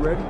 ready?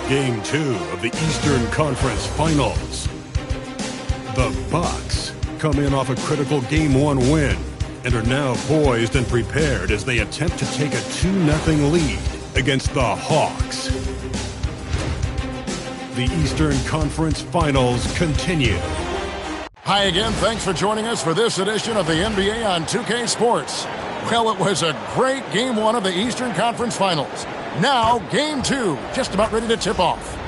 Game 2 of the Eastern Conference Finals. The Bucks come in off a critical Game 1 win and are now poised and prepared as they attempt to take a 2-0 lead against the Hawks. The Eastern Conference Finals continue. Hi again, thanks for joining us for this edition of the NBA on 2K Sports. Well, it was a great Game 1 of the Eastern Conference Finals. Now, Game 2, just about ready to tip off.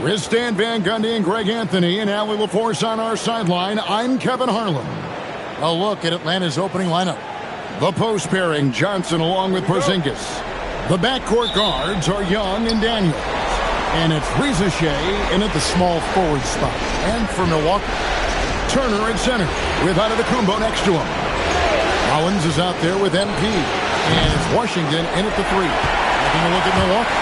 With Stan Van Gundy and Greg Anthony and Allie LaForce on our sideline, I'm Kevin Harlan. A look at Atlanta's opening lineup. The post pairing, Johnson along with Porzingis. The backcourt guards are Young and Daniels. And it's Reza Shea in at the small forward spot. And for Milwaukee, Turner at center with Antetokounmpo next to him. Collins is out there with MP. And it's Washington in at the 3. Taking a look at Milwaukee.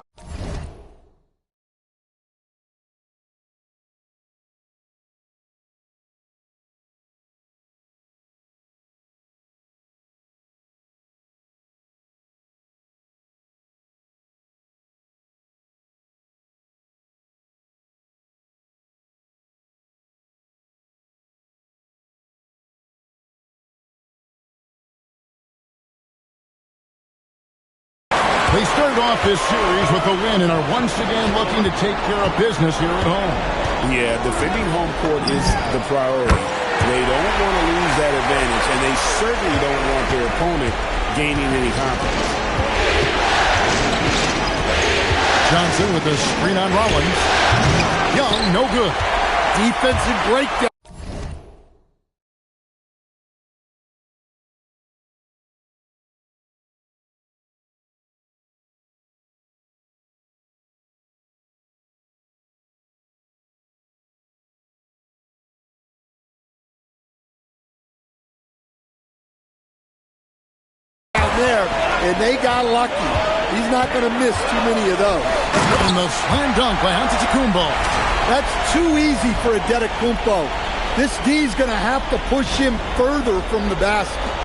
They started off this series with a win and are once again looking to take care of business here at home. Yeah, defending home court is the priority. They don't want to lose that advantage, and they certainly don't want their opponent gaining any confidence. Johnson with the screen on Rollins. Young, no good. Defensive breakdown. There, and they got lucky. He's not going to miss too many of those. And the slam dunk by Antetokounmpo. That's too easy for Antetokounmpo. This D's going to have to push him further from the basket.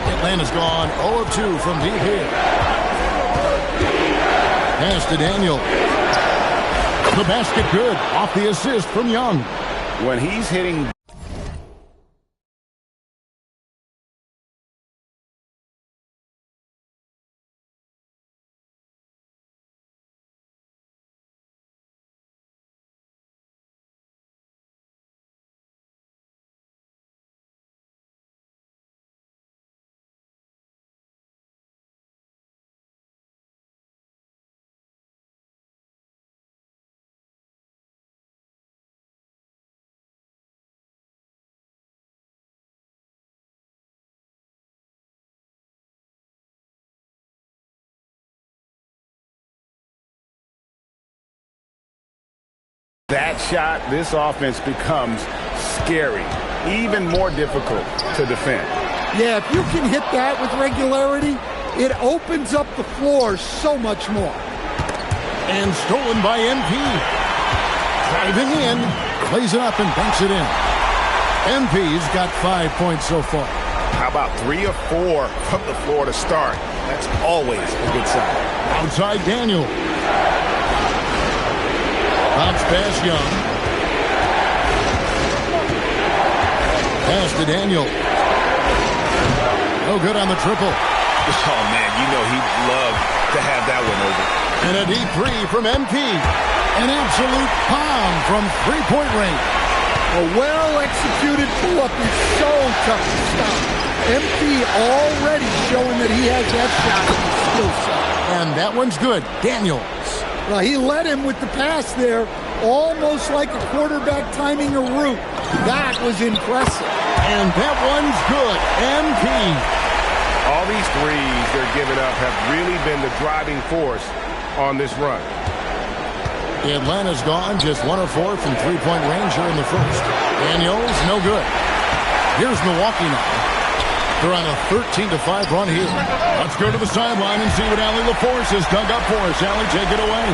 Atlanta's gone 0 of 2 from deep here. Pass to Daniel. The basket good. Off the assist from Young. When he's hitting that shot, this offense becomes scary, even more difficult to defend. Yeah, if you can hit that with regularity, it opens up the floor so much more. And stolen by MP. Driving in, plays it up and banks it in. MP's got 5 points so far. How about 3 or 4 from the floor to start? That's always a good sign. Outside Daniel. Bounce pass Young. Pass to Daniel. No good on the triple. Oh, man, you know he'd love to have that one over. And a deep three from MP. An absolute bomb from three-point range. A well-executed pull-up is so tough to stop. MP already showing that he has that shot skill set. And that one's good. Daniels. Well, he led him with the pass there, almost like a quarterback timing a route. That was impressive. And that one's good. MP. All these threes they're giving up have really been the driving force on this run. Atlanta's gone just 1 of 4 from three-point range here in the first. Daniels, no good. Here's Milwaukee now. They're on a 13-5 run here. Let's go to the sideline and see what Allie LaForce has dug up for us. Allie, take it away.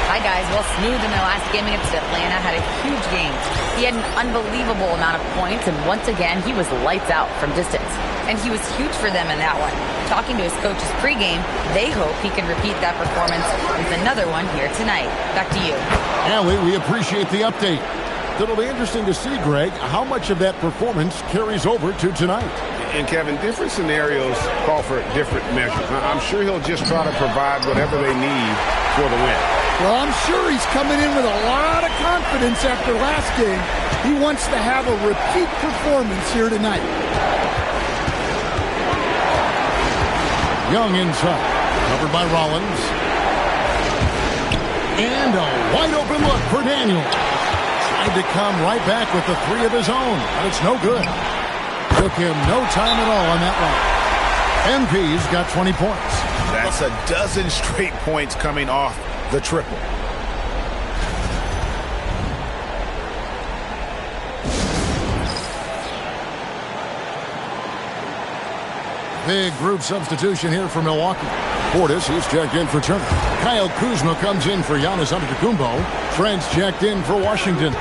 Hi, guys. Well, Smooth in their last game against Atlanta had a huge game. He had an unbelievable amount of points, and once again, he was lights out from distance. And he was huge for them in that one. Talking to his coaches pregame, they hope he can repeat that performance with another one here tonight. Back to you. Allie, we appreciate the update. It'll be interesting to see, Greg, how much of that performance carries over to tonight. And, Kevin, different scenarios call for different measures. I'm sure he'll just try to provide whatever they need for the win. Well, I'm sure he's coming in with a lot of confidence after last game. He wants to have a repeat performance here tonight. Young inside, covered by Rollins. And a wide-open look for Daniel. Tried to come right back with the 3 of his own, but it's no good. Took him no time at all on that one. MP's got 20 points. That's a dozen straight points coming off the triple. Big group substitution here for Milwaukee. Portis, he's checked in for Turner. Kyle Kuzma comes in for Giannis Antetokounmpo. Trent's checked in for Washington.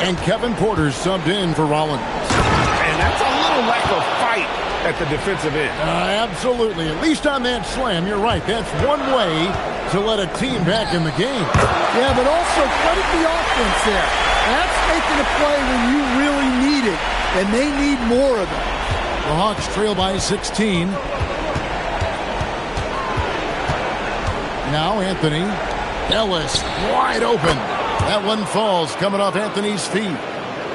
And Kevin Porter's subbed in for Rollins. And that's a little lack of fight at the defensive end. Absolutely. At least on that slam, you're right. That's one way to let a team back in the game. Yeah, but also credit the offense there. That's making a play when you really need it, and they need more of it. The Hawks trail by 16. Now Anthony Ellis wide open. That one falls coming off Anthony's feet.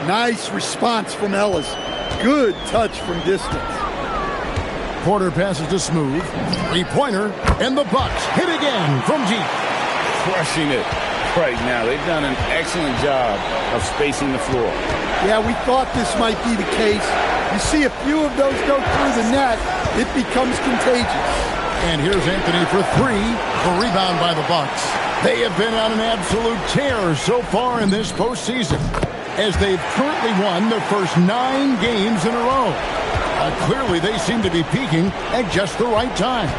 Nice response from Ellis. Good touch from distance. Porter passes to Smooth. Three-pointer, and the Bucks hit again from deep. Crushing it right now. They've done an excellent job of spacing the floor. Yeah, we thought this might be the case. You see a few of those go through the net, it becomes contagious. And here's Anthony for 3. The rebound by the Bucks. They have been on an absolute tear so far in this postseason, as they've currently won their first 9 games in a row. Clearly, they seem to be peaking at just the right time.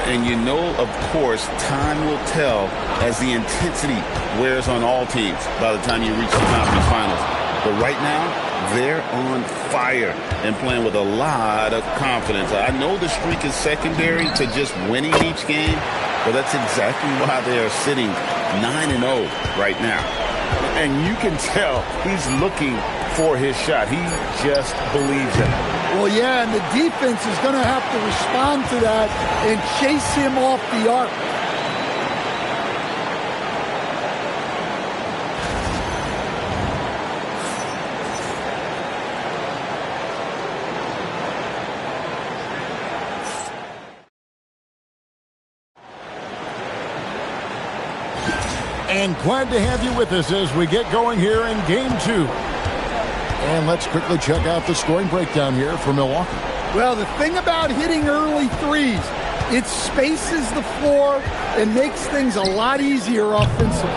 And you know, of course, time will tell as the intensity wears on all teams by the time you reach the conference finals. But right now, they're on fire and playing with a lot of confidence. I know the streak is secondary to just winning each game, but that's exactly why they are sitting 9-0 right now. And you can tell he's looking for his shot. He just believes in it. Well, yeah, and the defense is going to have to respond to that and chase him off the arc. And glad to have you with us as we get going here in Game 2. And let's quickly check out the scoring breakdown here for Milwaukee. Well, the thing about hitting early threes, it spaces the floor and makes things a lot easier offensively.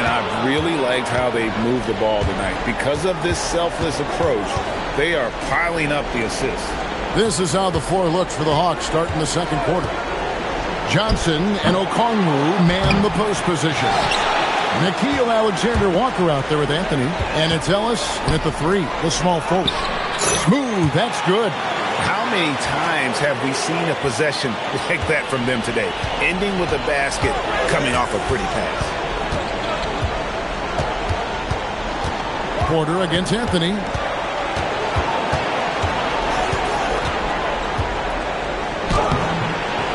And I really liked how they've moved the ball tonight. Because of this selfless approach, they are piling up the assists. This is how the floor looks for the Hawks starting the second quarter. Johnson and Okongwu man the post position. Nickeil Alexander-Walker out there with Anthony. And it's Ellis at the three, the small forward. Smooth, that's good. How many times have we seen a possession like that from them today? Ending with a basket, coming off a pretty pass. Porter against Anthony.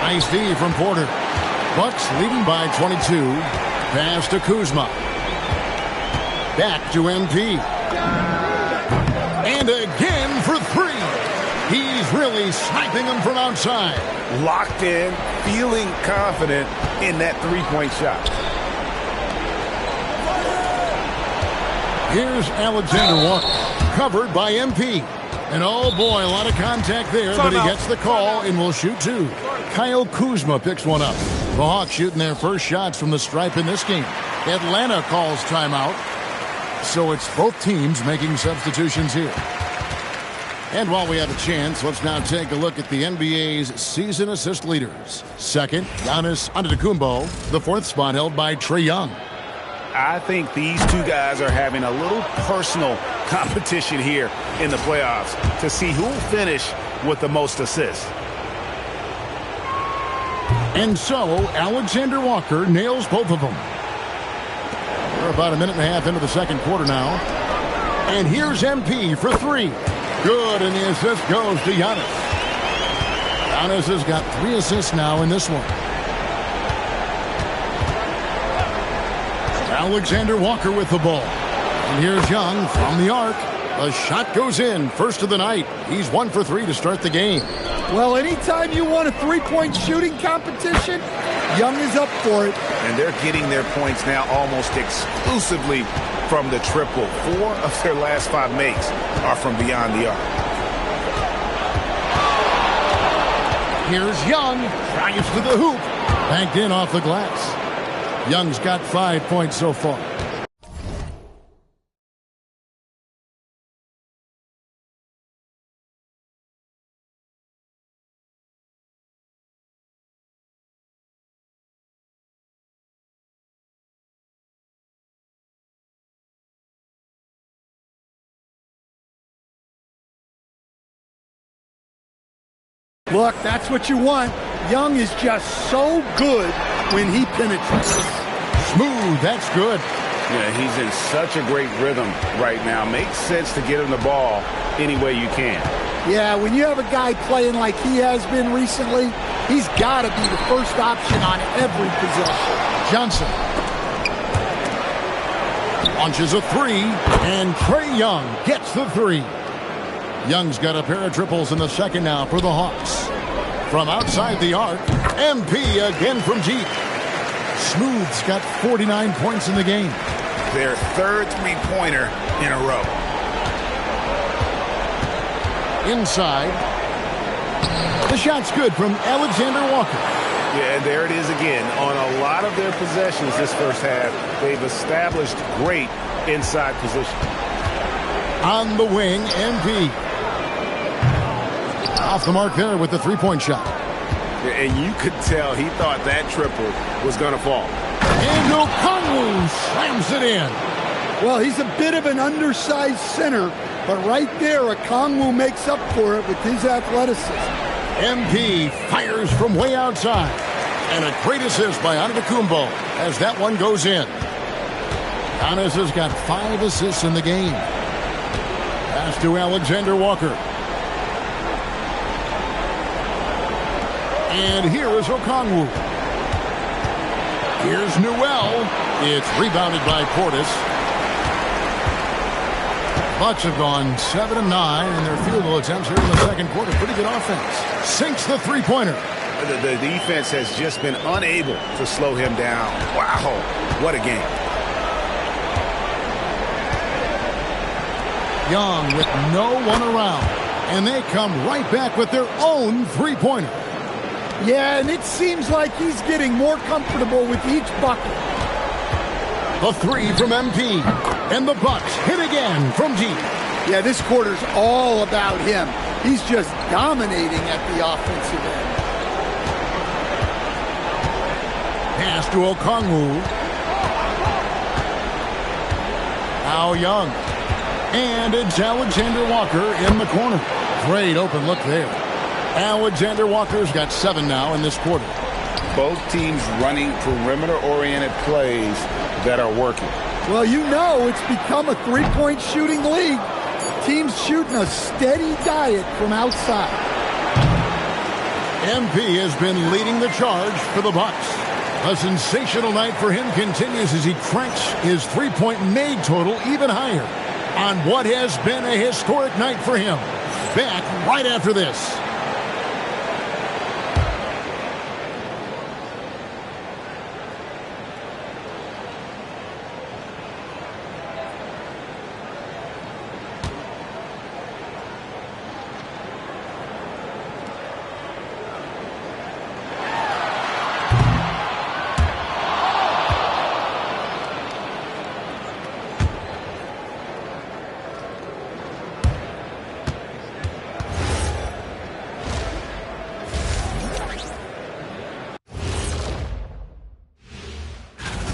Nice D from Porter. Bucks leading by 22. Pass to Kuzma. Back to MP. And again for three. He's really sniping them from outside. Locked in, feeling confident in that three-point shot. Here's Alexander Walker, covered by MP. And oh boy, a lot of contact there, but he gets the call and will shoot two. Kyle Kuzma picks one up. The Hawks shooting their first shots from the stripe in this game. Atlanta calls timeout. So it's both teams making substitutions here. And while we have a chance, let's now take a look at the NBA's season assist leaders. Second, Giannis Antetokounmpo. The fourth spot held by Trae Young. I think these two guys are having a little personal competition here in the playoffs to see who will finish with the most assists. And so, Alexander Walker nails both of them. We're about a minute and a half into the second quarter now. And here's MP for three. Good, and the assist goes to Giannis. Giannis has got 3 assists now in this one. Alexander Walker with the ball. And here's Young from the arc. The shot goes in, first of the night. He's 1 for 3 to start the game. Well, anytime you want a three-point shooting competition, Young is up for it. And they're getting their points now almost exclusively from the triple. 4 of their last 5 makes are from beyond the arc. Here's Young. Drives to the hoop. Banked in off the glass. Young's got 5 points so far. Look, that's what you want. Young is just so good when he penetrates. Smooth, that's good. Yeah, he's in such a great rhythm right now. Makes sense to get him the ball any way you can. Yeah, when you have a guy playing like he has been recently, he's got to be the first option on every possession. Johnson launches a three, and Trae Young gets the three. Young's got a pair of triples in the second now for the Hawks. From outside the arc, MP again from deep. Smooth's got 49 points in the game. Their third three-pointer in a row. Inside. The shot's good from Alexander Walker. Yeah, and there it is again. On a lot of their possessions this first half, they've established great inside position. On the wing, MP. Off the mark there with the three-point shot. And you could tell he thought that triple was going to fall. And Okongwu slams it in. Well, he's a bit of an undersized center, but right there, Okongwu makes up for it with his athleticism. MP fires from way outside. And a great assist by Antetokounmpo as that one goes in. Giannis has got 5 assists in the game. Pass to Alexander Walker. And here is Okongwu. Here's Newell. It's rebounded by Portis. Bucks have gone 7 of 9 in their field goal attempts here in the second quarter. Pretty good offense. Sinks the three-pointer. The defense has just been unable to slow him down. Wow, what a game. Young with no one around. And they come right back with their own three-pointer. Yeah, and it seems like he's getting more comfortable with each bucket. The three from MP. And the Bucks hit again from deep. Yeah, this quarter's all about him. He's just dominating at the offensive end. Pass to Okongwu. Now Young. And it's Alexander Walker in the corner. Great open look there. Alexander Walker's got 7 now in this quarter. Both teams running perimeter-oriented plays that are working. Well, you know it's become a three-point shooting league. Teams shooting a steady diet from outside. MP has been leading the charge for the Bucks. A sensational night for him continues as he cranks his three-point made total even higher on what has been a historic night for him. Back right after this.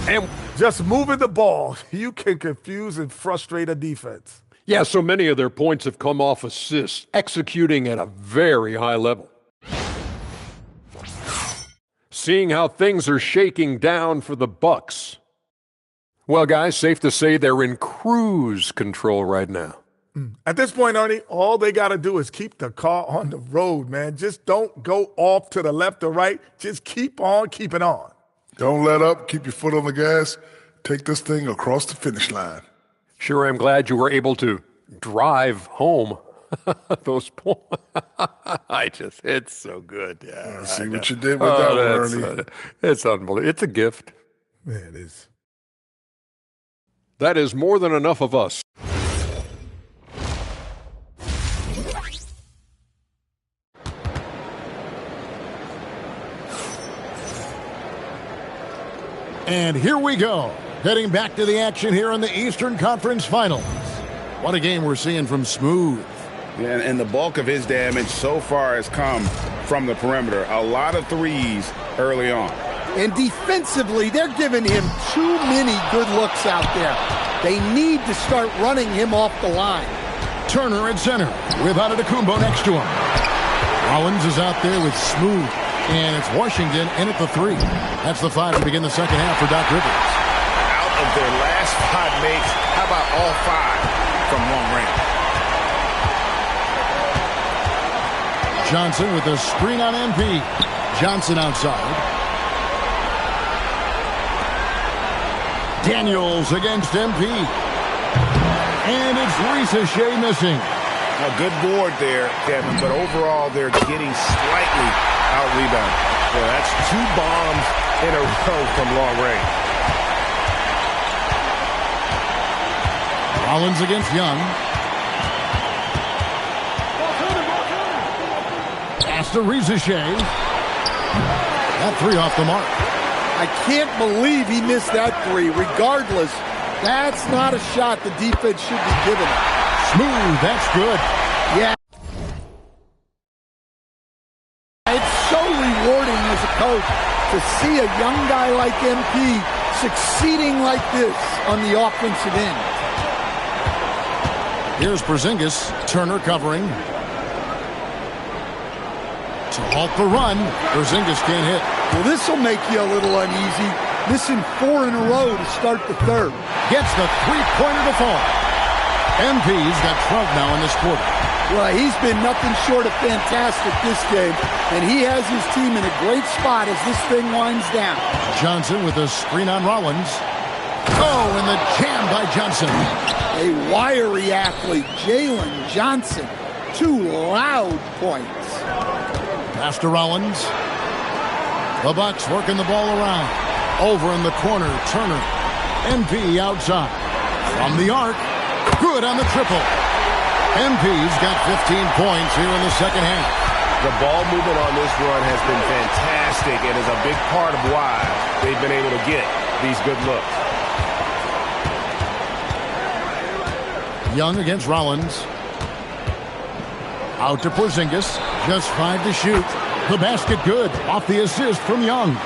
And just moving the ball, you can confuse and frustrate a defense. Yeah, so many of their points have come off assists, executing at a very high level. Seeing how things are shaking down for the Bucks. Well, guys, safe to say they're in cruise control right now. At this point, Ernie, all they got to do is keep the car on the road, man. Just don't go off to the left or right. Just keep on keeping on. Don't let up. Keep your foot on the gas. Take this thing across the finish line. Sure, I'm glad you were able to drive home those points. It's so good. Yeah, I see what you did with that one, Ernie. It's unbelievable. It's a gift. Yeah, it is. That is more than enough of us. And here we go. Heading back to the action here in the Eastern Conference Finals. What a game we're seeing from Smooth. Yeah, and the bulk of his damage so far has come from the perimeter. A lot of threes early on. And defensively, they're giving him too many good looks out there. They need to start running him off the line. Turner at center with Antetokounmpo next to him. Rollins is out there with Smooth. And it's Washington in at the 3. That's the 5 to begin the second half for Doc Rivers. Out of their last 5 makes, how about all 5 from long range? Johnson with a screen on MP. Johnson outside. Daniels against MP. And it's Risacher missing. A good board there, Kevin, but overall they're getting slightly out-rebounded. Well, that's 2 bombs in a row from long range. Rollins against Young. Pass to Risacher. That 3 off the mark. I can't believe he missed that 3. Regardless, that's not a shot the defense should be giving him. Smooth, that's good. Yeah. It's so rewarding as a coach to see a young guy like MP succeeding like this on the offensive end. Here's Porzingis. Turner covering. To halt the run. Porzingis can't hit. Well, this will make you a little uneasy. Missing 4 in a row to start the third. Gets the three-pointer to fall. MP's got 12 now in this quarter. Well, he's been nothing short of fantastic this game, and he has his team in a great spot as this thing winds down. Johnson with a screen on Rollins. Oh, and the jam by Johnson. A wiry athlete, Jalen Johnson. 2 loud points. Pass to Rollins. The Bucks working the ball around. Over in the corner, Turner. MP outside. From the arc. Good on the triple. MP's got 15 points here in the second half. The ball movement on this run has been fantastic and is a big part of why they've been able to get these good looks. Young against Rollins. Out to Porzingis. Just 5 to shoot. The basket good. Off the assist from Young.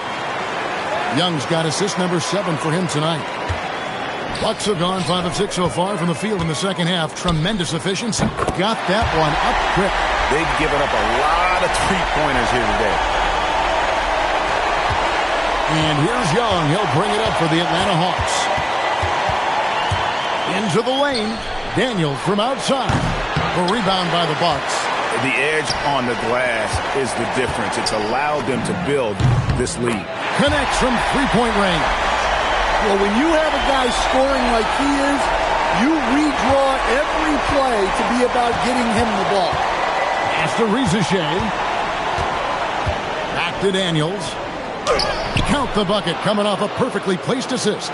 Young's got assist number 7 for him tonight. Bucks have gone 5 of 6 so far from the field in the second half. Tremendous efficiency. Got that one up quick. They've given up a lot of three-pointers here today. And here's Young. He'll bring it up for the Atlanta Hawks. Into the lane. Daniels from outside. A rebound by the Bucks. The edge on the glass is the difference. It's allowed them to build this lead. Connects from three-point range. Well, when you have a guy scoring like he is, you redraw every play to be about getting him the ball. Pass to Rizachet. Back to Daniels. Count the bucket coming off a perfectly placed assist.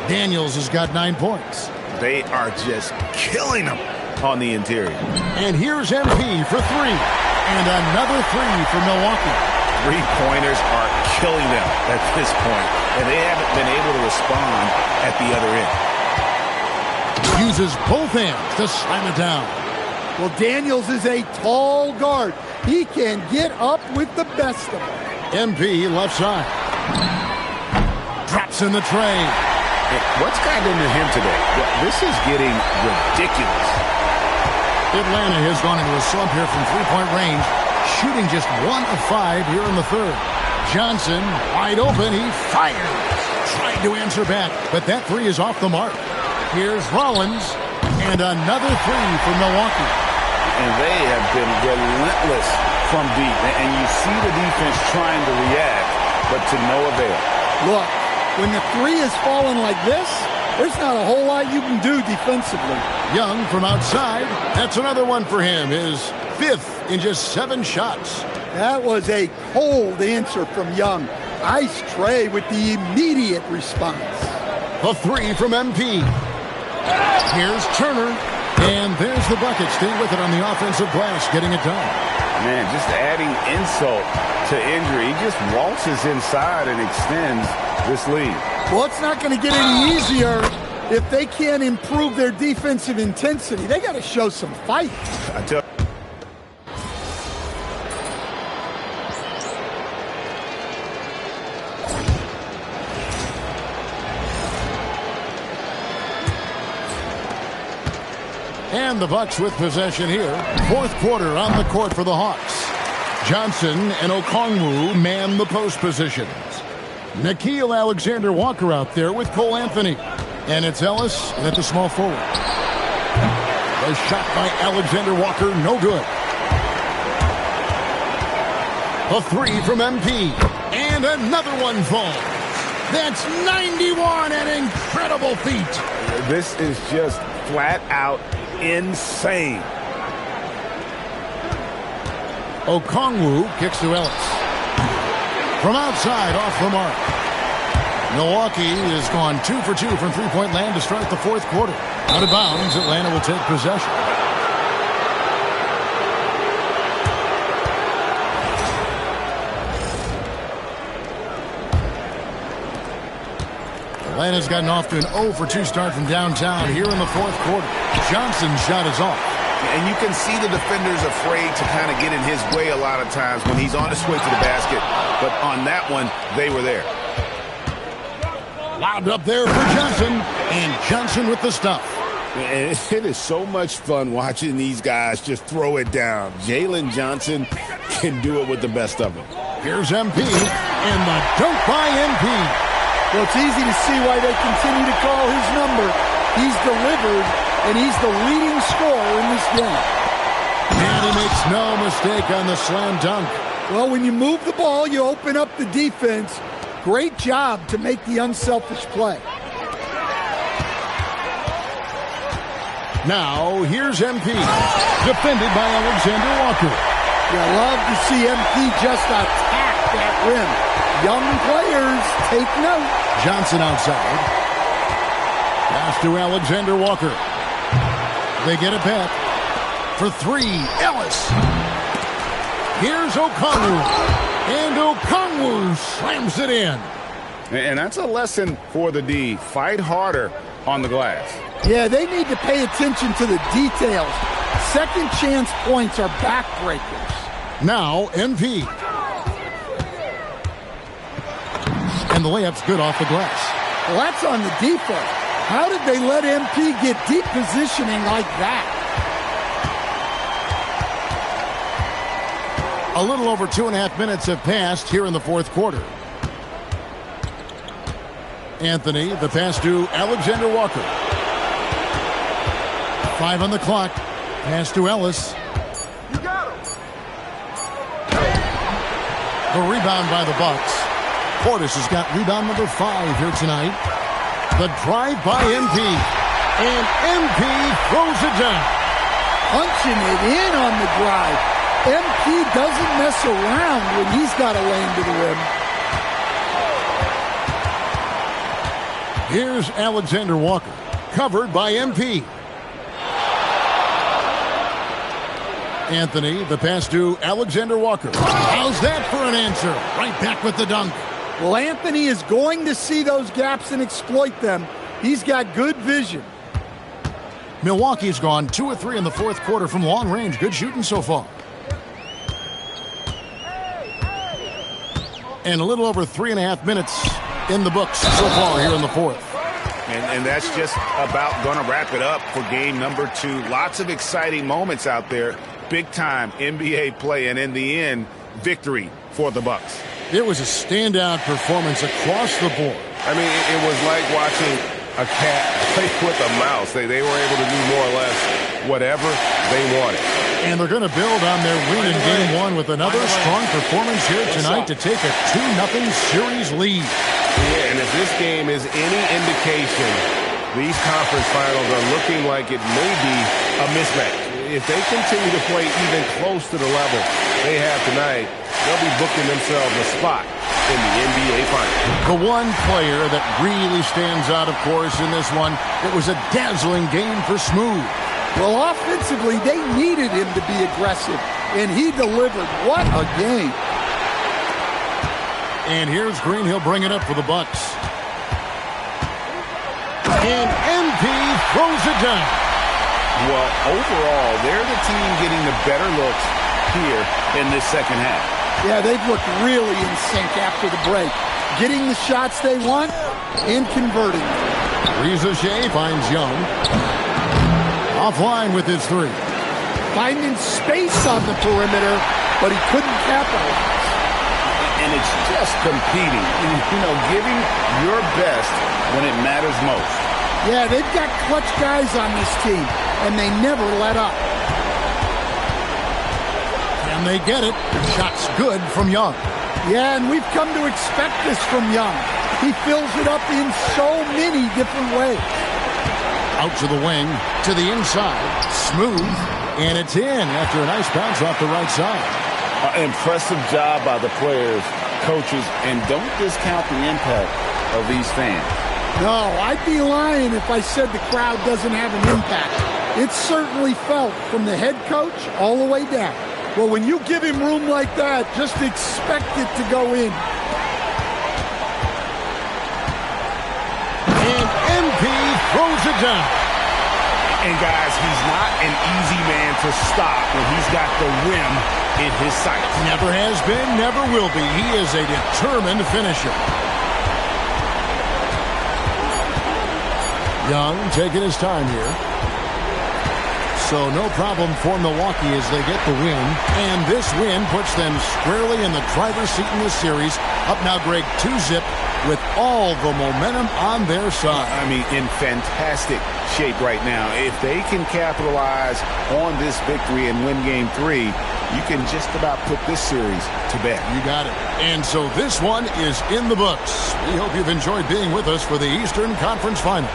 Daniels has got 9 points. They are just killing them on the interior. And here's MP for 3. And another 3 for Milwaukee. Three-pointers are killing them at this point, and they haven't been able to respond at the other end. Uses both hands to slam it down. Well, Daniels is a tall guard. He can get up with the best of them. MP left side. Drops in the tray. What's gotten into him today? This is getting ridiculous. Atlanta has gone into a slump here from three-point range, shooting just 1 of 5 here in the third. Johnson, wide open, he fires. Trying to answer back, but that 3 is off the mark. Here's Rollins, and another 3 for Milwaukee. And they have been relentless from deep, and you see the defense trying to react, but to no avail. Look, when the 3 is falling like this, there's not a whole lot you can do defensively. Young from outside. That's another one for him. His 5th in just 7 shots. That was a cold answer from Young. Ice tray with the immediate response. A 3 from MP. Here's Turner. And there's the bucket. Stay with it on the offensive glass, getting it done. Man, just adding insult to injury. He just waltzes inside and extends this lead. Well, it's not going to get any easier if they can't improve their defensive intensity. They got to show some fight. I tell And the Bucks with possession here. 4th quarter on the court for the Hawks. Johnson and Okongwu man the post positions. Nickeil Alexander-Walker out there with Cole Anthony. And it's Ellis at the small forward. A shot by Alexander-Walker, no good. A 3 from MP. And another one falls. That's 91, an incredible feat. This is just flat out insane. Okongwu kicks to Ellis. From outside, off the mark. Milwaukee has gone 2 for 2 from three-point land to start the 4th quarter. Out of bounds, Atlanta will take possession. Atlanta's gotten off to an 0 for 2 start from downtown here in the 4th quarter. Johnson's shot is off. And you can see the defenders afraid to kind of get in his way a lot of times when he's on his way to the basket. But on that one, they were there. Lobbed up there for Johnson. And Johnson with the stuff. And it is so much fun watching these guys just throw it down. Jalen Johnson can do it with the best of them. Here's MP. And the dunk by MP. Well, it's easy to see why they continue to call his number. He's delivered, and he's the leading scorer in this game. And he makes no mistake on the slam dunk. Well, when you move the ball, you open up the defense. Great job to make the unselfish play. Now, here's MP. Defended by Alexander Walker. You love to see MP just attack that rim. Young players, take note. Johnson outside. Pass to Alexander Walker. They get it back. For 3, Ellis. Here's Okongwu. And Okongwu slams it in. And that's a lesson for the D. Fight harder on the glass. Yeah, they need to pay attention to the details. Second chance points are backbreakers. Now, MP. And the layup's good off the glass. Well, that's on the defense. How did they let MP get deep positioning like that? A little over 2.5 minutes have passed here in the fourth quarter. Anthony, the pass to Alexander Walker. 5 on the clock. Pass to Ellis. You got him. The rebound by the Bucks. Portis has got rebound number 5 here tonight. The drive by MP. And MP throws it down. Punching it in on the drive. MP doesn't mess around when he's got a lane to the rim. Here's Alexander Walker. Covered by MP. Anthony, the pass to Alexander Walker. How's that for an answer? Right back with the dunk. Well, Anthony is going to see those gaps and exploit them. He's got good vision. Milwaukee's gone 2 of 3 in the fourth quarter from long range. Good shooting so far. And a little over 3.5 minutes in the books so far here in the fourth. And that's just about going to wrap it up for game number 2. Lots of exciting moments out there. Big-time NBA play, and in the end, victory for the Bucks. It was a standout performance across the board. I mean, it was like watching a cat play with a mouse. They were able to do more or less whatever they wanted. And they're going to build on their win in Game 1 with another strong performance here tonight to take a 2-0 series lead. Yeah, and if this game is any indication, these conference finals are looking like it may be a mismatch. If they continue to play even close to the level they have tonight, they'll be booking themselves a spot in the NBA Finals. The one player that really stands out, of course, in this one, it was a dazzling game for Smooth. Well, offensively, they needed him to be aggressive, and he delivered. What a game. And here's Green. He'll bring it up for the Bucks. And MP throws it down. Well, overall, they're the team getting the better looks here in this second half. Yeah, they've looked really in sync after the break. Getting the shots they want and converting. Reza Shea finds Young. Offline with his 3. Finding space on the perimeter, but he couldn't capitalize. And it's just competing, giving your best when it matters most. Yeah, they've got clutch guys on this team, and they never let up. And they get it. The shot's good from Young. Yeah, and we've come to expect this from Young. He fills it up in so many different ways. Out to the wing, to the inside, Smooth, and it's in after a nice bounce off the right side. Impressive job by the players, coaches, and don't discount the impact of these fans. No, I'd be lying if I said the crowd doesn't have an impact. It's certainly felt from the head coach all the way down. Well, when you give him room like that, just expect it to go in. And MP throws it down. And guys, he's not an easy man to stop when he's got the rim in his sights. Never has been, never will be. He is a determined finisher. Young taking his time here. So no problem for Milwaukee as they get the win. And this win puts them squarely in the driver's seat in this series. Up now, Greg, 2-0 with all the momentum on their side. I mean, in fantastic shape right now. If they can capitalize on this victory and win Game 3, you can just about put this series to bed. You got it. And so this one is in the books. We hope you've enjoyed being with us for the Eastern Conference Finals.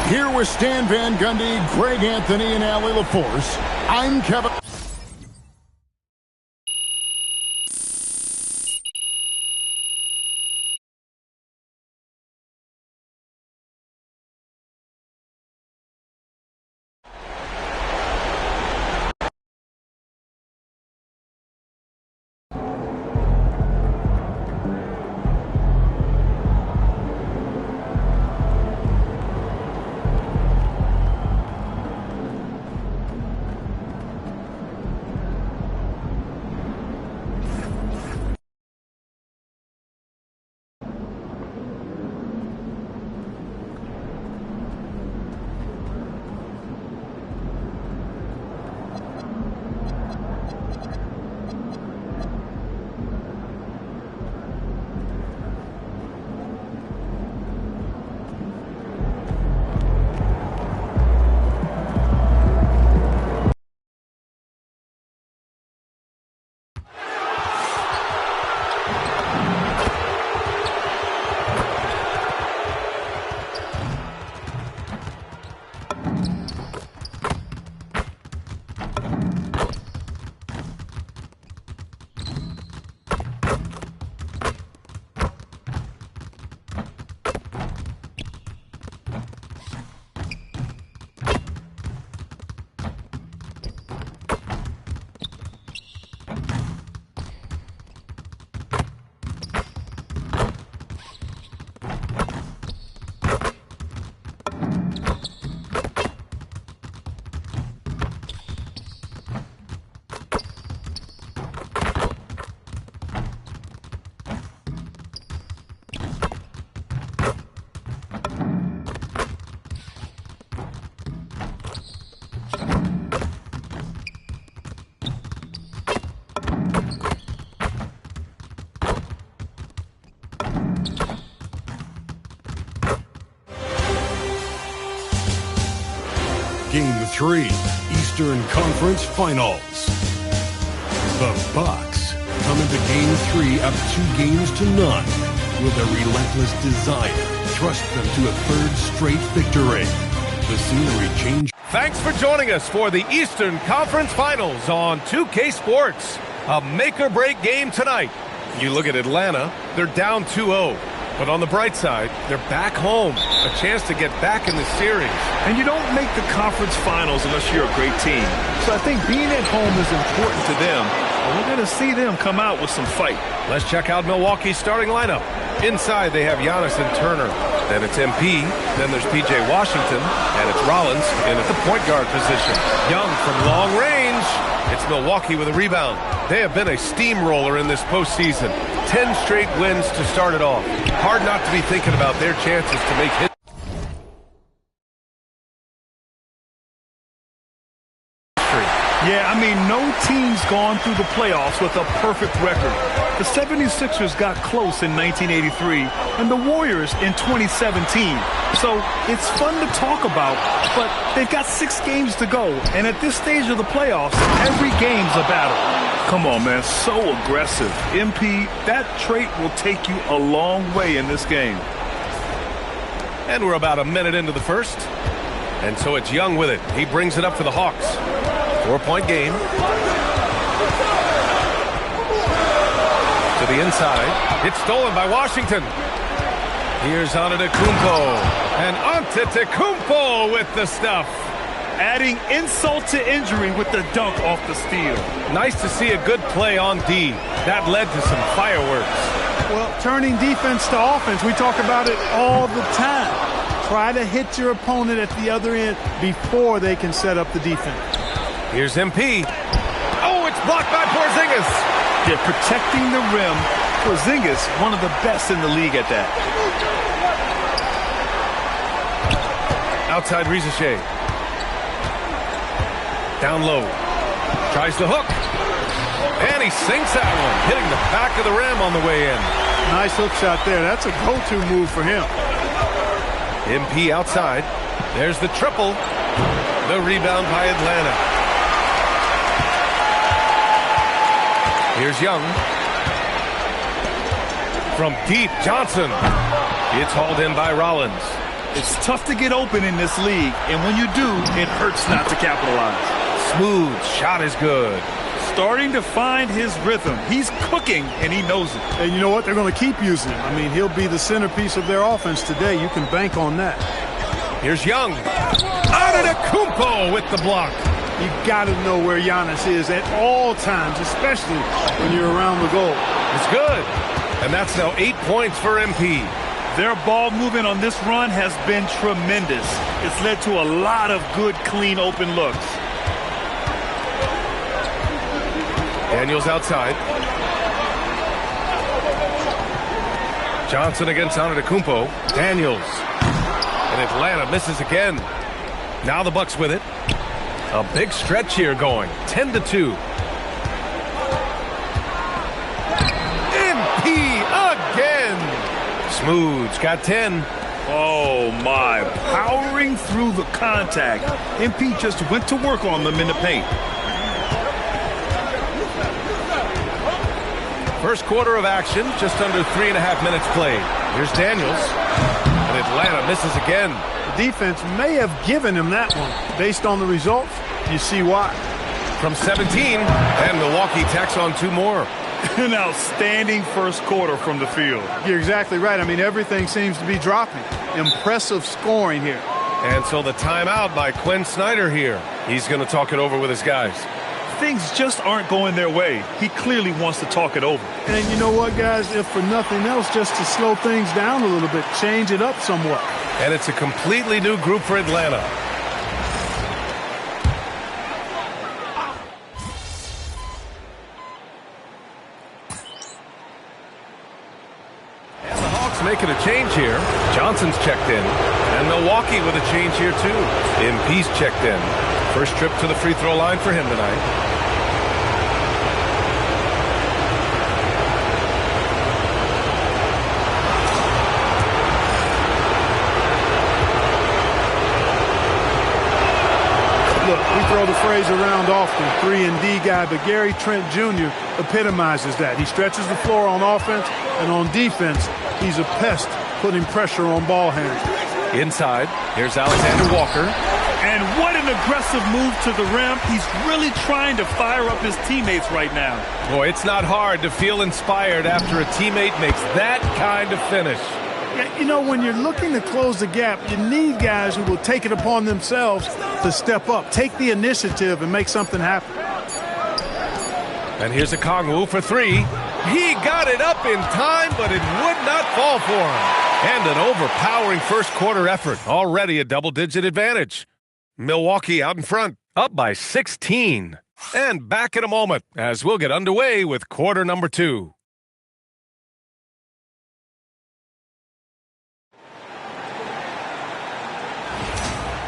Here with Stan Van Gundy, Greg Anthony, and Allie LaForce, I'm Kevin. Game 3, Eastern Conference Finals. The Bucks come into Game 3 up 2-0. Will their relentless desire thrust them to a third straight victory? The scenery change. Thanks for joining us for the Eastern Conference Finals on 2K Sports. A make-or-break game tonight. You look at Atlanta, they're down 2-0. But on the bright side, they're back home. A chance to get back in the series. And you don't make the conference finals unless you're a great team. So I think being at home is important to them. And we're going to see them come out with some fight. Let's check out Milwaukee's starting lineup. Inside, they have Giannis and Turner. Then it's MP. Then there's P.J. Washington. And it's Rollins in at the point guard position. Young from long range. It's Milwaukee with a rebound. They have been a steamroller in this postseason. 10 straight wins to start it off. Hard not to be thinking about their chances to make history. Yeah, I mean, no team's gone through the playoffs with a perfect record. The 76ers got close in 1983 and the Warriors in 2017. So it's fun to talk about, but they've got 6 games to go. And at this stage of the playoffs, every game's a battle. Come on, man, so aggressive. MP, that trait will take you a long way in this game. And we're about a minute into the first. And so it's Young with it. He brings it up for the Hawks. 4-point game. To the inside. It's stolen by Washington. Here's Antetokounmpo. And Antetokounmpo with the stuff. Adding insult to injury with the dunk off the steal. Nice to see a good play on D. That led to some fireworks. Well, turning defense to offense, we talk about it all the time. Try to hit your opponent at the other end before they can set up the defense. Here's MP. Oh, it's blocked by Porzingis. Yeah, protecting the rim. Porzingis, one of the best in the league at that. Outside Rizachet. Down low. Tries the hook. And he sinks that one, hitting the back of the rim on the way in. Nice hook shot there. That's a go-to move for him. MP outside. There's the triple. The rebound by Atlanta. Here's Young. From deep, Johnson. It's hauled in by Rollins. It's tough to get open in this league, and when you do, it hurts not to capitalize. Smooth, shot is good. Starting to find his rhythm. He's cooking, and he knows it. And you know what? They're going to keep using him. I mean, he'll be the centerpiece of their offense today. You can bank on that. Here's Young. Antetokounmpo with the block. You got to know where Giannis is at all times, especially when you're around the goal. It's good. And that's now 8 points for MP. Their ball movement on this run has been tremendous. It's led to a lot of good, clean, open looks. Daniels outside. Johnson against Antetokounmpo. Daniels. And Atlanta misses again. Now the Bucks with it. A big stretch here going. 10-2. MP again. Smooth's got 10. Oh, my. Powering through the contact. MP just went to work on them in the paint. First quarter of action, just under 3.5 minutes played. Here's Daniels. And Atlanta misses again. The defense may have given him that one. Based on the results, you see why. From 17, and Milwaukee tacks on 2 more. An outstanding first quarter from the field. You're exactly right. I mean, everything seems to be dropping. Impressive scoring here. And so the timeout by Quinn Snyder here. He's going to talk it over with his guys. Things just aren't going their way. He clearly wants to talk it over. And you know what, guys? If for nothing else, just to slow things down a little bit, change it up somewhat. And it's a completely new group for Atlanta. And the Hawks making a change here. Johnson's checked in. And Milwaukee with a change here, too. MP's checked in. First trip to the free throw line for him tonight. plays around often, 3-and-D guy, but Gary Trent Jr. epitomizes that. He stretches the floor on offense, and on defense, he's a pest, putting pressure on ball handlers. Inside, here's Alexander Walker. And what an aggressive move to the rim. He's really trying to fire up his teammates right now. Boy, it's not hard to feel inspired after a teammate makes that kind of finish. Yeah, you know, when you're looking to close the gap, you need guys who will take it upon themselves to step up, take the initiative, and make something happen. And here's Okongwu for three. He got it up in time, but it would not fall for him. And an overpowering first quarter effort. Already a double-digit advantage. Milwaukee out in front, up by 16. And back in a moment as we'll get underway with quarter number 2.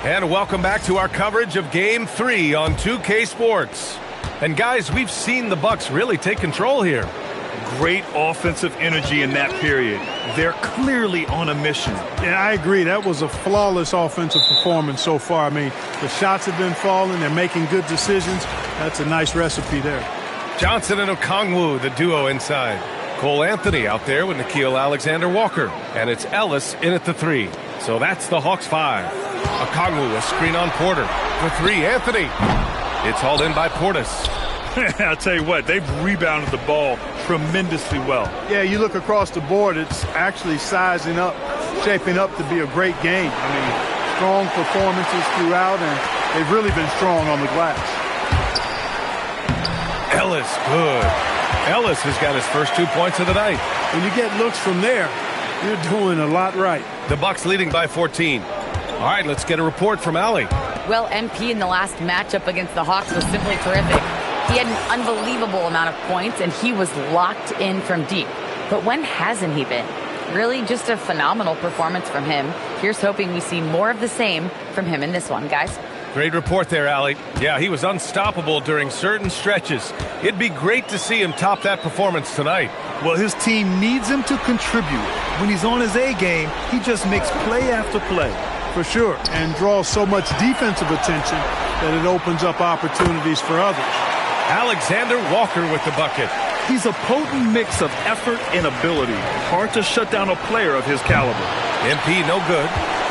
And welcome back to our coverage of Game 3 on 2K Sports. And guys, we've seen the Bucks really take control here. Great offensive energy in that period. They're clearly on a mission. Yeah, I agree. That was a flawless offensive performance so far. I mean, the shots have been falling. They're making good decisions. That's a nice recipe there. Johnson and Okongwu, the duo inside. Cole Anthony out there with Nickeil Alexander-Walker. And it's Ellis in at the 3. So that's the Hawks 5. Okongwu, a screen on Porter. For 3, Anthony. It's hauled in by Portis. I'll tell you what, they've rebounded the ball tremendously well. Yeah, you look across the board, it's actually sizing up, shaping up to be a great game. I mean, strong performances throughout, and they've really been strong on the glass. Ellis, good. Ellis has got his first 2 points of the night. When you get looks from there, you're doing a lot right. The Bucks leading by 14. All right, let's get a report from Allie. Well, MP in the last matchup against the Hawks was simply terrific. He had an unbelievable amount of points, and he was locked in from deep. But when hasn't he been? Really just a phenomenal performance from him. Here's hoping we see more of the same from him in this one, guys. Great report there, Allie. Yeah, he was unstoppable during certain stretches. It'd be great to see him top that performance tonight. Well, his team needs him to contribute. When he's on his A game, he just makes play after play. For sure, and draws so much defensive attention that it opens up opportunities for others. Alexander Walker with the bucket. He's a potent mix of effort and ability. Hard to shut down a player of his caliber. MP no good.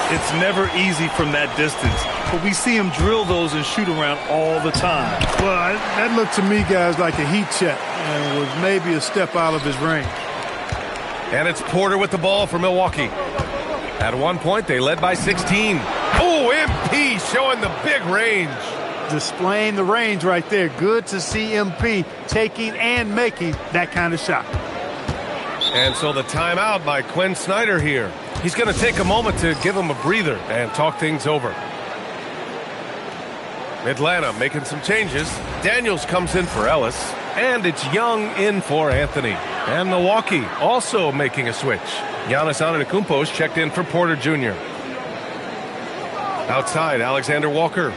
It's never easy from that distance, but we see him drill those and shoot around all the time. Well, that looked to me, guys, like a heat check and was maybe a step out of his range. And it's Porter with the ball for Milwaukee. At one point, they led by 16. Oh, MP showing the big range. Displaying the range right there. Good to see MP taking and making that kind of shot. And so the timeout by Quinn Snyder here. He's going to take a moment to give him a breather and talk things over. Atlanta making some changes. Daniels comes in for Ellis. And it's Young in for Anthony. And Milwaukee also making a switch. Giannis Antetokounmpo's checked in for Porter Jr. Outside, Alexander Walker.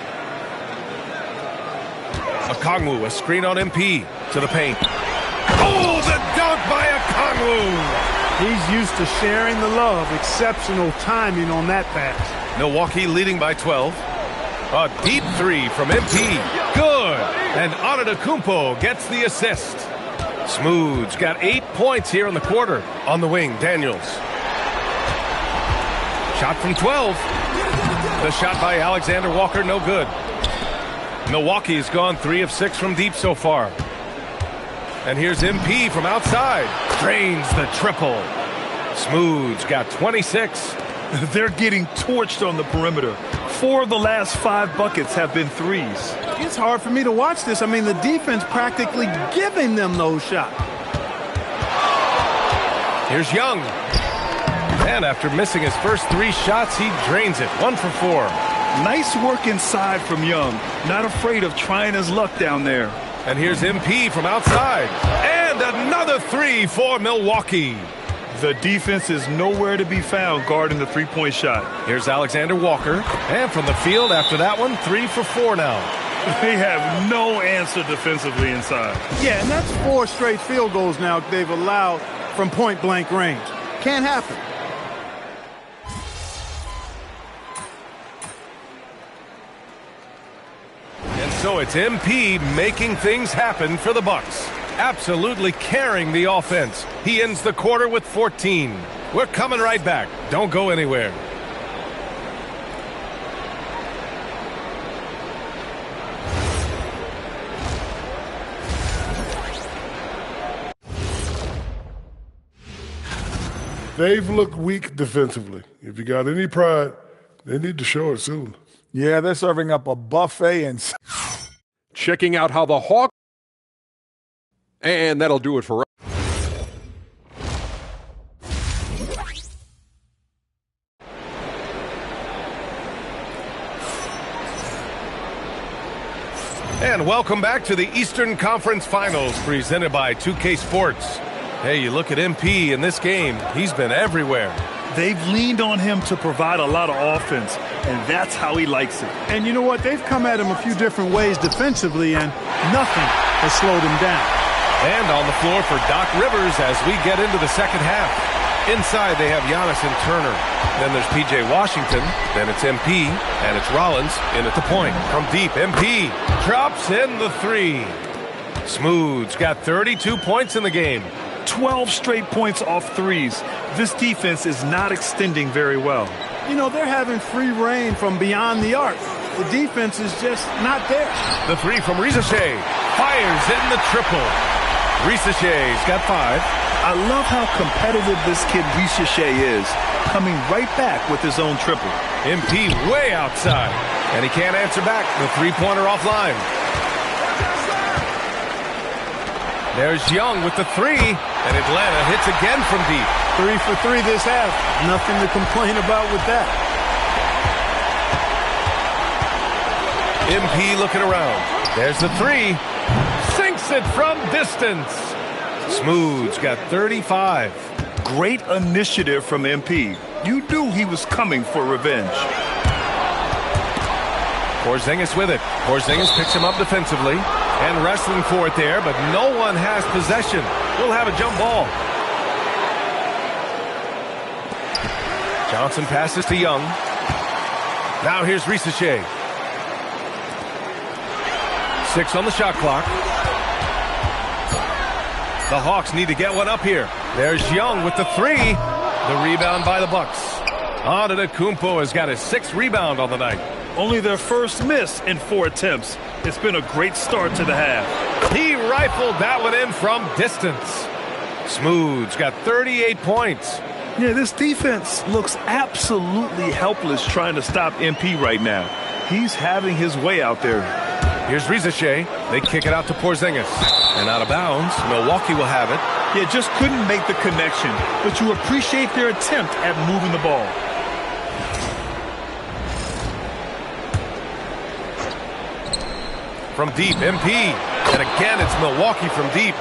Okongwu, a screen on MP to the paint. Oh, the dunk by Okongwu! He's used to sharing the love. Exceptional timing on that pass. Milwaukee leading by 12. A deep 3 from MP. Good! And Antetokounmpo gets the assist. Smooth's got 8 points here in the quarter. On the wing, Daniels. Shot from 12. The shot by Alexander Walker, no good. Milwaukee's gone 3 of 6 from deep so far. And here's MP from outside. Drains the triple. Smooth's got 26. They're getting torched on the perimeter. 4 of the last 5 buckets have been threes. It's hard for me to watch this. I mean, the defense practically giving them those shots. Here's Young. And after missing his first 3 shots, he drains it. 1 for 4. Nice work inside from Young. Not afraid of trying his luck down there. And here's MP from outside. And another 3 for Milwaukee. The defense is nowhere to be found guarding the three-point shot. Here's Alexander Walker. And from the field after that one, 3 for 4 now. They have no answer defensively inside. Yeah, and that's 4 straight field goals now they've allowed from point-blank range. Can't happen. And So it's MP making things happen for the Bucks. Absolutely carrying the offense. He ends the quarter with 14. We're coming right back. Don't go anywhere. They've looked weak defensively. If you got any pride, they need to show it soon. Yeah, they're serving up a buffet and checking out how the Hawks. And that'll do it for us. And welcome back to the Eastern Conference Finals presented by 2K Sports. Hey, you look at MP in this game, he's been everywhere. They've leaned on him to provide a lot of offense, and that's how he likes it. And you know what? They've come at him a few different ways defensively, and nothing has slowed him down. And on the floor for Doc Rivers as we get into the second half. Inside, they have Giannis and Turner. Then there's P.J. Washington. Then it's MP, and it's Rollins in at the point. From deep, MP drops in the three. Smooth's got 32 points in the game. 12 straight points off threes. This defense is not extending very well. You know, they're having free reign from beyond the arc. The defense is just not there. The three from Risacher. Fires in the triple. Risacher's got 5. I love how competitive this kid Risacher is, coming right back with his own triple. MP way outside, and he can't answer back. The three-pointer offline. There's Young with the three, and Atlanta hits again from deep. 3 for 3 this half. Nothing to complain about with that. MP looking around. There's the three. Sinks it from distance. Smooth's got 35. Great initiative from MP. You knew he was coming for revenge. Porzingis with it. Porzingis picks him up defensively and wrestling for it there, but no one has possession. We'll have a jump ball. Johnson passes to Young. Now here's Risacher. 6 on the shot clock. The Hawks need to get one up here. There's Young with the three. The rebound by the Bucks. Antetokounmpo has got his 6th rebound on the night. Only their first miss in 4 attempts. It's been a great start to the half. He rifled that one in from distance. Smooth's got 38 points. Yeah, this defense looks absolutely helpless trying to stop MP right now. He's having his way out there. Here's Risacher. They kick it out to Porzingis. And out of bounds. Milwaukee will have it. Yeah, just couldn't make the connection. But you appreciate their attempt at moving the ball. From deep, MP. And again, it's Milwaukee from deep.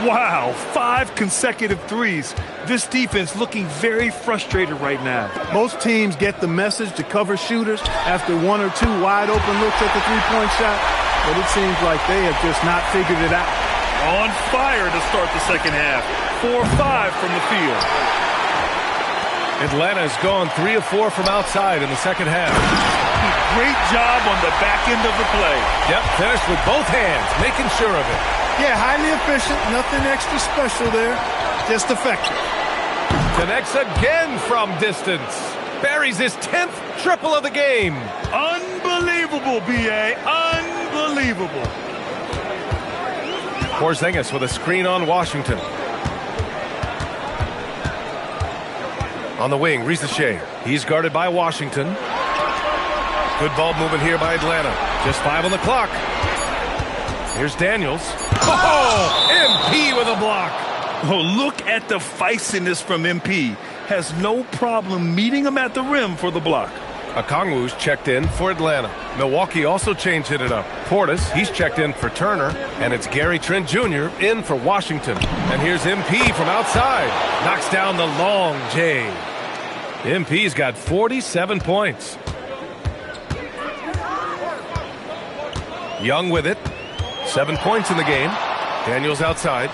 Wow, 5 consecutive threes. This defense looking very frustrated right now. Most teams get the message to cover shooters after 1 or 2 wide open looks at the three-point shot, but it seems like they have just not figured it out. On fire to start the second half. 4-5 from the field. Atlanta's gone 3 of 4 from outside in the second half. Great job on the back end of the play. Yep, finished with both hands, making sure of it. Yeah, highly efficient, nothing extra special there, just effective. Connects again from distance. Buries his 10th triple of the game. Unbelievable, B.A., unbelievable. Porzingis with a screen on Washington. On the wing, Risacher. He's guarded by Washington. Good ball movement here by Atlanta. Just 5 on the clock. Here's Daniels. Oh, MP with a block. Oh, look at the feistiness from MP. Has no problem meeting him at the rim for the block. Okongwu's checked in for Atlanta. Milwaukee also changed it up. Portis, he's checked in for Turner. And it's Gary Trent Jr. in for Washington. And here's MP from outside. Knocks down the long J. MP's got 47 points. Young with it. 7 points in the game. Daniels outside.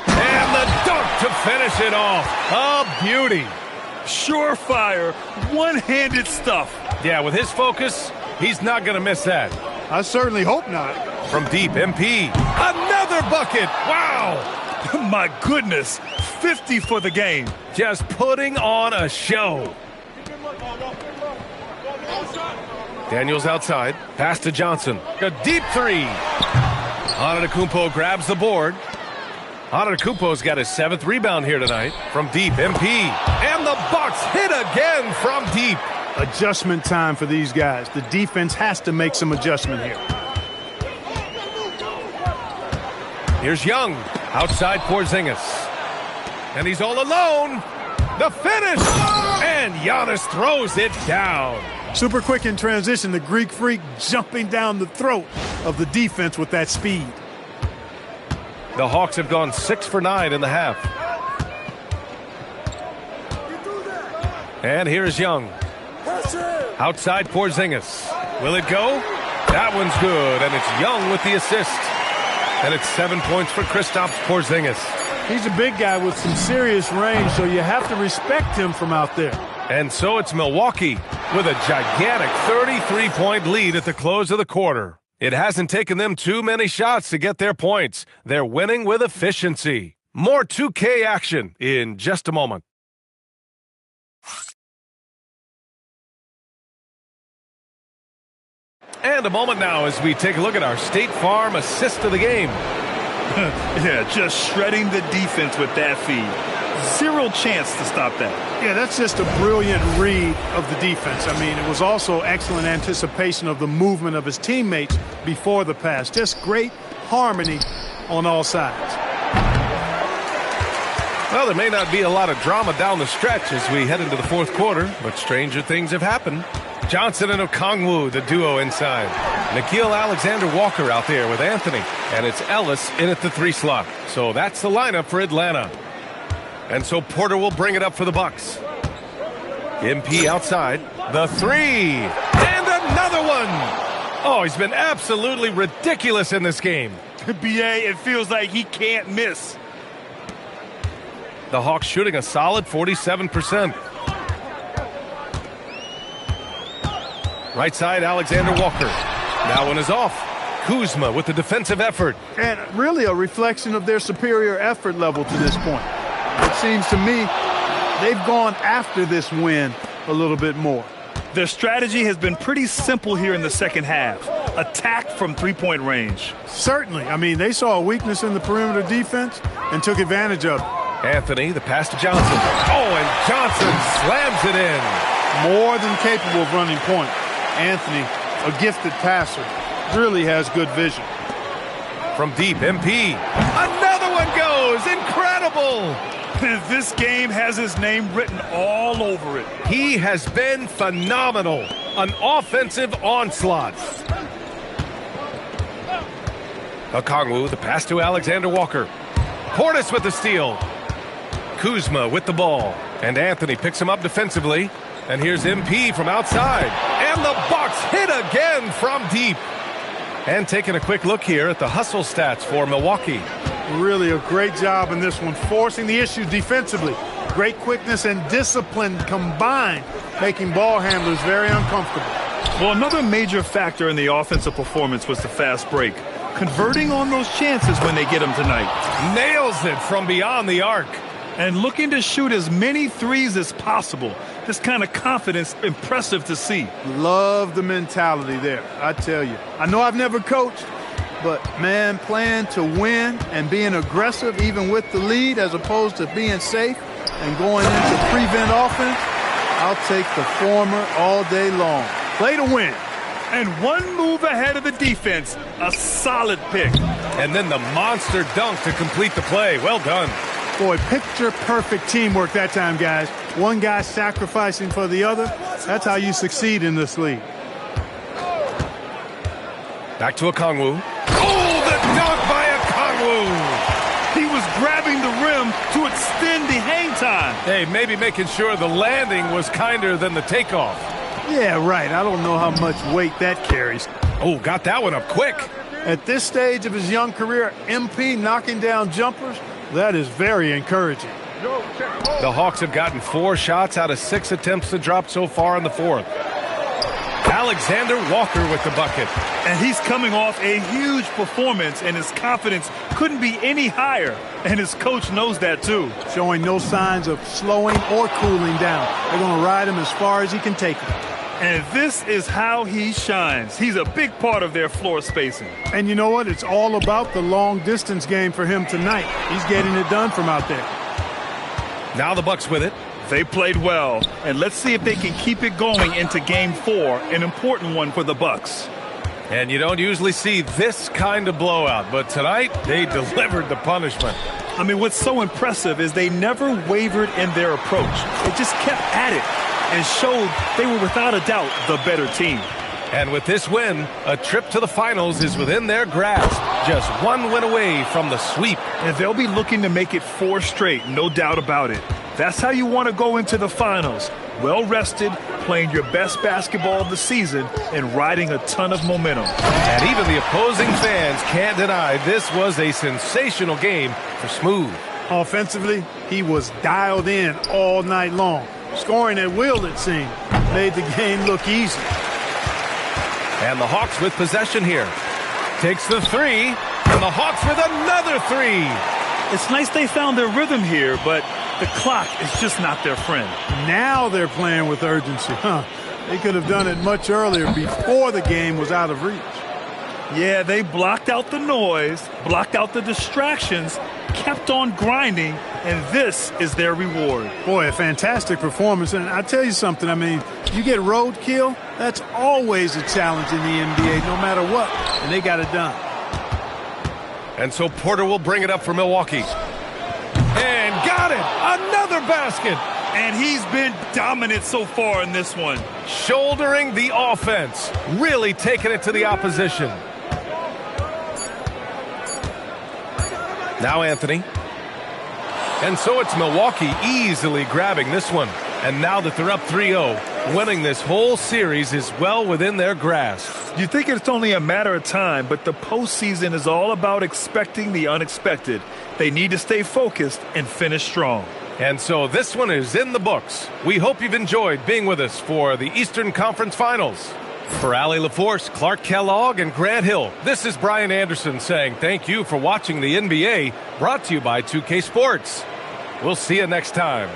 And the dunk to finish it off. A beauty. Surefire, one-handed stuff. Yeah, with his focus, he's not going to miss that. I certainly hope not. From deep, MP. Another bucket. Wow. My goodness, 50 for the game. Just putting on a show. Daniels outside. Pass to Johnson. A deep three. Antetokounmpo grabs the board. Antetokounmpo's got his 7th rebound here tonight. From deep, MP. And the Bucks hit again from deep. Adjustment time for these guys. The defense has to make some adjustment here. Here's Young. Outside Porzingis. And he's all alone. The finish. And Giannis throws it down. Super quick in transition. The Greek Freak jumping down the throat of the defense with that speed. The Hawks have gone 6 for 9 in the half. And here's Young. Outside Porzingis. Will it go? That one's good, and it's Young with the assist. And it's 7 points for Kristaps Porzingis. He's a big guy with some serious range, so you have to respect him from out there. And so it's Milwaukee with a gigantic 33-point lead at the close of the quarter. It hasn't taken them too many shots to get their points. They're winning with efficiency. More 2K action in just a moment. And a moment now as we take a look at our State Farm assist of the game. Yeah, just shredding the defense with that feed. Zero chance to stop that. Yeah, that's just a brilliant read of the defense. I mean, it was also excellent anticipation of the movement of his teammates before the pass. Just great harmony on all sides. Well, there may not be a lot of drama down the stretch as we head into the fourth quarter, but stranger things have happened. Johnson and Okongwu, the duo inside. Nickeil Alexander-Walker out there with Anthony. And it's Ellis in at the 3 slot. So that's the lineup for Atlanta. And so Porter will bring it up for the Bucks. MP outside. The 3. And another one. Oh, he's been absolutely ridiculous in this game. BA, it feels like he can't miss. The Hawks shooting a solid 47%. Right side, Alexander Walker. That one is off. Kuzma with the defensive effort. And really a reflection of their superior effort level to this point. It seems to me they've gone after this win a little bit more. Their strategy has been pretty simple here in the second half. Attack from three-point range. Certainly. I mean, they saw a weakness in the perimeter defense and took advantage of it. Anthony, the pass to Johnson. Oh, and Johnson slams it in. More than capable of running point. Anthony, a gifted passer, really has good vision. From deep, MP. Another one goes. Incredible. This game has his name written all over it. He has been phenomenal. An offensive onslaught. Okongwu, the pass to Alexander Walker. Portis with the steal. Kuzma with the ball. And Anthony picks him up defensively. And here's MP from outside. And the Bucks hit again from deep. And taking a quick look here at the hustle stats for Milwaukee. Really a great job in this one, forcing the issue defensively. Great quickness and discipline combined, making ball handlers very uncomfortable. Well, another major factor in the offensive performance was the fast break. Converting on those chances when they get them tonight. Nails it from beyond the arc. And looking to shoot as many threes as possible. This kind of confidence, impressive to see. Love the mentality there, I tell you. I know I've never coached, but, man, playing to win and being aggressive even with the lead as opposed to being safe and going into prevent offense, I'll take the former all day long. Play to win. And one move ahead of the defense, a solid pick. And then the monster dunk to complete the play. Well done. Boy, picture-perfect teamwork that time, guys. One guy sacrificing for the other. That's how you succeed in this league. Back to Okongwu. Oh, the dunk by Okongwu! He was grabbing the rim to extend the hang time. Hey, maybe making sure the landing was kinder than the takeoff. Yeah, right. I don't know how much weight that carries. Oh, got that one up quick. At this stage of his young career, MP knocking down jumpers, that is very encouraging. The Hawks have gotten 4 shots out of 6 attempts to drop so far in the fourth. Alexander Walker with the bucket. And he's coming off a huge performance, and his confidence couldn't be any higher. And his coach knows that, too. Showing no signs of slowing or cooling down. They're going to ride him as far as he can take him. And this is how he shines. He's a big part of their floor spacing. And you know what? It's all about the long-distance game for him tonight. He's getting it done from out there. Now the Bucks with it. They played well, and let's see if they can keep it going into Game 4, an important one for the Bucks. And you don't usually see this kind of blowout, but tonight they delivered the punishment. I mean, what's so impressive is they never wavered in their approach. They just kept at it and showed they were without a doubt the better team. And with this win, a trip to the finals is within their grasp. Just 1 win away from the sweep. And they'll be looking to make it 4 straight, no doubt about it. That's how you want to go into the finals. Well-rested, playing your best basketball of the season, and riding a ton of momentum. And even the opposing fans can't deny this was a sensational game for Smooth. Offensively, he was dialed in all night long. Scoring at will, it seemed, made the game look easy. And the Hawks with possession here. Takes the 3, and the Hawks with another 3. It's nice they found their rhythm here, but the clock is just not their friend. Now they're playing with urgency. They could have done it much earlier before the game was out of reach. Yeah, they blocked out the noise, blocked out the distractions, kept on grinding, and this is their reward. Boy, a fantastic performance. And I tell you something, I mean, you get roadkill, that's always a challenge in the NBA, no matter what. And they got it done. And so Porter will bring it up for Milwaukee. And got it! Another basket! And he's been dominant so far in this one. Shouldering the offense. Really taking it to the opposition. Now Anthony. And so it's Milwaukee easily grabbing this one. And now that they're up 3-0, winning this whole series is well within their grasp. You think it's only a matter of time, but the postseason is all about expecting the unexpected. They need to stay focused and finish strong. And so this one is in the books. We hope you've enjoyed being with us for the Eastern Conference Finals. For Allie LaForce, Clark Kellogg, and Grant Hill, this is Brian Anderson saying thank you for watching the NBA, brought to you by 2K Sports. We'll see you next time.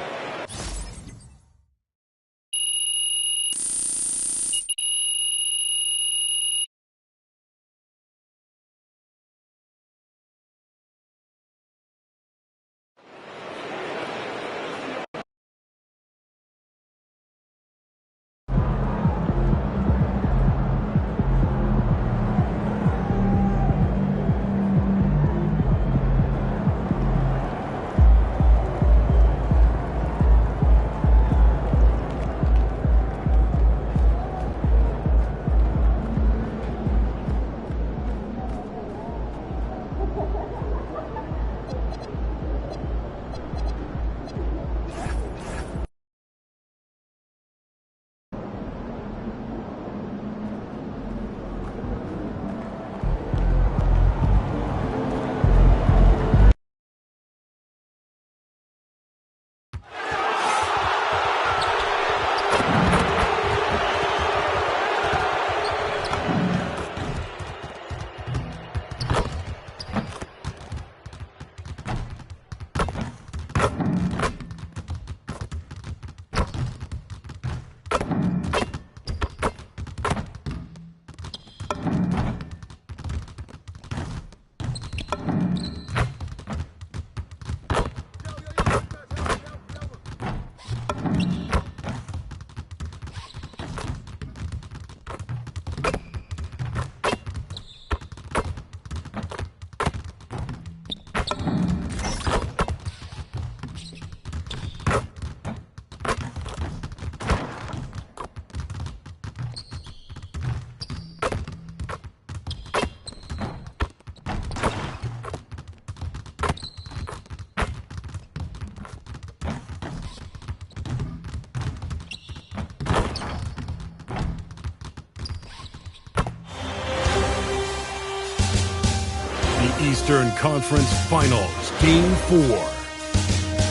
Eastern Conference Finals, Game 4.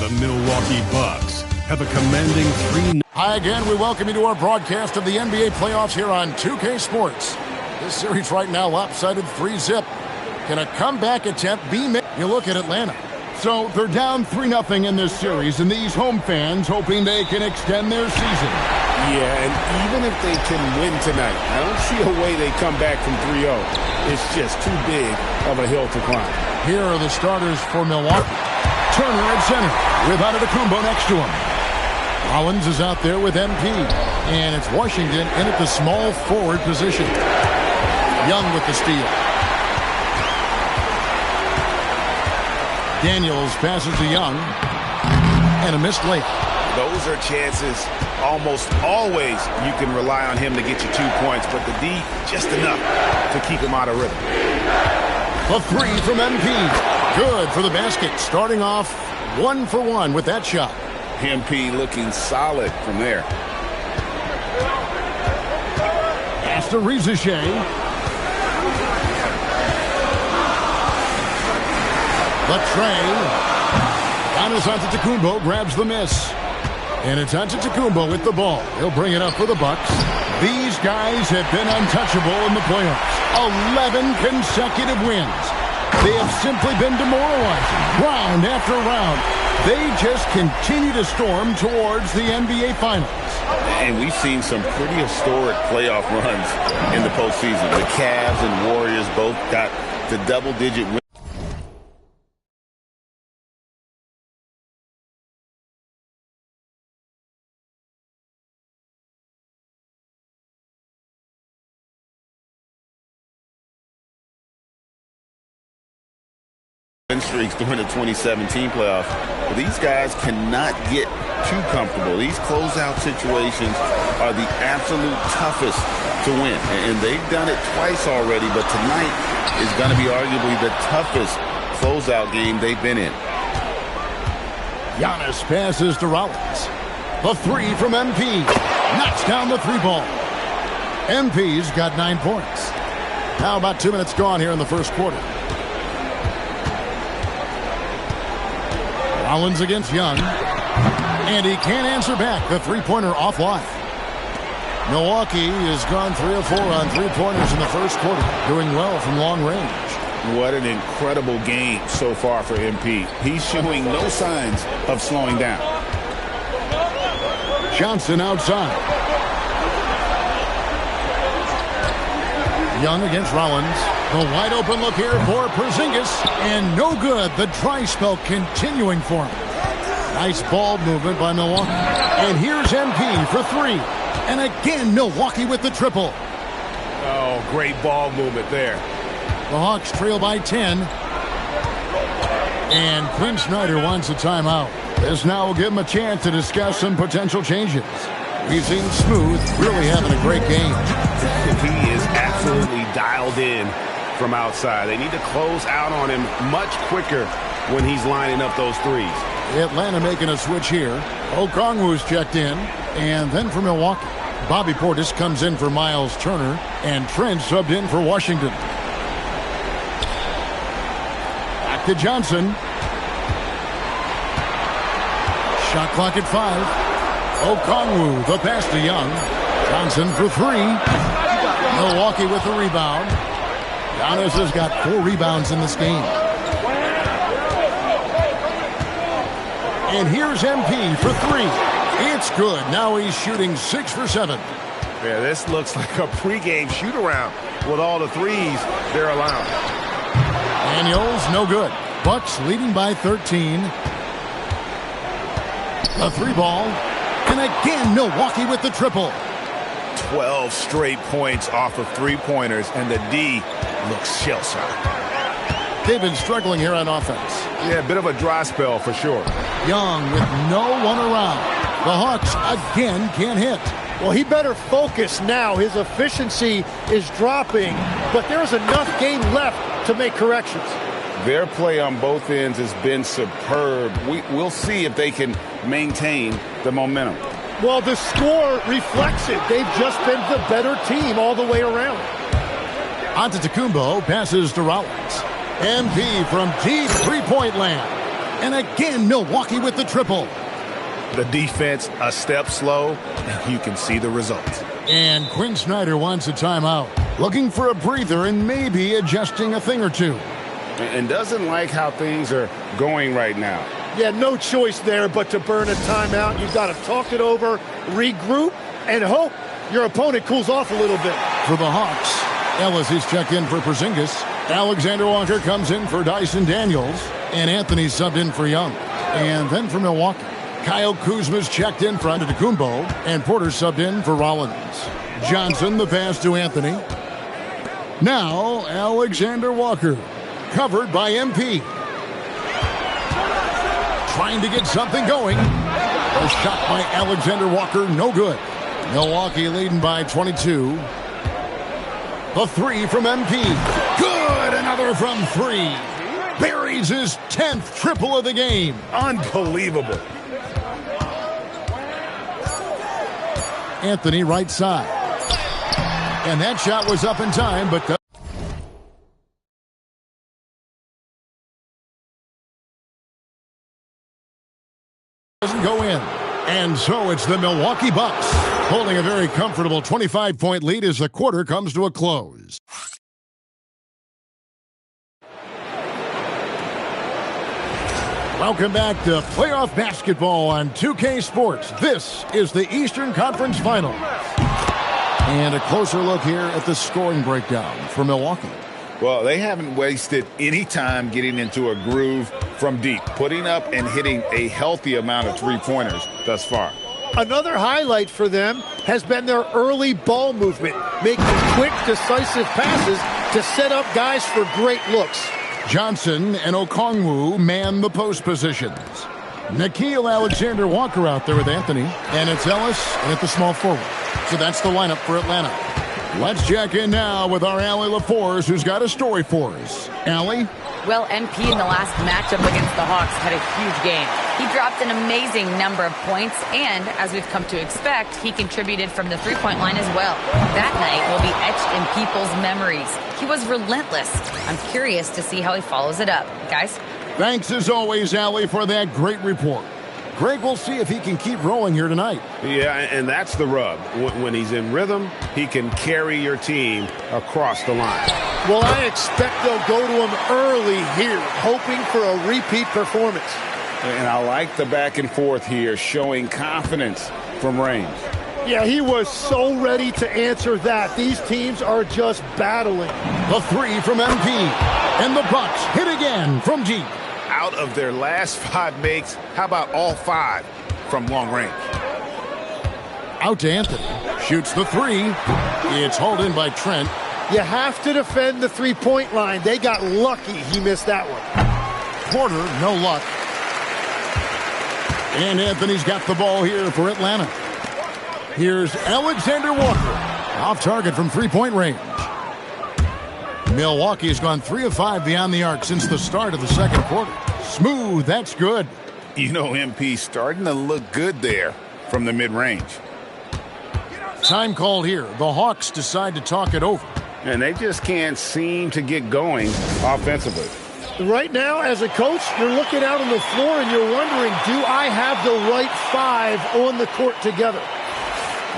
The Milwaukee Bucks have a commanding 3-0. Hi again. We welcome you to our broadcast of the NBA playoffs here on 2K Sports. This series right now lopsided 3-zip. Can a comeback attempt be made? You look at Atlanta. So they're down 3-0 in this series, and these home fans hoping they can extend their season. Yeah, and even if they can win tonight, I don't see a way they come back from 3-0. It's just too big of a hill to climb. Here are the starters for Milwaukee. Turner at center with Antetokounmpo next to him. Rollins is out there with MP. And it's Washington in at the small forward position. Young with the steal. Daniels passes to Young. And a missed late. Those are chances almost always you can rely on him to get you 2 points, but the D just enough to keep him out of rhythm. A three from MP. Good for the basket. Starting off 1 for 1 with that shot. MP looking solid from there. Pass to Rizachet. The tray. Giannis Antetokounmpo grabs the miss. And it's Antetokounmpo with the ball. He'll bring it up for the Bucks. These guys have been untouchable in the playoffs. 11 consecutive wins. They have simply been demoralizing round after round. They just continue to storm towards the NBA Finals. And we've seen some pretty historic playoff runs in the postseason. The Cavs and Warriors both got the double-digit wins. Streaks during the 2017 playoffs. But these guys cannot get too comfortable. These closeout situations are the absolute toughest to win. And they've done it twice already, but tonight is going to be arguably the toughest closeout game they've been in. Giannis passes to Rollins. The three from MP. Knocks down the three ball. MP's got 9 points. Now about 2 minutes gone here in the first quarter. Rollins against Young. And he can't answer back. The three-pointer offline. Milwaukee has gone 3 of 4 on three-pointers in the first quarter. Doing well from long range. What an incredible game so far for MP. He's showing no signs of slowing down. Johnson outside. Young against Rollins. The wide open look here for Porzingis. And no good. The dry spell continuing for him. Nice ball movement by Milwaukee. And here's MP for 3. And again, Milwaukee with the triple. Oh, great ball movement there. The Hawks trail by 10. And Quinn Snyder wants a timeout. This now will give him a chance to discuss some potential changes. We've seen Smooth really having a great game. He is absolutely dialed in from outside. They need to close out on him much quicker when he's lining up those threes. Atlanta making a switch here. Okongwu's checked in. And then for Milwaukee, Bobby Portis comes in for Miles Turner. And Trent subbed in for Washington. Back to Johnson. Shot clock at 5. Okongwu, the pass to Young. Johnson for 3. Milwaukee with the rebound. Giannis has got 4 rebounds in this game. And here's MP for 3. It's good. Now he's shooting 6 for 7. Yeah, this looks like a pregame shoot-around with all the threes they're allowing. Daniels, no good. Bucks leading by 13. The 3 ball. And again, Milwaukee with the triple. 12 straight points off of three-pointers, and the D looks shell-shocked. They've been struggling here on offense. Yeah, a bit of a dry spell for sure. Young with no one around. The Hawks again can't hit. Well, he better focus now. His efficiency is dropping, but there's enough game left to make corrections. Their play on both ends has been superb. We'll see if they can maintain the momentum. Well, the score reflects it. They've just been the better team all the way around. Antetokounmpo passes to Rollins. MP from deep three-point land. And again, Milwaukee with the triple. The defense a step slow, and you can see the results. And Quinn Snyder wants a timeout. Looking for a breather and maybe adjusting a thing or two. And doesn't like how things are going right now. Yeah, no choice there but to burn a timeout. You've got to talk it over, regroup, and hope your opponent cools off a little bit. For the Hawks, Ellis is checked in for Porzingis. Alexander Walker comes in for Dyson Daniels. And Anthony subbed in for Young. And then for Milwaukee, Kyle Kuzma's checked in for Antetokounmpo. And Porter subbed in for Rollins. Johnson, the pass to Anthony. Now, Alexander Walker, covered by MP. Trying to get something going. A shot by Alexander Walker, no good. Milwaukee leading by 22. The three from MP. Good! Another from three. Buries his 10th triple of the game. Unbelievable. Anthony right side. And that shot was up in time, but doesn't go in. And so it's the Milwaukee Bucks holding a very comfortable 25-point lead as the quarter comes to a close. Welcome back to playoff basketball on 2K Sports. This is the Eastern Conference Final. And a closer look here at the scoring breakdown for Milwaukee. Well, they haven't wasted any time getting into a groove from deep, putting up and hitting a healthy amount of three-pointers thus far. Another highlight for them has been their early ball movement, making quick, decisive passes to set up guys for great looks. Johnson and Okongwu man the post positions. Nickeil Alexander-Walker out there with Anthony. And it's Ellis and at the small forward. So that's the lineup for Atlanta. Let's check in now with our Allie LaForce, who's got a story for us. Allie? Well, MP in the last matchup against the Hawks had a huge game. He dropped an amazing number of points, and as we've come to expect, he contributed from the three-point line as well. That night will be etched in people's memories. He was relentless. I'm curious to see how he follows it up. Guys? Thanks as always, Allie, for that great report. Greg, we'll see if he can keep rolling here tonight. Yeah, and that's the rub. When he's in rhythm, he can carry your team across the line. Well, I expect they'll go to him early here, hoping for a repeat performance. And I like the back and forth here, showing confidence from range. Yeah, he was so ready to answer that. These teams are just battling. The three from MP. And the Bucks hit again from deep. Out of their last 5 makes, how about all 5 from long range? Out to Anthony. Shoots the three. It's hauled in by Trent. You have to defend the three-point line. They got lucky he missed that one. Porter, no luck. And Anthony's got the ball here for Atlanta. Here's Alexander Walker. Off target from three-point range. Milwaukee has gone 3 of 5 beyond the arc since the start of the second quarter. Smooth, that's good. You know, MP starting to look good there from the mid-range. Time called here. The Hawks decide to talk it over. And they just can't seem to get going offensively. Right now, as a coach, you're looking out on the floor and you're wondering, do I have the right 5 on the court together?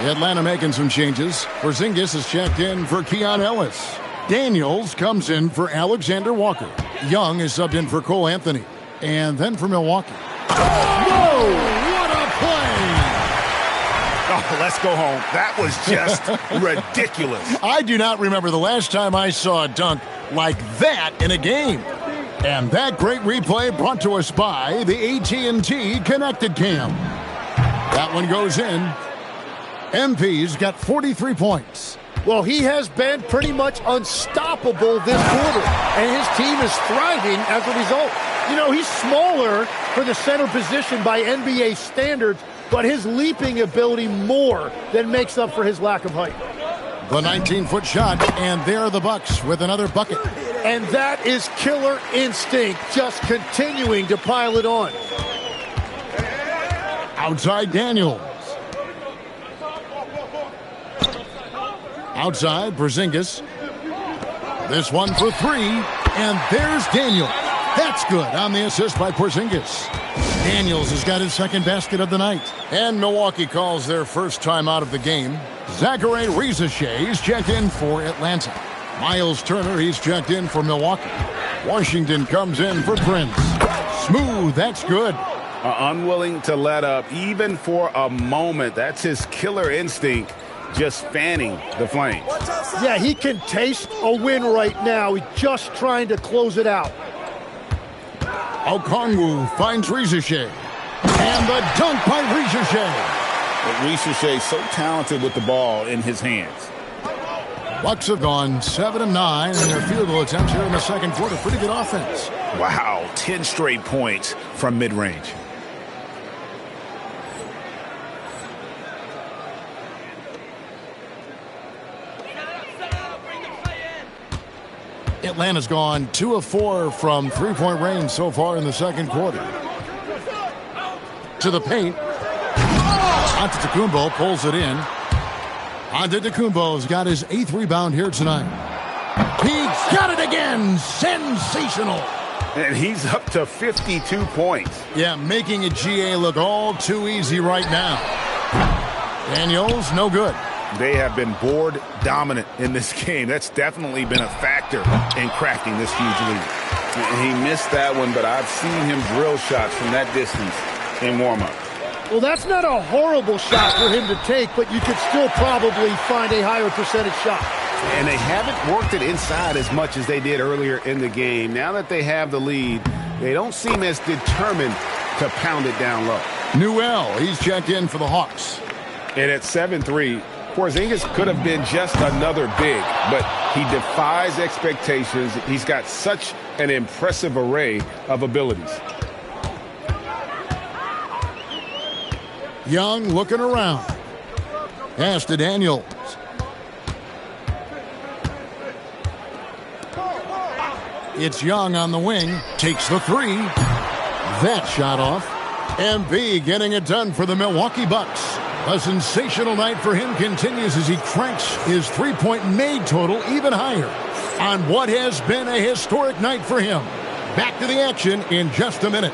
Atlanta making some changes. Porzingis is checked in for Keon Ellis. Daniels comes in for Alexander Walker. Young is subbed in for Cole Anthony. And then for Milwaukee. Whoa! What a play! Oh, let's go home. That was just ridiculous. I do not remember the last time I saw a dunk like that in a game. And that great replay brought to us by the AT&T Connected Cam. That one goes in. MP's got 43 points. Well, he has been pretty much unstoppable this quarter, and his team is thriving as a result. You know, he's smaller for the center position by NBA standards, but his leaping ability more than makes up for his lack of height. The 19-foot shot, and there are the Bucks with another bucket. And that is killer instinct, just continuing to pile it on. Outside Daniels. Outside, Porzingis. This one for 3, and there's Daniel. That's good on the assist by Porzingis. Daniels has got his second basket of the night. And Milwaukee calls their first time out of the game. Zachary Risacher is checked in for Atlanta. Miles Turner, he's checked in for Milwaukee. Washington comes in for Prince. Smooth, that's good. Unwilling to let up even for a moment. That's his killer instinct, just fanning the flames. Yeah, he can taste a win right now. He's just trying to close it out. Okongwu finds Risacher. And the dunk by Risacher. Risacher so talented with the ball in his hands. Bucks have gone 7 of 9 in their field goal attempts here in the second quarter. Pretty good offense. Wow, 10 straight points from mid-range. Atlanta's gone 2 of 4 from three-point range so far in the second quarter. To the paint. Antetokounmpo pulls it in. Antetokounmpo's got his 8th rebound here tonight. He's got it again. Sensational. And he's up to 52 points. Yeah, making a GA look all too easy right now. Daniels, no good. They have been board dominant in this game. That's definitely been a factor in cracking this huge lead. And he missed that one, but I've seen him drill shots from that distance in warm-up. Well, that's not a horrible shot for him to take, but you could still probably find a higher percentage shot. And they haven't worked it inside as much as they did earlier in the game. Now that they have the lead, they don't seem as determined to pound it down low. Newell, he's checked in for the Hawks. And at 7-3, Porzingis could have been just another big, but he defies expectations. He's got such an impressive array of abilities. Young looking around. Pass to Daniels. It's Young on the wing. Takes the 3. That shot off. MB getting it done for the Milwaukee Bucks. A sensational night for him continues as he cranks his three-point made total even higher on what has been a historic night for him. Back to the action in just a minute.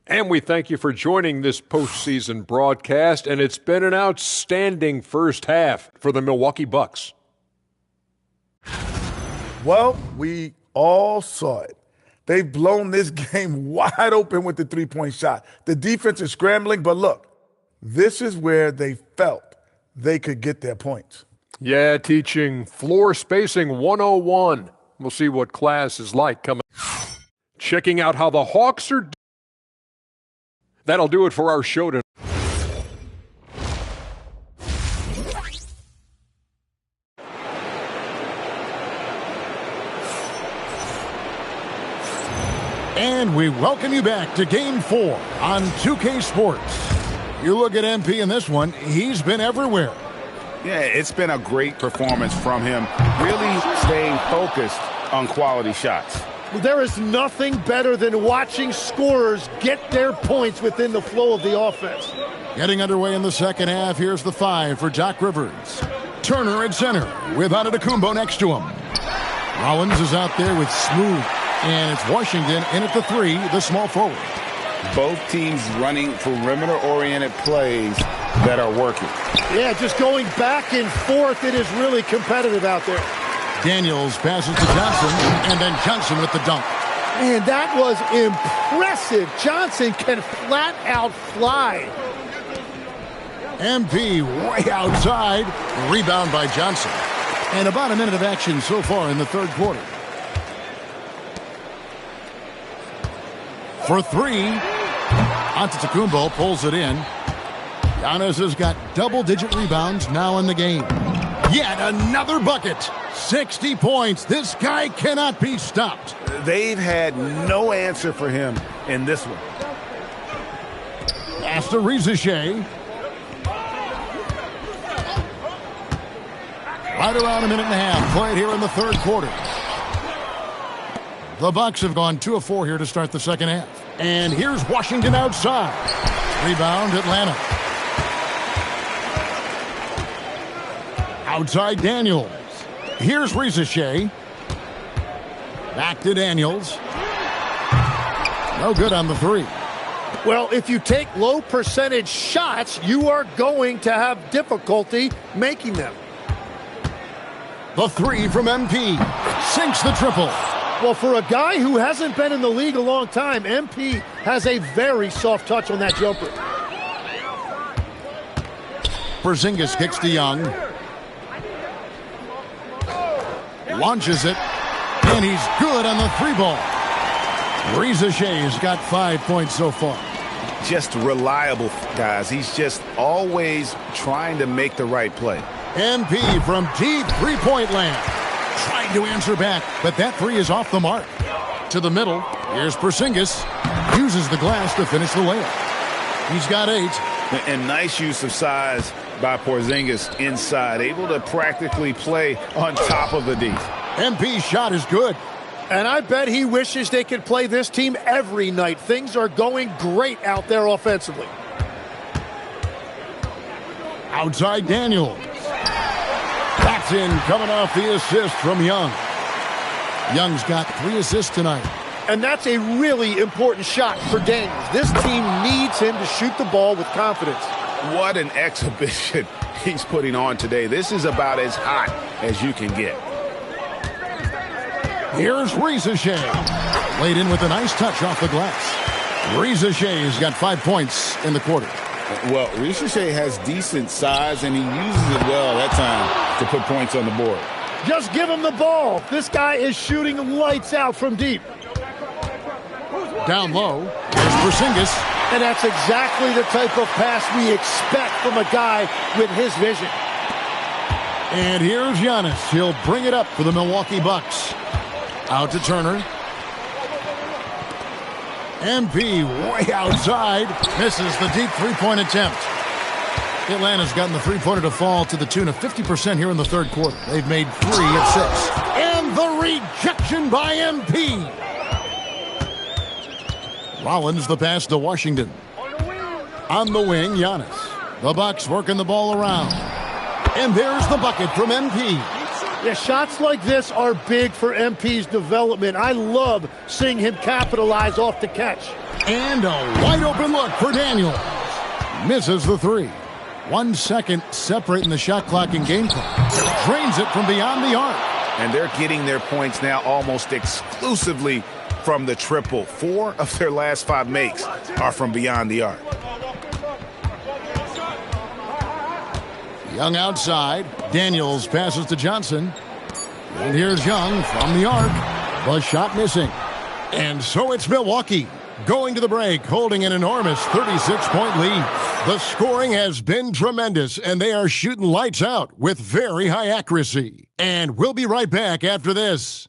And we thank you for joining this postseason broadcast, and it's been an outstanding first half for the Milwaukee Bucks. Well, we all saw it. They've blown this game wide open with the three-point shot. The defense is scrambling, but look, this is where they felt they could get their points. Yeah, teaching floor spacing 101. We'll see what class is like coming. Checking out how the Hawks are. That'll do it for our show tonight. And we welcome you back to Game 4 on 2K Sports. You look at MP in this one, he's been everywhere. Yeah, it's been a great performance from him, really staying focused on quality shots. There is nothing better than watching scorers get their points within the flow of the offense. Getting underway in the second half, here's the 5 for Doc Rivers. Turner at center with Antetokounmpo next to him. Rollins is out there with Smooth, and it's Washington in at the 3, the small forward. Both teams running perimeter-oriented plays that are working. Yeah, just going back and forth, it is really competitive out there. Daniels passes to Johnson, and then Johnson with the dunk. Man, that was impressive. Johnson can flat out fly. MP way outside. Rebound by Johnson. And about a minute of action so far in the third quarter. For 3, Antetokounmpo pulls it in. Giannis has got double-digit rebounds now in the game. Yet another bucket. 60 points. This guy cannot be stopped. They've had no answer for him in this one. Pass to Risacher. Right around a minute and a half played here in the third quarter. The Bucks have gone 2 of 4 here to start the second half. And here's Washington outside. Rebound, Atlanta. Outside Daniels. Here's Risache. Back to Daniels. No good on the three. Well, if you take low percentage shots, you are going to have difficulty making them. The three from MP. Sinks the triple. Well, for a guy who hasn't been in the league a long time, MP has a very soft touch on that jumper. Porzingis kicks to Young. Launches it. And he's good on the three ball. Risache's got 5 points so far. Just reliable, guys. He's just always trying to make the right play. MP from deep three-point land. Trying to answer back, but that three is off the mark. To the middle. Here's Porzingis. Uses the glass to finish the layup. He's got 8. And nice use of size by Porzingis inside. Able to practically play on top of the D. MP's shot is good. And I bet he wishes they could play this team every night. Things are going great out there offensively. Outside Daniels. That's in, coming off the assist from Young. Young's got 3 assists tonight. And that's a really important shot for Daniels. This team needs him to shoot the ball with confidence. What an exhibition he's putting on today. This is about as hot as you can get. Here's Risache. Laid in with a nice touch off the glass. Risache's got 5 points in the quarter. Well, Risache has decent size, and he uses it well that time to put points on the board. Just give him the ball. This guy is shooting lights out from deep. Down low, here's Porzingis. And that's exactly the type of pass we expect from a guy with his vision. And here's Giannis. He'll bring it up for the Milwaukee Bucks. Out to Turner. MP way outside. Misses the deep three-point attempt. Atlanta's gotten the three-pointer to fall to the tune of 50% here in the third quarter. They've made 3 of 6. And the rejection by MP. Rollins the pass to Washington. On the wing, Giannis. The Bucks working the ball around. And there's the bucket from MP. Yeah, shots like this are big for MP's development. I love seeing him capitalize off the catch. And a wide open look for Daniels. Misses the 3. 1 second separating the shot clock and game clock. Drains it from beyond the arc. And they're getting their points now almost exclusively from the triple. 4 of their last 5 makes are from beyond the arc. Young outside. Daniels passes to Johnson. And here's Young from the arc. The shot missing. And so it's Milwaukee going to the break, holding an enormous 36-point lead. The scoring has been tremendous, and they are shooting lights out with very high accuracy. And we'll be right back after this.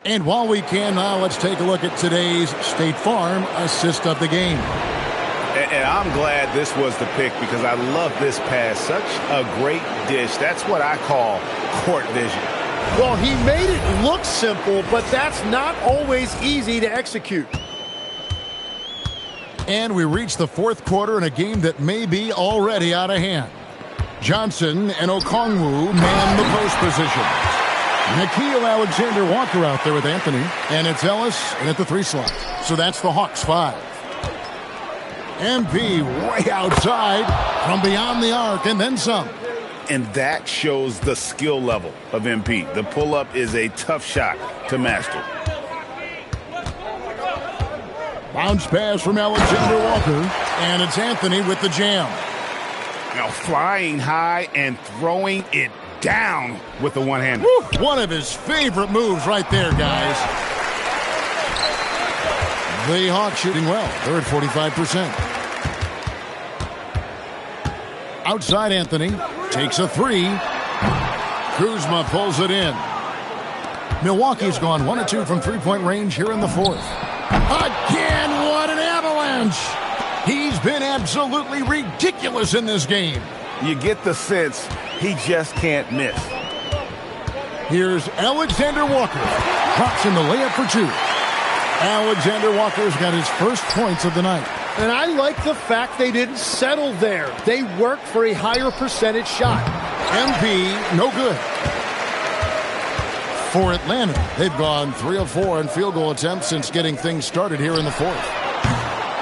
And while we can now, let's take a look at today's State Farm assist of the game. And I'm glad this was the pick because I love this pass. Such a great dish. That's what I call court vision. Well, he made it look simple, but that's not always easy to execute. And we reach the fourth quarter in a game that may be already out of hand. Johnson and Okongwu man the post position. Nickeil Alexander-Walker out there with Anthony. And it's Ellis in at the 3 slot. So that's the Hawks 5. MP way outside from beyond the arc and then some. And that shows the skill level of MP. The pull-up is a tough shot to master. Bounce pass from Alexander-Walker. And it's Anthony with the jam. Now flying high and throwing it down with the one-hander. One of his favorite moves right there, guys. The Hawks shooting well. They're at 45%. Outside Anthony takes a 3. Kuzma pulls it in. Milwaukee's gone 1 of 2 from three-point range here in the fourth. Again, what an avalanche! He's been absolutely ridiculous in this game. You get the sense he just can't miss. Here's Alexander Walker. Drops in the layup for 2. Alexander Walker's got his first points of the night. And I like the fact they didn't settle there. They worked for a higher percentage shot. MP, no good. For Atlanta, they've gone 3 of 4 in field goal attempts since getting things started here in the fourth.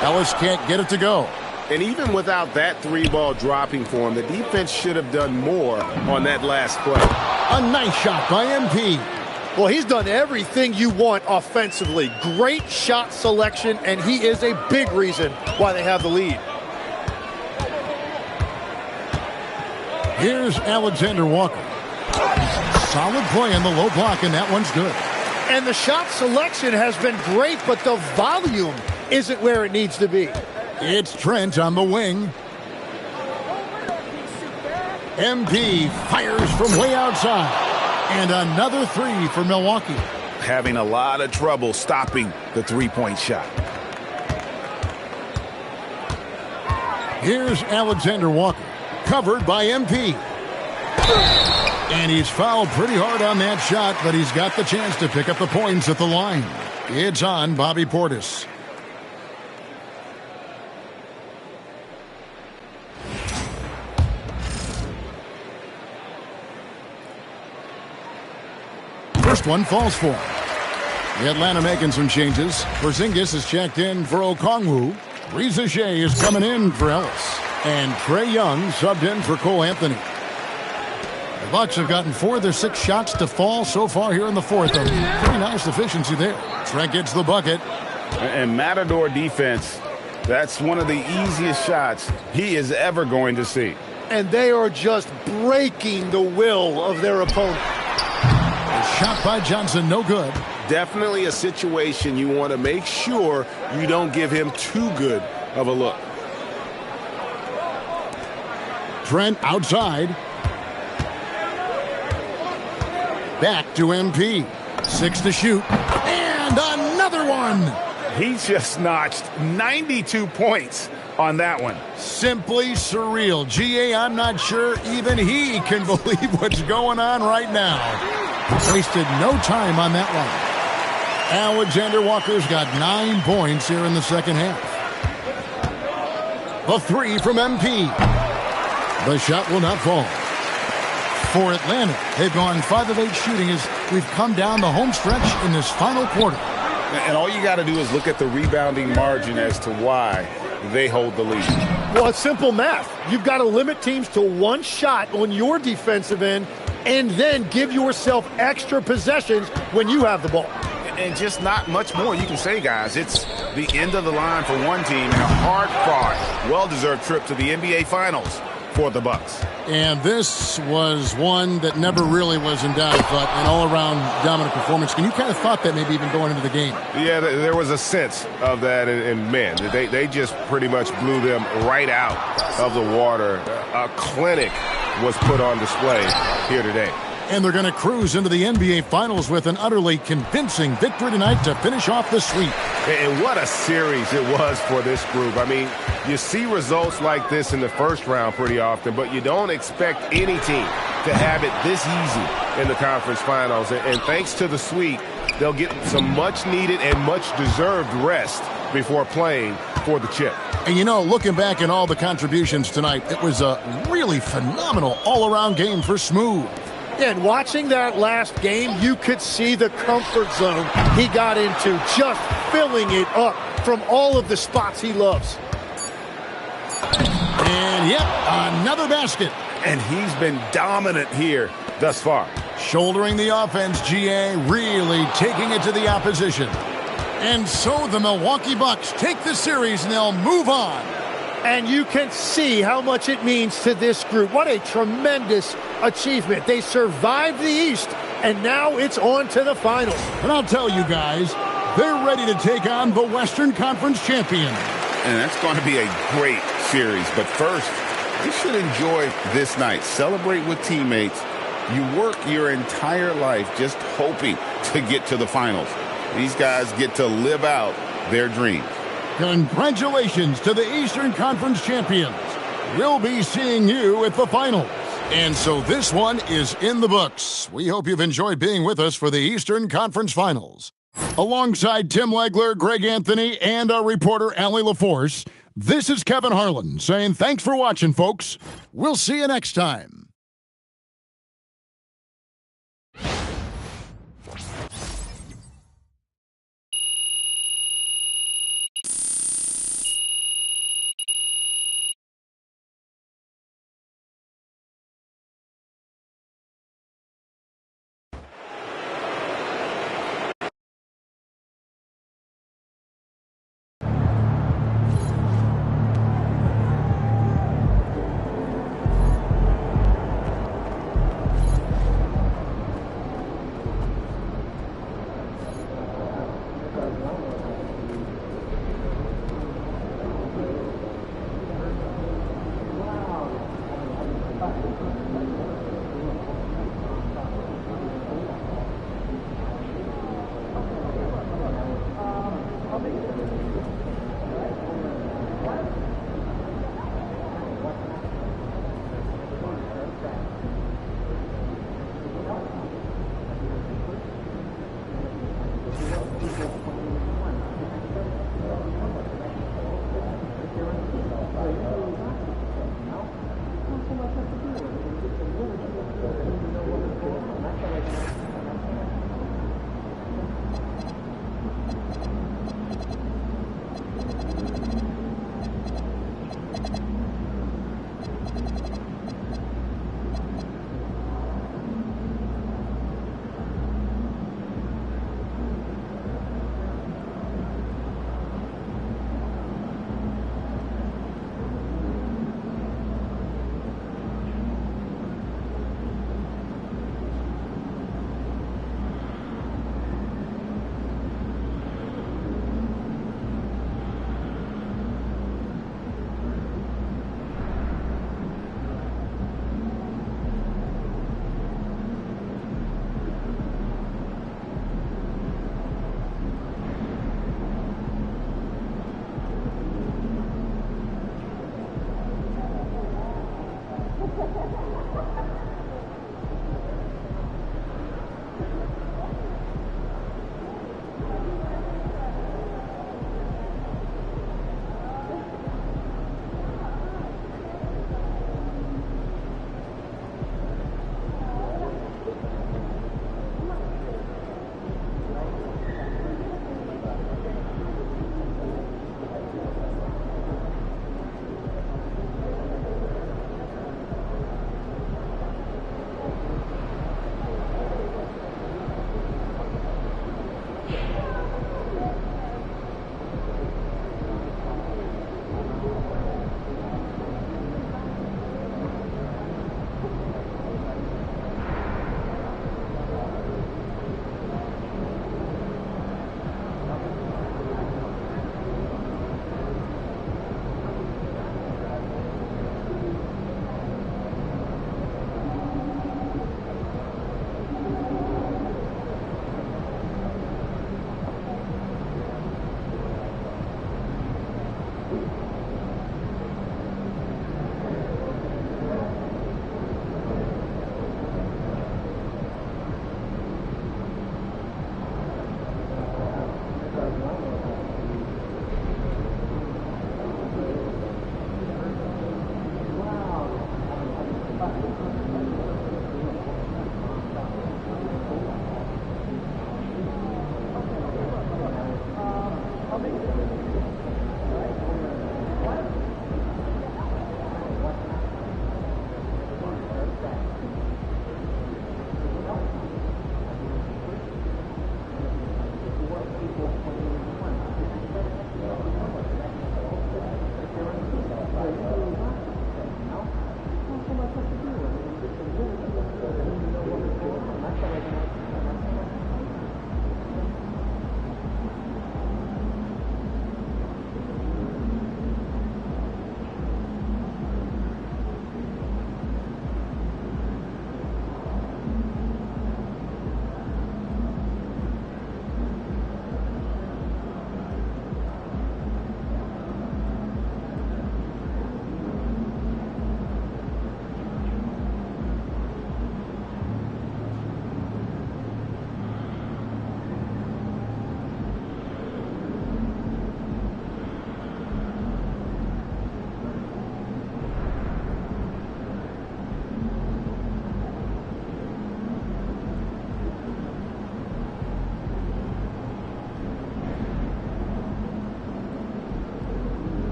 Ellis can't get it to go. And even without that 3-ball dropping for him, the defense should have done more on that last play. A nice shot by MP. Well, he's done everything you want offensively. Great shot selection, and he is a big reason why they have the lead. Here's Alexander Walker. Solid play in the low block, and that one's good. And the shot selection has been great, but the volume isn't where it needs to be. It's Trent on the wing. MP fires from way outside. And another 3 for Milwaukee. Having a lot of trouble stopping the three-point shot. Here's Alexander Walker. Covered by MP. And he's fouled pretty hard on that shot, but he's got the chance to pick up the points at the line. It's on Bobby Portis. First one falls for him. The Atlanta making some changes. Porzingis is checked in for Okongwu. Reza Shea is coming in for Ellis. And Trae Young subbed in for Cole Anthony. The Bucks have gotten 4 of their 6 shots to fall so far here in the fourth. Pretty nice efficiency there. Trent gets the bucket. And Matador defense, that's one of the easiest shots he is ever going to see. And they are just breaking the will of their opponent. Shot by Johnson, no good. Definitely a situation you want to make sure you don't give him too good of a look. Trent outside. Back to MP. 6 to shoot. And another one. He just notched 92 points on that one. Simply surreal. GA, I'm not sure even he can believe what's going on right now. Wasted no time on that one. Alexander Walker's got 9 points here in the second half. The 3 from MP. The shot will not fall. For Atlanta, they've gone 5 of 8 shooting as we've come down the home stretch in this final quarter. And all you got to do is look at the rebounding margin as to why they hold the lead. Well, it's simple math. You've got to limit teams to 1 shot on your defensive end and then give yourself extra possessions when you have the ball. And just not much more you can say, guys. It's the end of the line for one team and a hard-fought, well-deserved trip to the NBA Finals for the Bucks. And this was one that never really was in doubt, but an all-around dominant performance. And you kind of thought that maybe even going into the game. Yeah, there was a sense of that, and man, they just pretty much blew them right out of the water. A clinic was put on display here today. And they're going to cruise into the NBA Finals with an utterly convincing victory tonight to finish off the sweep. And what a series it was for this group. I mean, you see results like this in the first round pretty often, but you don't expect any team to have it this easy in the conference finals. And thanks to the sweep, they'll get some much-needed and much-deserved rest before playing for the chip. And you know, looking back at all the contributions tonight, it was a really phenomenal all-around game for Smooth. And watching that last game, you could see the comfort zone he got into, just filling it up from all of the spots he loves. And yep, another basket. And he's been dominant here thus far. Shouldering the offense, GA really taking it to the opposition. And so the Milwaukee Bucks take the series and they'll move on. And you can see how much it means to this group. What a tremendous achievement. They survived the East, and now it's on to the finals. And I'll tell you guys, they're ready to take on the Western Conference champion. And that's going to be a great series. But first, they should enjoy this night. Celebrate with teammates You work your entire life just hoping to get to the finals. These guys get to live out their dreams. Congratulations to the Eastern Conference champions. We'll be seeing you at the finals. And so this one is in the books. We hope you've enjoyed being with us for the Eastern Conference Finals. Alongside Tim Legler, Greg Anthony, and our reporter, Allie LaForce, this is Kevin Harlan saying thanks for watching, folks. We'll see you next time.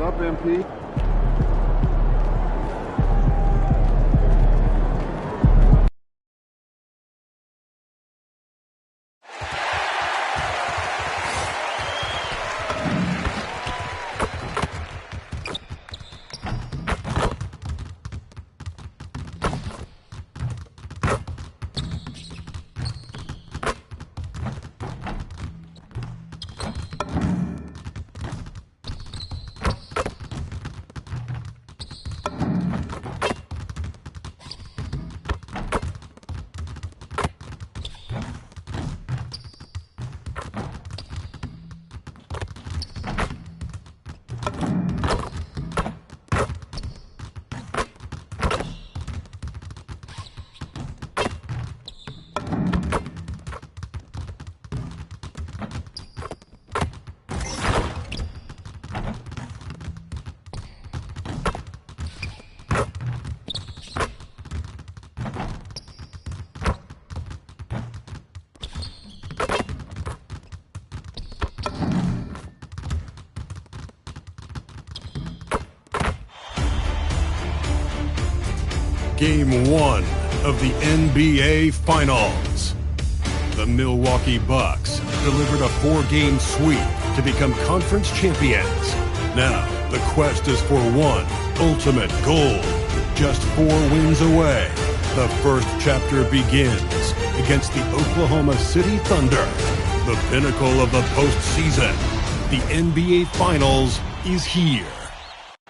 What's up, MP? Game 1 of the NBA Finals. The Milwaukee Bucks delivered a 4-game sweep to become conference champions. Now, the quest is for one ultimate goal. Just 4 wins away. The first chapter begins against the Oklahoma City Thunder. The pinnacle of the postseason. The NBA Finals is here.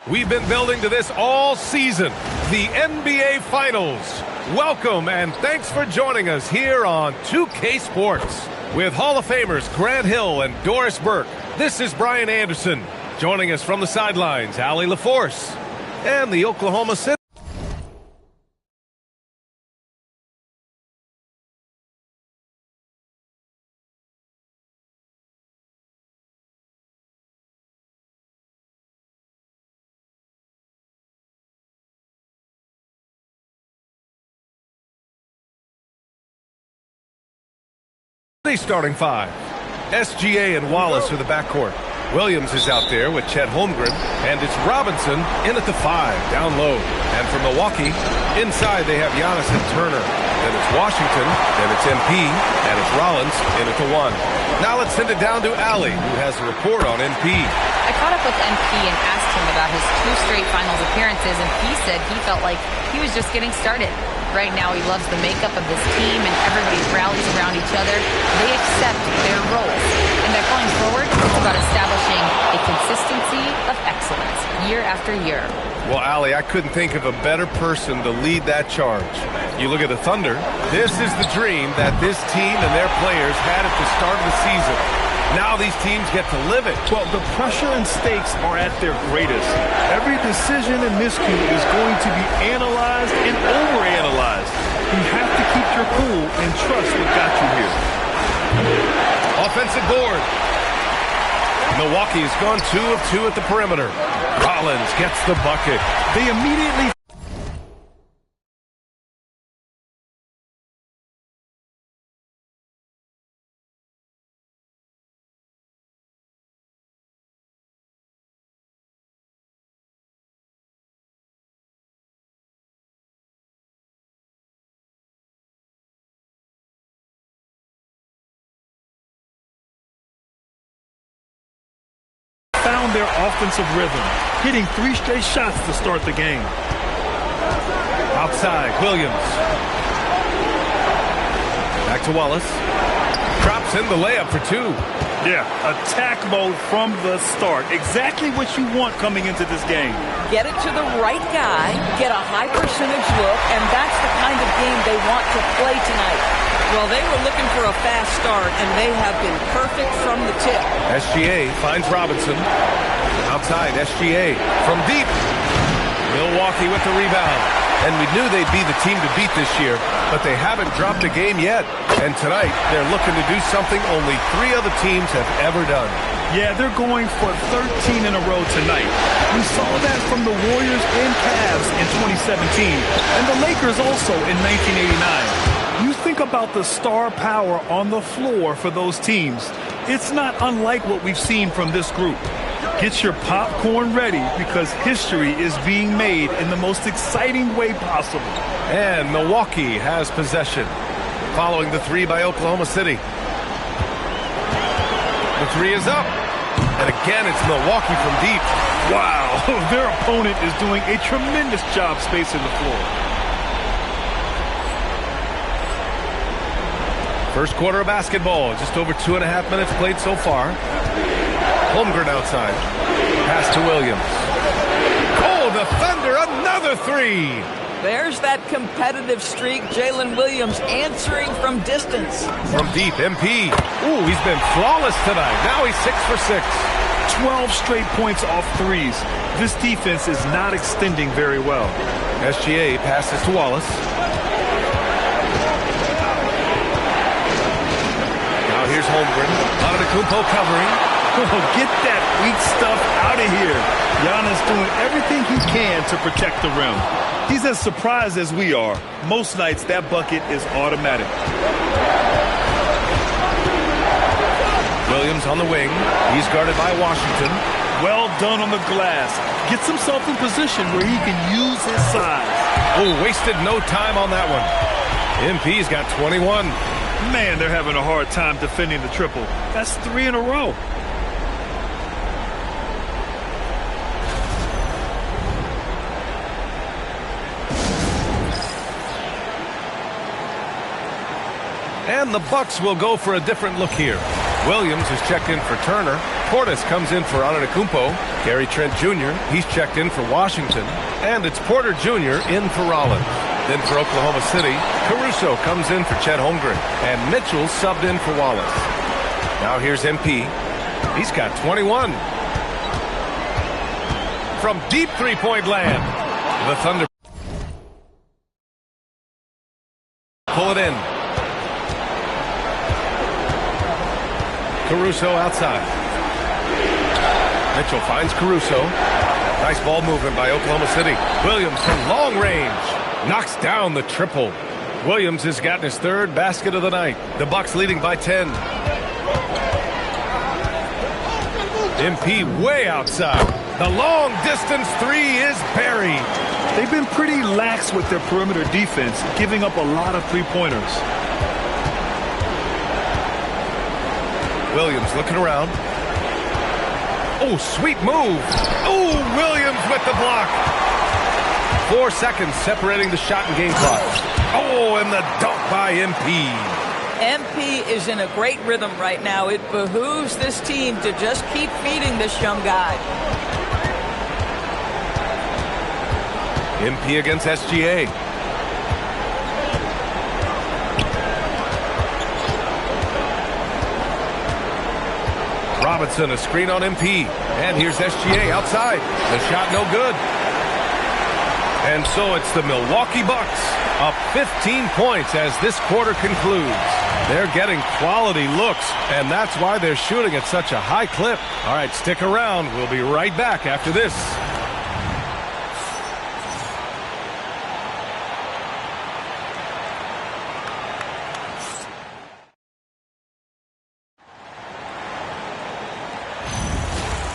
We've been building to this all season, the NBA Finals. Welcome and thanks for joining us here on 2K Sports. With Hall of Famers Grant Hill and Doris Burke, this is Brian Anderson. Joining us from the sidelines, Allie LaForce and the Oklahoma City. Starting five. SGA and Wallace are the backcourt. Williams is out there with Chet Holmgren, and it's Robinson in at the 5, down low. And for Milwaukee, inside they have Giannis and Turner. Then it's Washington, then it's MP, and it's Rollins in at the 1. Now let's send it down to Allie, who has a report on MP. I caught up with MP and asked him about his 2 straight finals appearances, and he said he felt like he was just getting started. Right now, he loves the makeup of this team, and everybody rallies around each other. They accept their roles. And that going forward, it's about establishing a consistency of excellence year after year. Well, Allie, I couldn't think of a better person to lead that charge. You look at the Thunder, this is the dream that this team and their players had at the start of the season. Now these teams get to live it. Well, the pressure and stakes are at their greatest. Every decision and miscue is going to be analyzed and overanalyzed. You have to keep your cool and trust what got you here. Offensive board. Milwaukee has gone 2 of 2 at the perimeter. Rollins gets the bucket. They immediately... found their offensive rhythm, hitting 3 straight shots to start the game. Outside, Williams. Back to Wallace. Drops in the layup for 2. Yeah, attack mode from the start. Exactly what you want coming into this game. Get it to the right guy, get a high percentage look, and that's the kind of game they want to play tonight. Well, they were looking for a fast start, and they have been perfect from the tip. SGA finds Robinson. Outside, SGA from deep. Milwaukee with the rebound. And we knew they'd be the team to beat this year, but they haven't dropped a game yet. And tonight, they're looking to do something only 3 other teams have ever done. Yeah, they're going for 13 in a row tonight. We saw that from the Warriors and Cavs in 2017, and the Lakers also in 1989. You think about the star power on the floor for those teams. It's not unlike what we've seen from this group. Get your popcorn ready because history is being made in the most exciting way possible. And Milwaukee has possession. Following the 3 by Oklahoma City. The 3 is up. And again, it's Milwaukee from deep. Wow, their opponent is doing a tremendous job spacing the floor. First quarter of basketball, just over 2.5 minutes played so far. Holmgren outside. Pass to Williams. Oh, the Thunder, another 3. There's that competitive streak. Jalen Williams answering from distance. From deep, MP. Ooh, he's been flawless tonight. Now he's 6 for 6. 12 straight points off 3s. This defense is not extending very well. SGA passes to Wallace. Here's Holmgren. Antetokounmpo covering. Oh, get that weak stuff out of here. Giannis doing everything he can to protect the rim. He's as surprised as we are. Most nights, that bucket is automatic. Williams on the wing. He's guarded by Washington. Well done on the glass. Gets himself in position where he can use his size. Oh, wasted no time on that one. MP's got 21. Man, they're having a hard time defending the triple. That's 3 in a row. And the Bucks will go for a different look here. Williams is checked in for Turner. Portis comes in for Antetokounmpo. Gary Trent Jr., he's checked in for Washington. And it's Porter Jr. in for Rollins. Then for Oklahoma City, Caruso comes in for Chet Holmgren. And Mitchell subbed in for Wallace. Now here's MP. He's got 21. from deep three-point land. The Thunder pull it in. Caruso outside. Mitchell finds Caruso. Nice ball movement by Oklahoma City. Williams from long range knocks down the triple. Williams has gotten his third basket of the night. The Bucks leading by 10. MP way outside. The long distance three is buried. They've been pretty lax with their perimeter defense, giving up a lot of three-pointers. Williams looking around. Oh, sweet move. Oh, Williams with the block. 4 seconds separating the shot and game clock. Oh, and the dunk by MP. MP is in a great rhythm right now. It behooves this team to just keep feeding this young guy. MP against SGA. Robinson, a screen on MP. And here's SGA outside. The shot no good. And so it's the Milwaukee Bucks up 15 points as this quarter concludes. They're getting quality looks, and that's why they're shooting at such a high clip. All right, stick around. We'll be right back after this.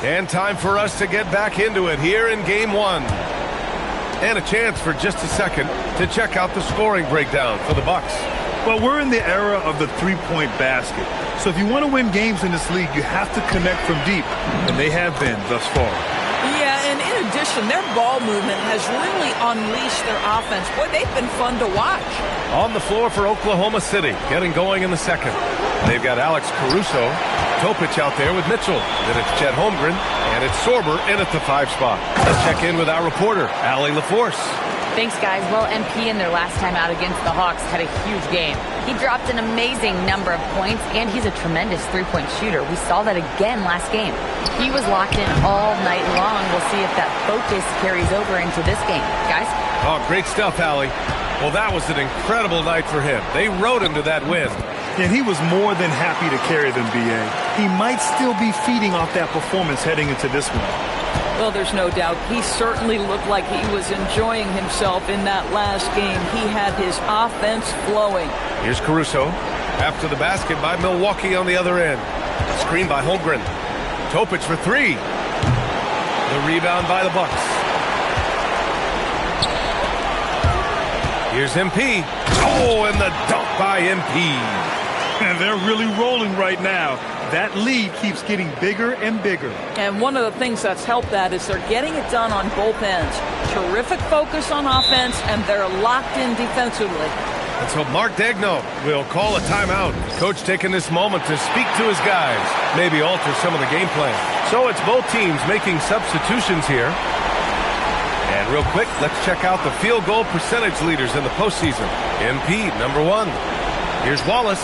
And time for us to get back into it here in Game 1. And a chance for just a second to check out the scoring breakdown for the Bucks. Well, we're in the era of the three-point basket. So if you want to win games in this league, you have to connect from deep. And they have been thus far. Yeah, and in addition, their ball movement has really unleashed their offense. Boy, they've been fun to watch. On the floor for Oklahoma City, getting going in the second. They've got Alex Caruso, Topic out there with Mitchell. Then it's Chet Holmgren, and it's Sorber in at the 5 spot. Let's check in with our reporter, Allie LaForce. Thanks, guys. Well, MP in their last time out against the Hawks had a huge game. He dropped an amazing number of points, and he's a tremendous three-point shooter. We saw that again last game. He was locked in all night long. We'll see if that focus carries over into this game. Guys? Oh, great stuff, Allie. Well, that was an incredible night for him. They rode him to that win. And he was more than happy to carry them, B.A. He might still be feeding off that performance heading into this one. Well, there's no doubt. He certainly looked like he was enjoying himself in that last game. He had his offense flowing. Here's Caruso. After the basket by Milwaukee on the other end. Screen by Holmgren. Topic for 3. The rebound by the Bucks. Here's MP. Oh, and the dunk by MP. And they're really rolling right now. That lead keeps getting bigger and bigger. And one of the things that's helped that is they're getting it done on both ends. Terrific focus on offense, and they're locked in defensively. And so Mark Daigneault will call a timeout. Coach taking this moment to speak to his guys, maybe alter some of the game plan. So it's both teams making substitutions here. And real quick, let's check out the field goal percentage leaders in the postseason. MP, number 1. Here's Wallace.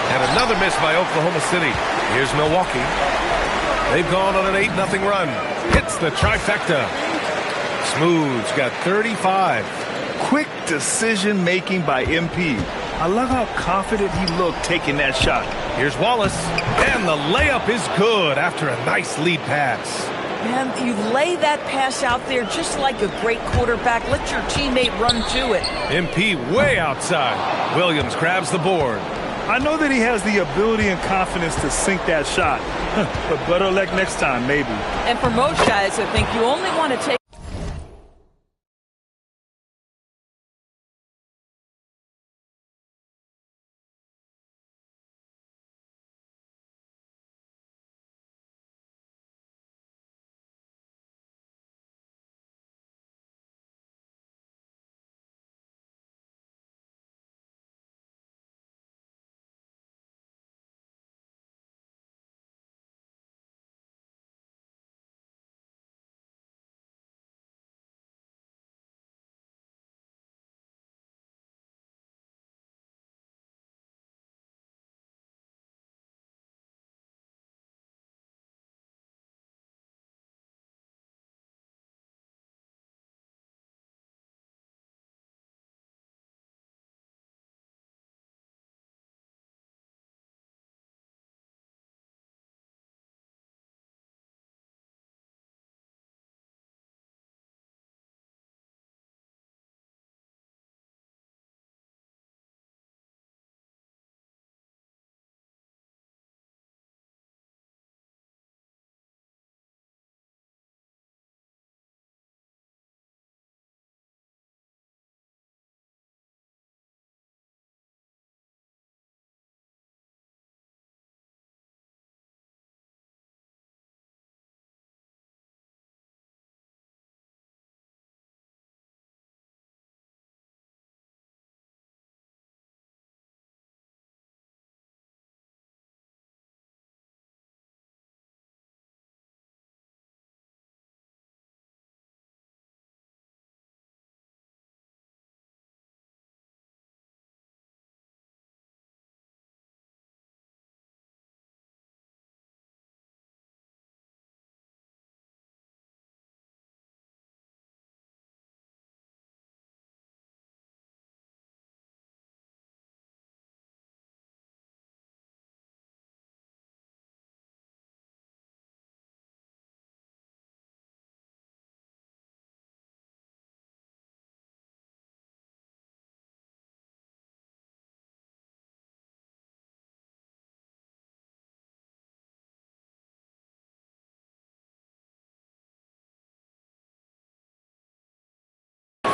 And another miss by Oklahoma City. Here's Milwaukee. They've gone on an 8-0 run. Hits the trifecta. Smooth's got 35. Quick decision-making by MP. I love how confident he looked taking that shot. Here's Wallace. And the layup is good after a nice lead pass. Man, you lay that pass out there just like a great quarterback. Let your teammate run to it. MP way outside. Williams grabs the board. I know that he has the ability and confidence to sink that shot. But better luck next time, maybe. And for most guys, I think you only want to take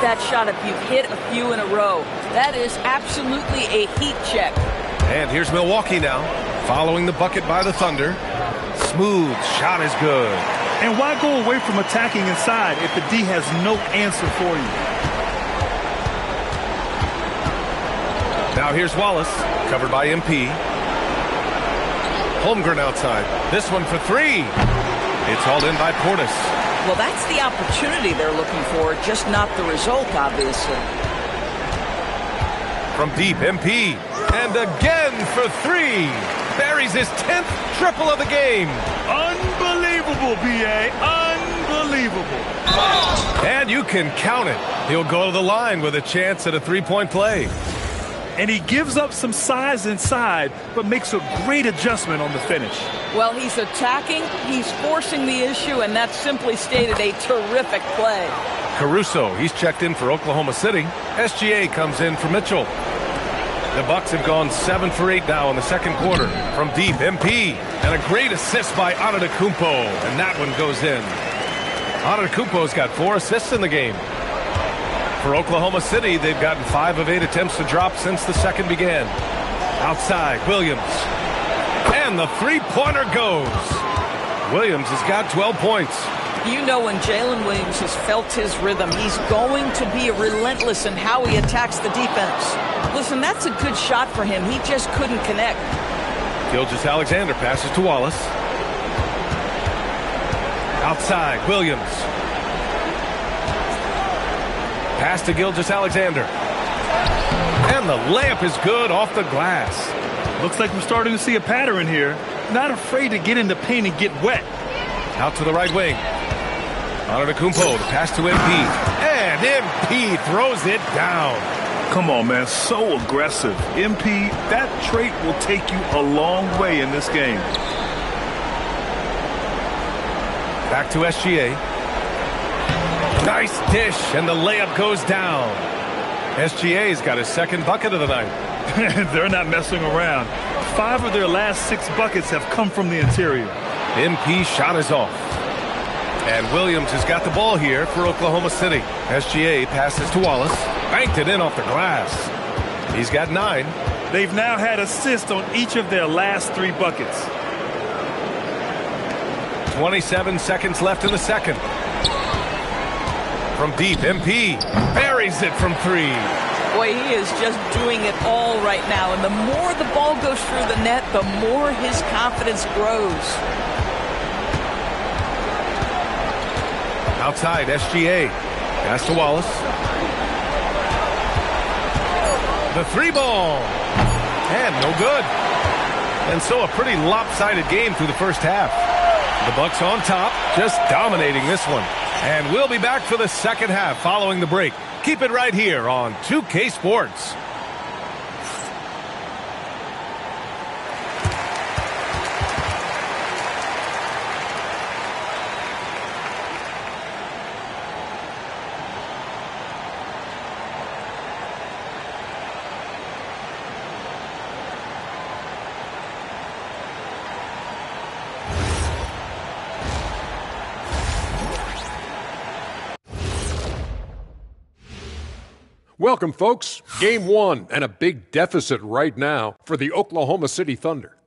that shot if you've hit a few in a row. That is absolutely a heat check. And here's Milwaukee now, following the bucket by the Thunder. Smooth shot is good. And why go away from attacking inside if the D has no answer for you? Now here's Wallace, covered by MP. Holmgren outside. This one for three. It's hauled in by Portis. Well, that's the opportunity they're looking for, just not the result, obviously. From deep, MP. And again for three. Buries his 10th triple of the game. Unbelievable, B.A. Unbelievable. And you can count it. He'll go to the line with a chance at a three-point play. And he gives up some size inside, but makes a great adjustment on the finish. Well, he's attacking, he's forcing the issue, and that's simply stated a terrific play. Caruso, he's checked in for Oklahoma City. SGA comes in for Mitchell. The Bucks have gone 7 for 8 now in the second quarter. From deep, MP. And a great assist by Antetokounmpo. And that one goes in. Antetokounmpo's got 4 assists in the game. For Oklahoma City, they've gotten 5 of 8 attempts to drop since the second began. Outside, Williams. And the three-pointer goes. Williams has got 12 points. You know, when Jalen Williams has felt his rhythm, he's going to be relentless in how he attacks the defense. Listen, that's a good shot for him. He just couldn't connect. Gilgeous-Alexander passes to Wallace. Outside, Williams. Pass to Gilgeous-Alexander. And the layup is good off the glass. Looks like we're starting to see a pattern here. Not afraid to get in the paint and get wet. Out to the right wing. Antetokounmpo, the pass to MP. And MP throws it down. Come on, man. So aggressive. MP, that trait will take you a long way in this game. Back to SGA. Nice dish, and the layup goes down. SGA's got his second bucket of the night. They're not messing around. 5 of their last 6 buckets have come from the interior. MP shot is off. And Williams has got the ball here for Oklahoma City. SGA passes to Wallace. Banked it in off the glass. He's got 9. They've now had assists on each of their last 3 buckets. 27 seconds left in the second. From deep, MP buries it from 3. Boy, he is just doing it all right now. And the more the ball goes through the net, the more his confidence grows. Outside, SGA. Pass to Wallace. The 3-ball. And no good. And so a pretty lopsided game through the first half. The Bucks on top, just dominating this one. And we'll be back for the second half following the break. Keep it right here on 2K Sports. Welcome, folks. Game 1 and a big deficit right now for the Oklahoma City Thunder.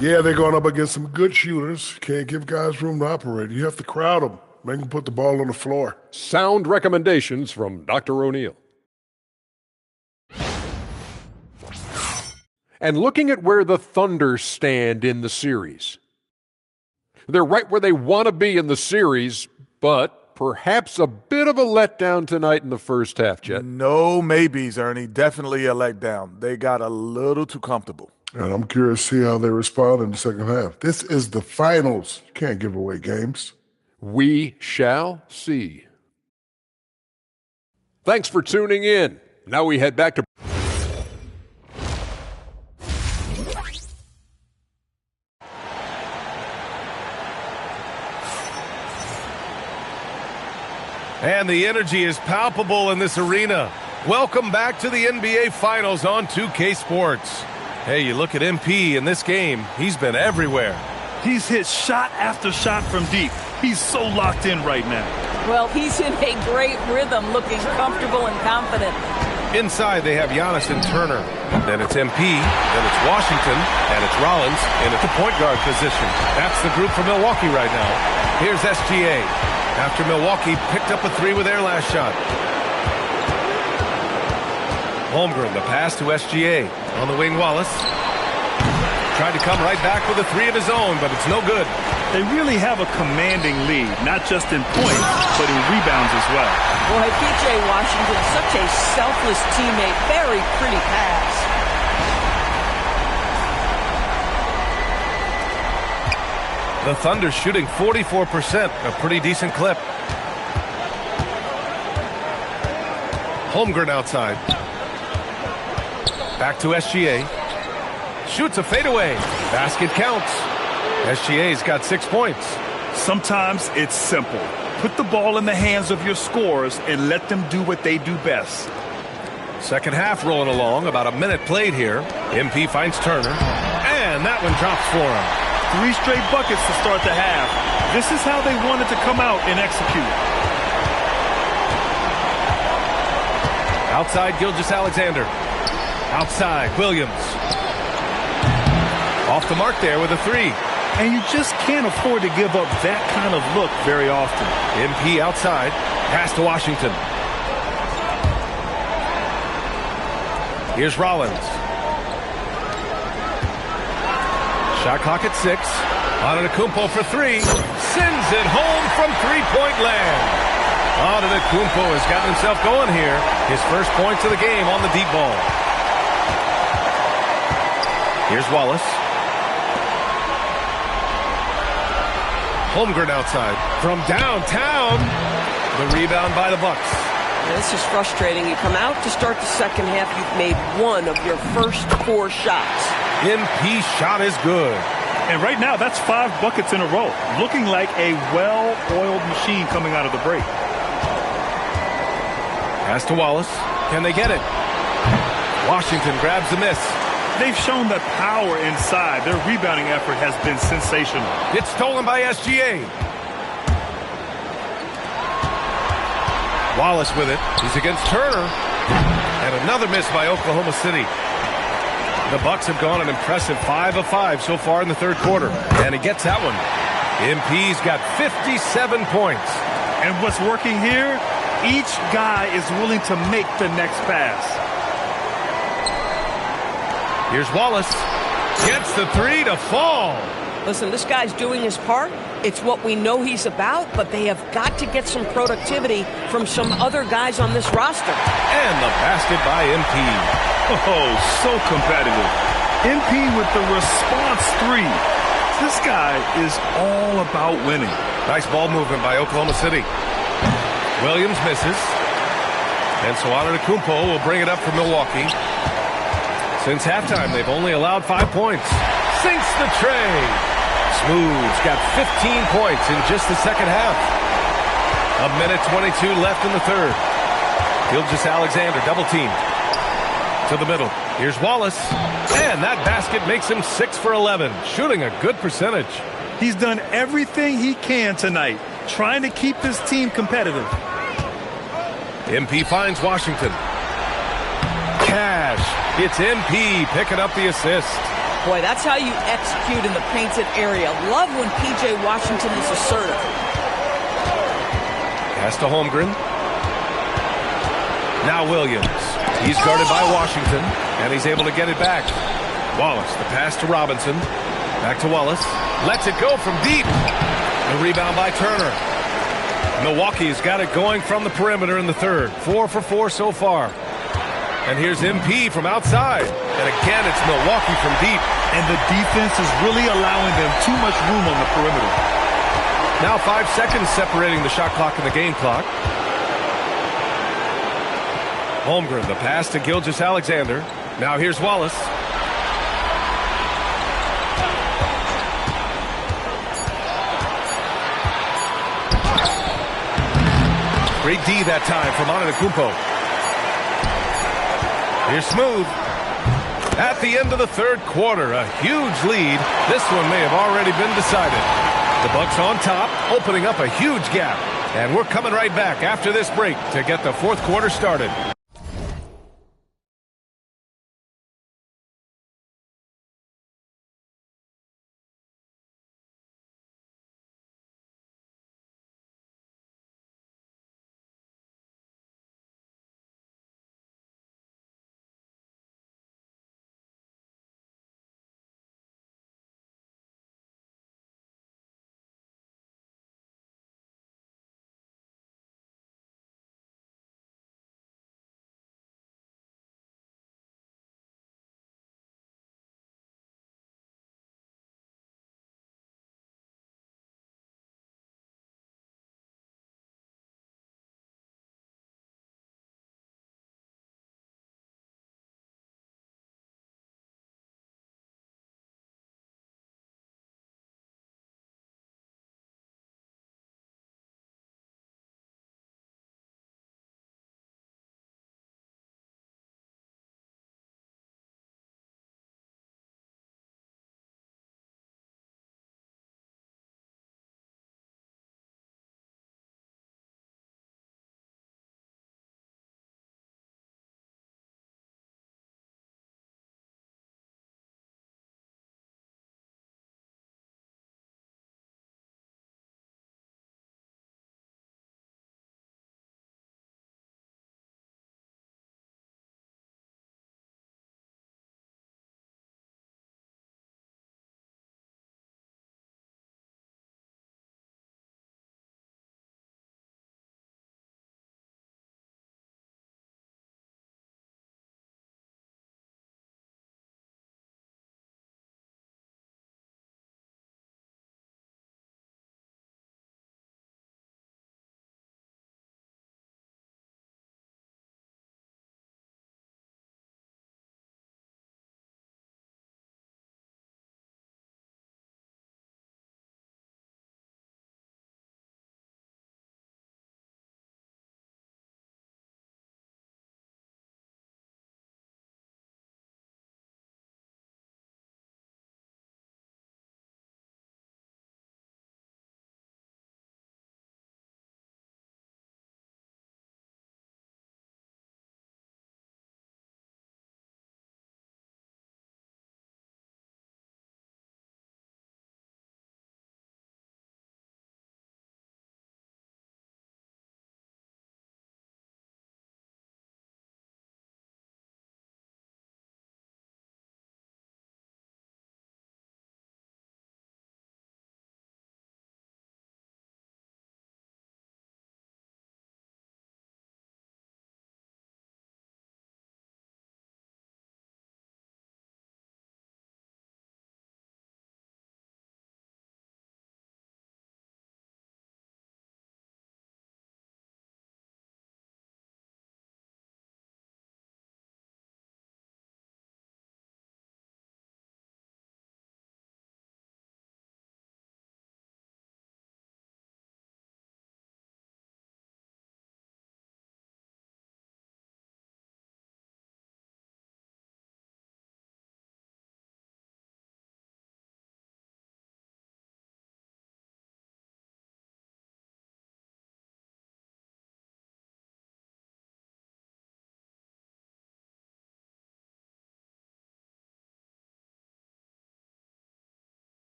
Yeah, they're going up against some good shooters. Can't give guys room to operate. You have to crowd them. Make them put the ball on the floor. Sound recommendations from Dr. O'Neill. And looking at where the Thunder stand in the series. They're right where they want to be in the series, but perhaps a bit of a letdown tonight in the first half, Jet. No maybes, Ernie. Definitely a letdown. They got a little too comfortable. And I'm curious to see how they respond in the second half. This is the finals. You can't give away games. We shall see. Thanks for tuning in. Now we head back to... And the energy is palpable in this arena. Welcome back to the NBA Finals on 2K Sports. Hey, you look at MP in this game, he's been everywhere. He's hit shot after shot from deep. He's so locked in right now. Well, he's in a great rhythm, looking comfortable and confident. Inside, they have Giannis and Turner. Then it's MP, then it's Washington, and it's Rollins in at the point guard position. That's the group for Milwaukee right now. Here's SGA. After Milwaukee picked up a three with their last shot. Holmgren, the pass to SGA. On the wing, Wallace. Tried to come right back with a three of his own, but it's no good. They really have a commanding lead, not just in points, but in rebounds as well. Boy, P.J. Washington, such a selfless teammate. Very pretty pass. The Thunder shooting 44%, a pretty decent clip. Holmgren outside. Back to SGA. Shoots a fadeaway. Basket counts. SGA's got 6 points. Sometimes it's simple. Put the ball in the hands of your scorers and let them do what they do best. Second half rolling along. About a minute played here. MP finds Turner. And that one drops for him. 3 straight buckets to start the half. This is how they wanted to come out and execute. Outside, Gilgeous-Alexander. Outside, Williams. Off the mark there with a three. And you just can't afford to give up that kind of look very often. MP outside. Pass to Washington. Here's Rollins. Shot clock at 6. Antetokounmpo for three. Sends it home from three-point land. Antetokounmpo has gotten himself going here. His first points of the game on the deep ball. Here's Wallace. Holmgren outside. From downtown. The rebound by the Bucks. Yeah, this is frustrating. You come out to start the second half. You've made one of your first 4 shots. MP shot is good. And right now, that's 5 buckets in a row. Looking like a well-oiled machine coming out of the break. Pass to Wallace. Can they get it? Washington grabs the miss. They've shown that power inside. Their rebounding effort has been sensational. It's stolen by SGA. Wallace with it. He's against Turner. And another miss by Oklahoma City. The Bucks have gone an impressive 5 of 5 so far in the third quarter. And he gets that one. MP's got 57 points. And what's working here? Each guy is willing to make the next pass. Here's Wallace. Gets the three to fall. Listen, this guy's doing his part. It's what we know he's about, but they have got to get some productivity from some other guys on this roster. And the basket by MP. Oh, so competitive. MP with the response three. This guy is all about winning. Nice ball movement by Oklahoma City. Williams misses. And so Antetokounmpo will bring it up for Milwaukee. Since halftime, they've only allowed 5 points. Sinks the tray. Smooth's got 15 points in just the second half. 1:22 left in the third. Gilgeous-Alexander double teamed. To the middle. Here's Wallace. And that basket makes him 6 for 11. Shooting a good percentage. He's done everything he can tonight, trying to keep this team competitive. MP finds Washington. Cash. It's MP picking up the assist. Boy, that's how you execute in the painted area. Love when P.J. Washington is assertive. Pass to Holmgren. Now Williams. He's guarded by Washington, and he's able to get it back. Wallace, the pass to Robinson. Back to Wallace. Lets it go from deep. The rebound by Turner. Milwaukee's got it going from the perimeter in the third. 4 for 4 so far. And here's MP from outside. And again, it's Milwaukee from deep. And the defense is really allowing them too much room on the perimeter. Now 5 seconds separating the shot clock and the game clock. Holmgren, the pass to Gilgeous-Alexander. Now here's Wallace. Great D that time from Antetokounmpo. Here's Smooth. At the end of the third quarter, a huge lead. This one may have already been decided. The Bucks on top, opening up a huge gap. And we're coming right back after this break to get the fourth quarter started.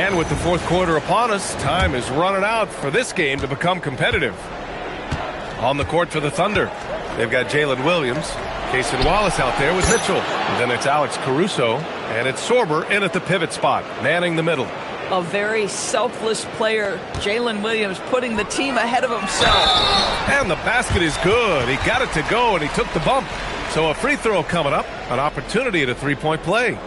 And with the fourth quarter upon us, time is running out for this game to become competitive. On the court for the Thunder, they've got Jalen Williams, Cason Wallace out there with Mitchell. And then it's Alex Caruso, and it's Sorber in at the pivot spot, manning the middle. A very selfless player, Jalen Williams, putting the team ahead of himself. And the basket is good. He got it to go, and he took the bump. So a free throw coming up, an opportunity at a three-point play.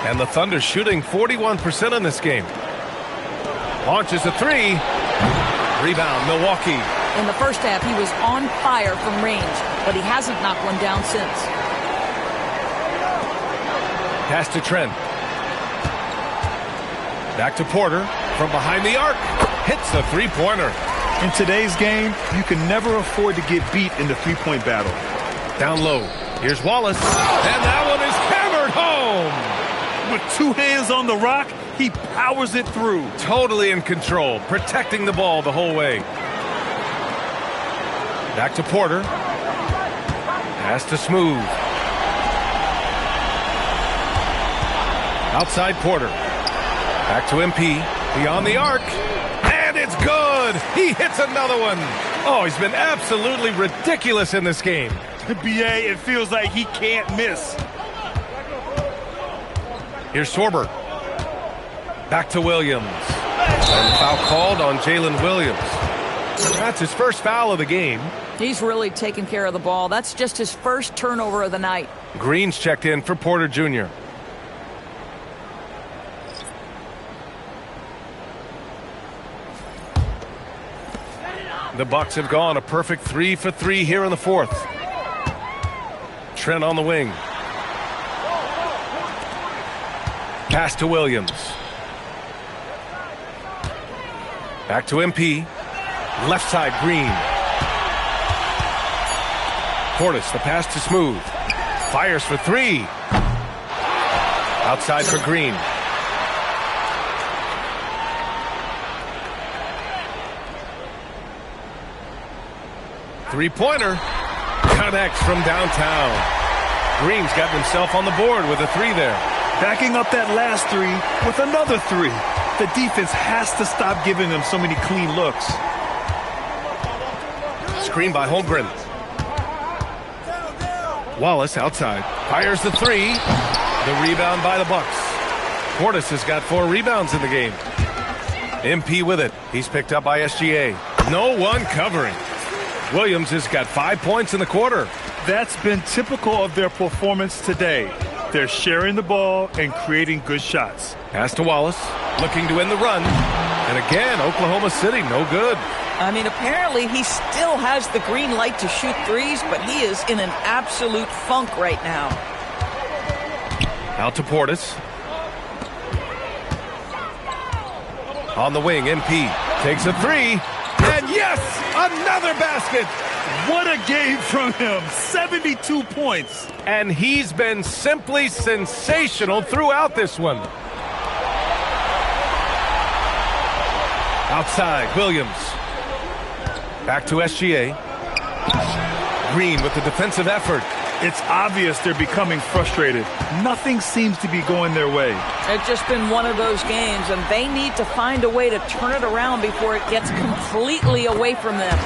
And the Thunder shooting 41% in this game. Launches a three. Rebound, Milwaukee. In the first half, he was on fire from range, but he hasn't knocked one down since. Pass to Trent. Back to Porter from behind the arc. Hits the three-pointer. In today's game, you can never afford to get beat in the three-point battle. Down low. Here's Wallace. And that one is hammered home. With two hands on the rock, he powers it through. Totally in control, protecting the ball the whole way. Back to Porter. Pass to Smooth. Outside Porter. Back to MP. Beyond the arc. And it's good. He hits another one. Oh, he's been absolutely ridiculous in this game. BA, it feels like he can't miss. Here's Sorber. Back to Williams. And foul called on Jalen Williams. That's his first foul of the game. He's really taken care of the ball. That's just his first turnover of the night. Green's checked in for Porter Jr. The Bucks have gone a perfect 3 for 3 here in the fourth. Trent on the wing. Pass to Williams. Back to MP. Left side, Green. Portis, the pass to Smooth. Fires for three. Outside for Green. Three-pointer. Connects from downtown. Green's got himself on the board with a three there. Backing up that last three with another three. The defense has to stop giving them so many clean looks. Screen by Holmgren. Wallace outside. Fires the three. The rebound by the Bucks. Portis has got 4 rebounds in the game. MP with it. He's picked up by SGA. No one covering. Williams has got 5 points in the quarter. That's been typical of their performance today. They're sharing the ball and creating good shots. Pass to Wallace, looking to end the run. And again, Oklahoma City, no good. I mean, apparently he still has the green light to shoot threes, but he is in an absolute funk right now. Out to Portis. On the wing, MP takes a three. And yes, another basket. What a game from him. 72 points. And he's been simply sensational throughout this one. Outside, Williams. Back to SGA. Green with the defensive effort. It's obvious they're becoming frustrated. Nothing seems to be going their way. It's just been one of those games, and they need to find a way to turn it around before it gets completely away from them.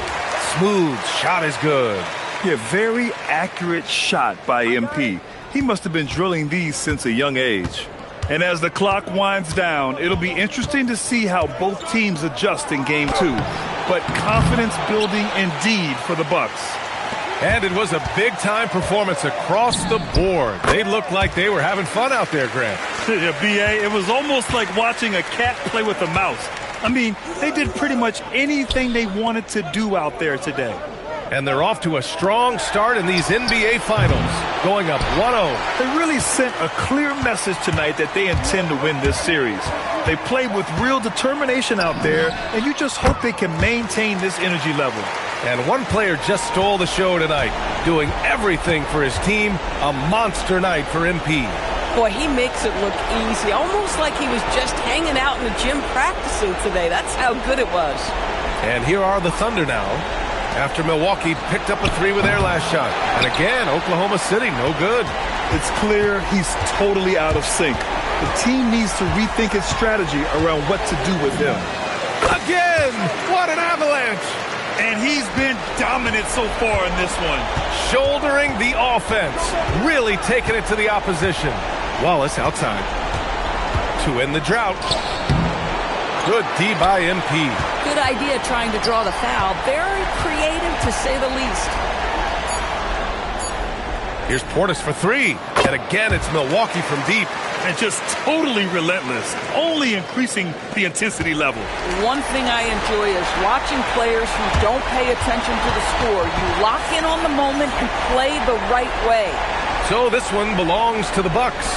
Smooth shot is good. Yeah, very accurate shot by MP. He must have been drilling these since a young age. And as the clock winds down, it'll be interesting to see how both teams adjust in game 2. But confidence building indeed for the Bucks. And it was a big-time performance across the board. They looked like they were having fun out there, Grant. Yeah, B.A., it was almost like watching a cat play with a mouse. I mean, they did pretty much anything they wanted to do out there today. And they're off to a strong start in these NBA Finals, going up 1-0. They really sent a clear message tonight that they intend to win this series. They played with real determination out there, and you just hope they can maintain this energy level. And one player just stole the show tonight, doing everything for his team. A monster night for MP. Boy, he makes it look easy, almost like he was just hanging out in the gym practicing today. That's how good it was. And here are the Thunder now, after Milwaukee picked up a three with their last shot. And again, Oklahoma City, no good. It's clear he's totally out of sync. The team needs to rethink its strategy around what to do with him. Again! What an avalanche! And he's been dominant so far in this one. Shouldering the offense, really taking it to the opposition. Wallace outside to end the drought. Good D by MP. Good idea trying to draw the foul. Very creative, to say the least. Here's Portis for three. And again, it's Milwaukee from deep. And just totally relentless, only increasing the intensity level. One thing I enjoy is watching players who don't pay attention to the score. You lock in on the moment and play the right way. So this one belongs to the Bucks.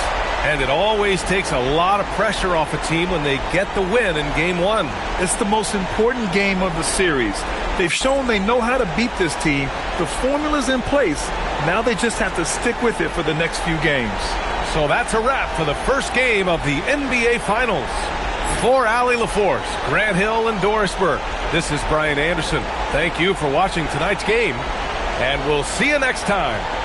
And it always takes a lot of pressure off a team when they get the win in Game 1. It's the most important game of the series. They've shown they know how to beat this team. The formula's in place. Now they just have to stick with it for the next few games. So that's a wrap for the first game of the NBA Finals. For Allie LaForce, Grant Hill, and Doris Burke, this is Brian Anderson. Thank you for watching tonight's game, and we'll see you next time.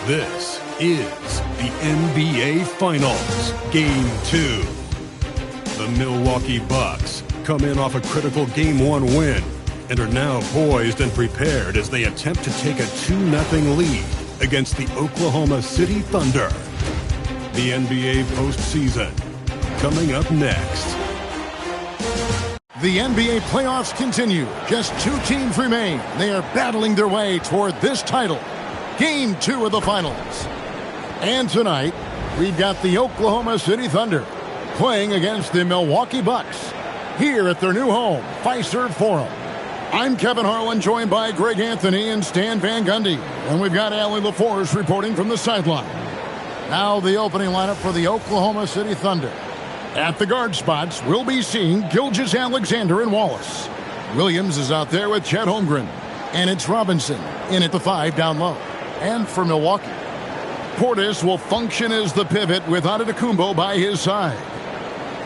This is the NBA Finals, Game 2. The Milwaukee Bucks come in off a critical Game 1 win and are now poised and prepared as they attempt to take a 2-0 lead against the Oklahoma City Thunder. The NBA postseason coming up next. The NBA playoffs continue. Just 2 teams remain. They are battling their way toward this title. Game 2 of the finals. And tonight, we've got the Oklahoma City Thunder playing against the Milwaukee Bucks here at their new home, Fiserv Forum. I'm Kevin Harlan, joined by Greg Anthony and Stan Van Gundy. And we've got Allie LaForce reporting from the sideline. Now the opening lineup for the Oklahoma City Thunder. At the guard spots, we'll be seeing Gilgeous-Alexander and Wallace. Williams is out there with Chet Holmgren. And it's Robinson in at the 5 down low. And for Milwaukee, Portis will function as the pivot with Antetokounmpo by his side.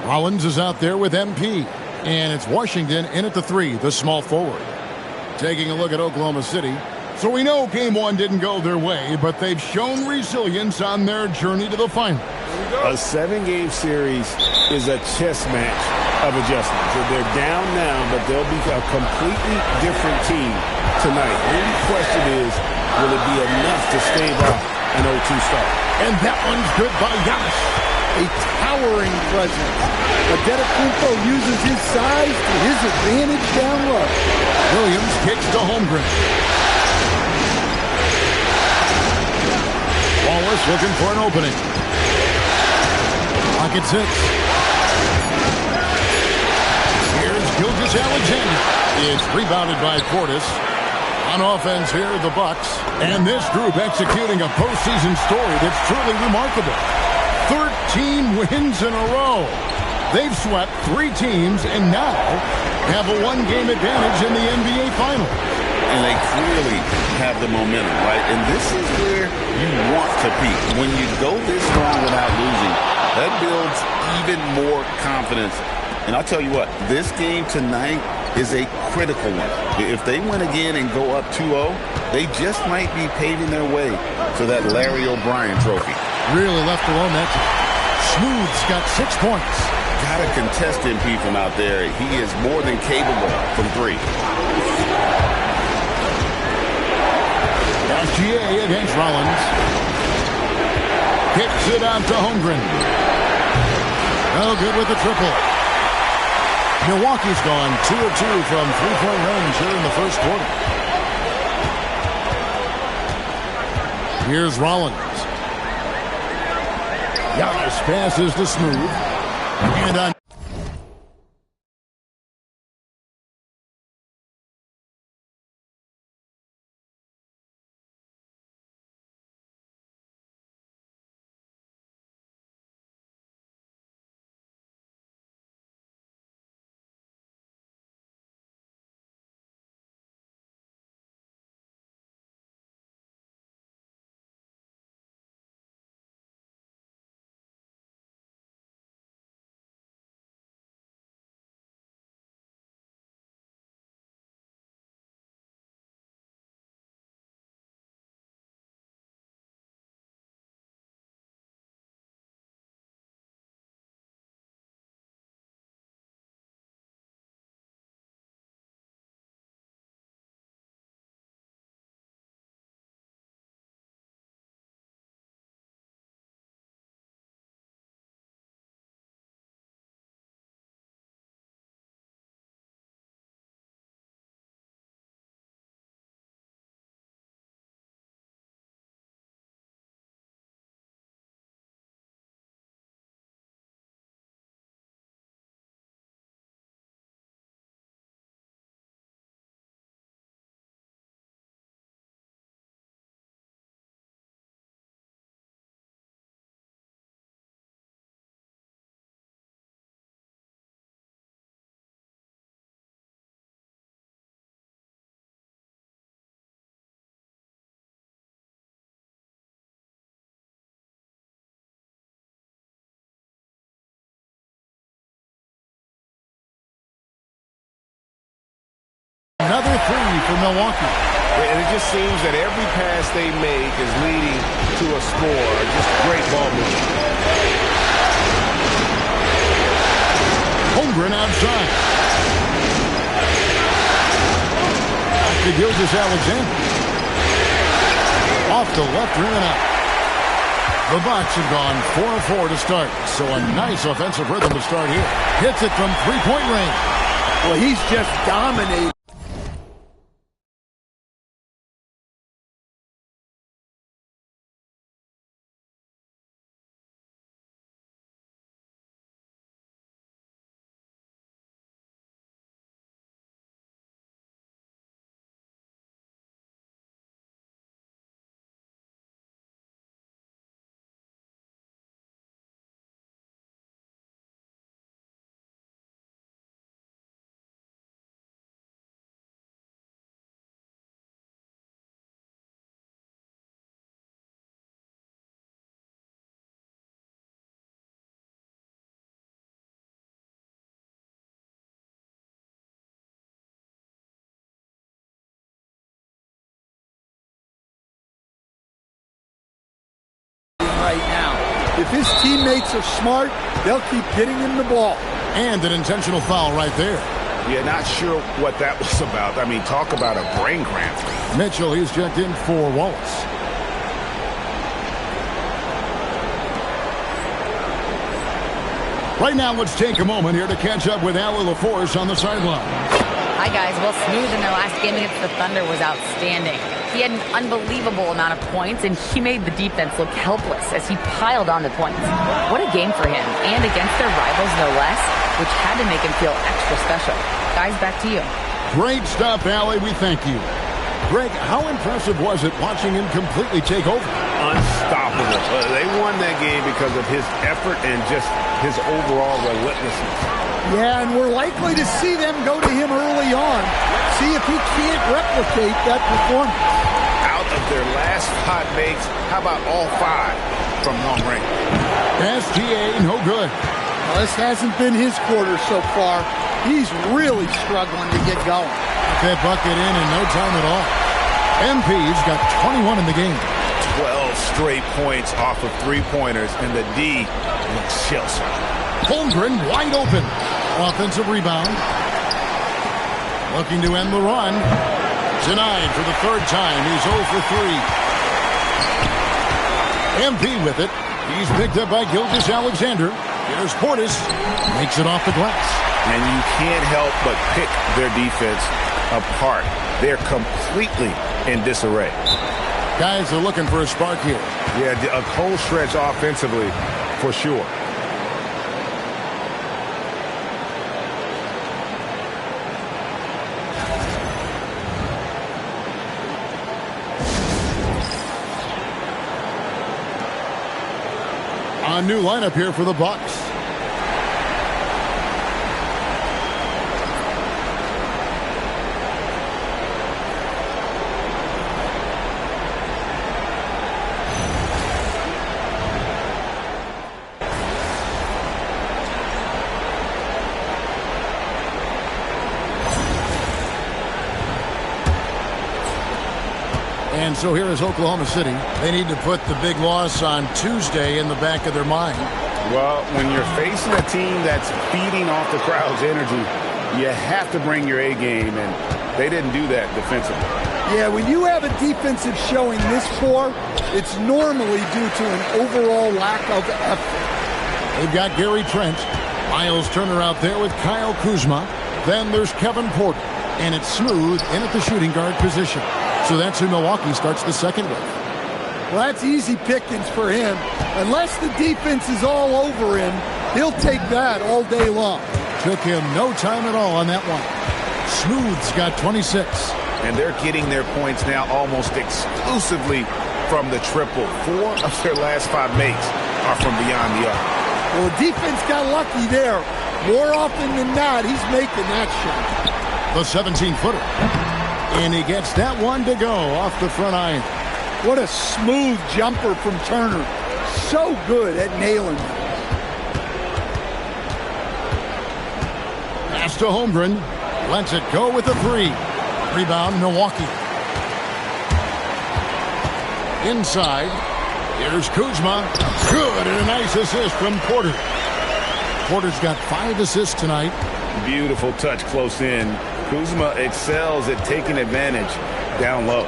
Rollins is out there with MP. And it's Washington in at the 3, the small forward. Taking a look at Oklahoma City. So we know Game 1 didn't go their way, but they've shown resilience on their journey to the final. A 7-game series is a chess match of adjustments. They're down now, but they'll be a completely different team tonight. The only question is, will it be enough to stave off an 0-2 start? And that one's good by Giannis. A towering presence. Antetokounmpo uses his size to his advantage down low. Williams kicks to Holmgren. Wallace looking for an opening. Pocket 6. Here's Gilgeous-Alexander. It's rebounded by Portis. On offense here, the Bucks. And this group executing a postseason story that's truly remarkable. 13 wins in a row. They've swept 3 teams and now have a 1-game advantage in the NBA Finals. And they clearly have the momentum, right? And this is where you want to peak. When you go this long without losing, that builds even more confidence. And I'll tell you what, this game tonight is a critical one. If they win again and go up 2-0, they just might be paving their way to that Larry O'Brien trophy. Really left alone that time. Smooth's got 6 points. Got to contest MP from out there. He is more than capable from 3. SGA against Rollins. Kicks it out to Holmgren. No good with the triple. Milwaukee's gone 2 of 2 from 3-point range here in the first quarter. Here's Rollins. Giannis passes to Smooth. And on for Milwaukee. And it just seems that every pass they make is leading to a score. Just great ball movement. Holmgren outside. Back to Gilgeous-Alexander. Off the left rim and out. The Bucks have gone 4-4 to start. So a nice offensive rhythm to start here. Hits it from three-point range. Well, he's just dominating. Right now. If his teammates are smart, they'll keep getting him the ball. And an intentional foul right there. Yeah, not sure what that was about. I mean, talk about a brain cramp. Mitchell, he's checked in for Wallace. Right now, let's take a moment here to catch up with Allie LaForce on the sideline. Hi, guys. Well, Smooth in their last game against the Thunder was outstanding. He had an unbelievable amount of points, and he made the defense look helpless as he piled on the points. What a game for him, and against their rivals, no less, which had to make him feel extra special. Guys, back to you. Great stuff, Allie. We thank you. Greg, how impressive was it watching him completely take over? Unstoppable. They won that game because of his effort and just his overall relentlessness. Yeah, and we're likely to see them go to him early on. See if he can't replicate that performance. Out of their last 5 makes, how about all 5 from long range? SGA, no good. Well, this hasn't been his quarter so far. He's really struggling to get going. That bucket in no time at all. MP's got 21 in the game. 12 straight points off of 3-pointers, and the D looks shell-shocked. Holmgren wide open. Offensive rebound. Looking to end the run. Denied for the 3rd time. He's 0 for 3. MP with it. He's picked up by Gilgeous-Alexander. Here's Portis. Makes it off the glass. And you can't help but pick their defense apart. They're completely in disarray. Guys are looking for a spark here. Yeah, a cold stretch offensively for sure. A new lineup here for the Bucks. And so here is Oklahoma City. They need to put the big loss on Tuesday in the back of their mind. Well, when you're facing a team that's feeding off the crowd's energy, you have to bring your A game, and they didn't do that defensively. Yeah, when you have a defensive showing this poor, it's normally due to an overall lack of effort. They've got Gary Trent, Miles Turner out there with Kyle Kuzma. Then there's Kevin Porter, and it's Smooth in at the shooting guard position. So that's who Milwaukee starts the second with. Well, that's easy pickings for him. Unless the defense is all over him, he'll take that all day long. Took him no time at all on that one. Smooth's got 26. And they're getting their points now almost exclusively from the triple. 4 of their last 5 makes are from beyond the arc. Well, the defense got lucky there. More often than not, he's making that shot. The 17-footer. And he gets that one to go off the front iron. What a smooth jumper from Turner. So good at nailing it. Pass to Holmgren. Lets it go with a 3. Rebound, Milwaukee. Inside, here's Kuzma. Good, and a nice assist from Porter. Porter's got 5 assists tonight. Beautiful touch close in. Kuzma excels at taking advantage down low.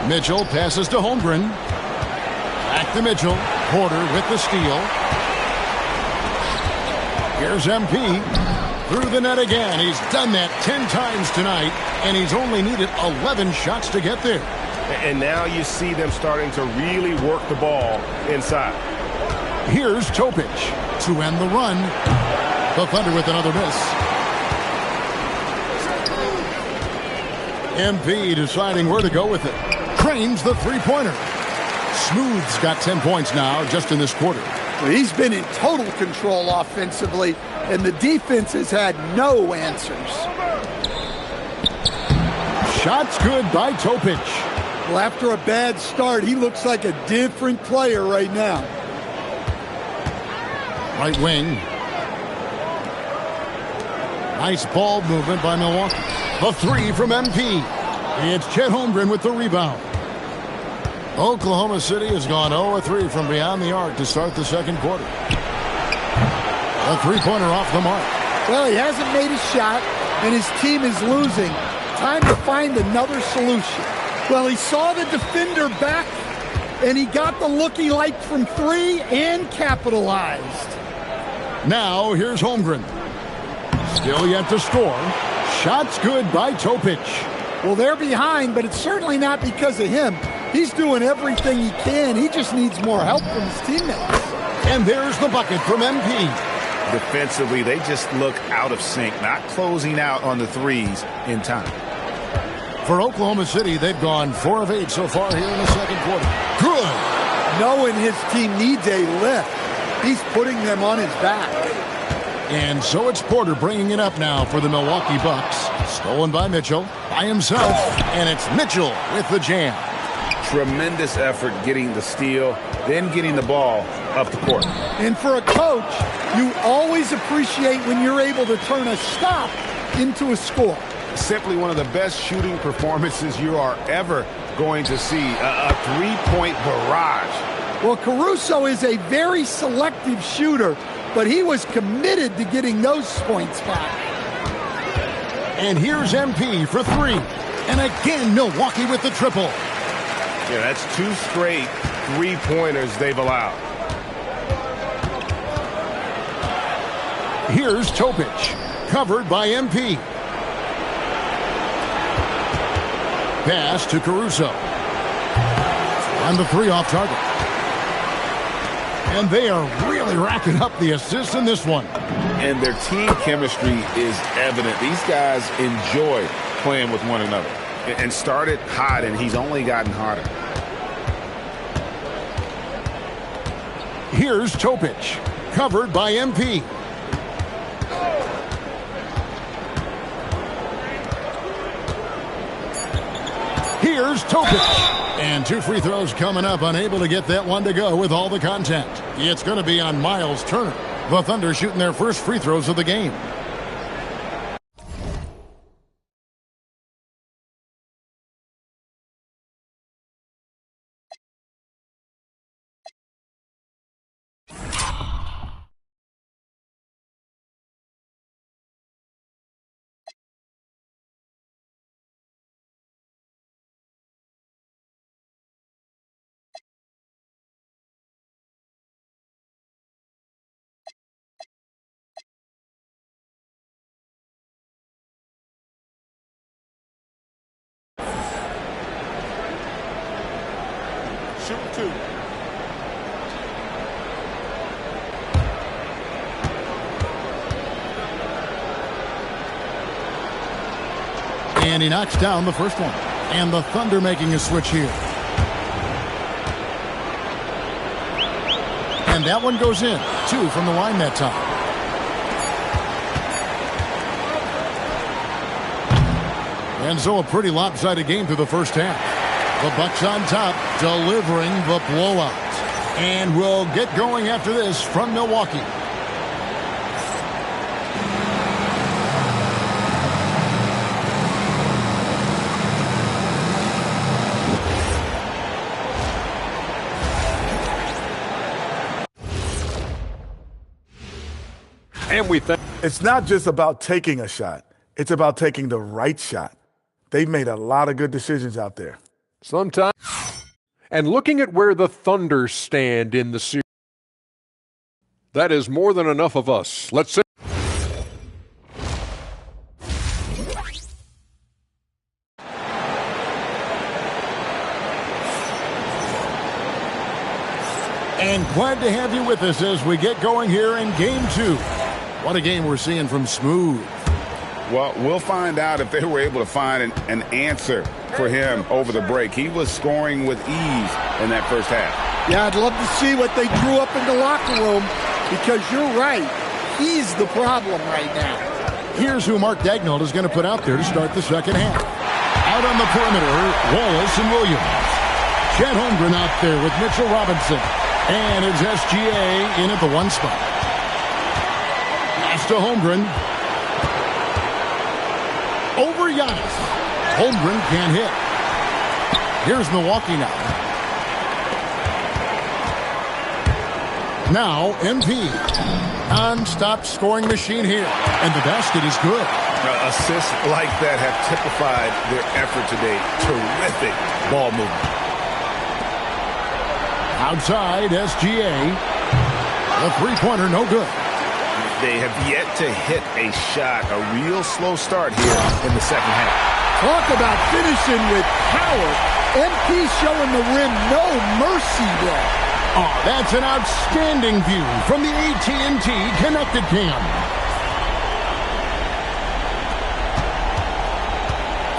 Mitchell passes to Holmgren. Back to Mitchell. Porter with the steal. Here's MP. Through the net again. He's done that 10 times tonight, and he's only needed 11 shots to get there. And now you see them starting to really work the ball inside. Here's Topic to end the run. The Thunder with another miss. MP deciding where to go with it. Cranes the three-pointer. Smooth's got 10 points now just in this quarter. Well, he's been in total control offensively, and the defense has had no answers. Shots good by Topic. Well, after a bad start, he looks like a different player right now. Right wing. Nice ball movement by Milwaukee. The three from MP. It's Chet Holmgren with the rebound. Oklahoma City has gone 0-3 from beyond the arc to start the second quarter. A three-pointer off the mark. Well, he hasn't made a shot, and his team is losing. Time to find another solution. Well, he saw the defender back, and he got the look he liked from 3 and capitalized. Now, here's Holmgren. Still yet to score. Shots good by Topic. Well, they're behind, but it's certainly not because of him. He's doing everything he can. He just needs more help from his teammates. And there's the bucket from MP. Defensively, they just look out of sync, not closing out on the threes in time. For Oklahoma City, they've gone 4 of 8 so far here in the second quarter. Good. Knowing his team needs a lift, he's putting them on his back. And so it's Porter bringing it up now for the Milwaukee Bucks. Stolen by Mitchell, by himself, and it's Mitchell with the jam. Tremendous effort getting the steal, then getting the ball up the court. And for a coach, you always appreciate when you're able to turn a stop into a score. Simply one of the best shooting performances you are ever going to see. A three-point barrage. Well, Caruso is a very selective shooter, but he was committed to getting those points back. And here's MP for 3. And again, Milwaukee with the triple. Yeah, that's 2 straight three-pointers they've allowed. Here's Topic, covered by MP. Pass to Caruso. On the 3 off target. And they are really racking up the assists in this one. And their team chemistry is evident. These guys enjoy playing with one another. And started hot, and he's only gotten hotter. Here's Topic, covered by MP. Here's Topic. And 2 free throws coming up, unable to get that one to go with all the contact. It's going to be on Miles Turner. The Thunder shooting their first free throws of the game. Shoot 2. And he knocks down the first one. And the Thunder making a switch here. And that one goes in. 2 from the line that time. And so a pretty lopsided game through the first half. The Bucks on top, delivering the blowout. And we'll get going after this from Milwaukee. And we think it's not just about taking a shot. It's about taking the right shot. They've made a lot of good decisions out there. sometimes. And looking at where the Thunder stand in the series, that is more than enough of us. Let's see. And glad to have you with us as we get going here in Game 2. What a game we're seeing from Smooth. Well, we'll find out if they were able to find an answer for him over the break. He was scoring with ease in that first half. Yeah, I'd love to see what they drew up in the locker room, because you're right. He's the problem right now. Here's who Mark Daigneault is going to put out there to start the second half. Out on the perimeter, Wallace and Williams. Chet Holmgren out there with Mitchell Robinson. And it's SGA in at the one spot. Pass to Holmgren. Over Giannis. Holmgren can't hit. Here's Milwaukee now. Now MP. Non-stop scoring machine here. And the basket is good. Assists like that have typified their effort today. Terrific ball movement. Outside, SGA. The three-pointer, no good. They have yet to hit a shot, a real slow start here in the second half. Talk about finishing with power. MP showing the rim no mercy there. Oh, that's an outstanding view from the AT&T Connected Cam.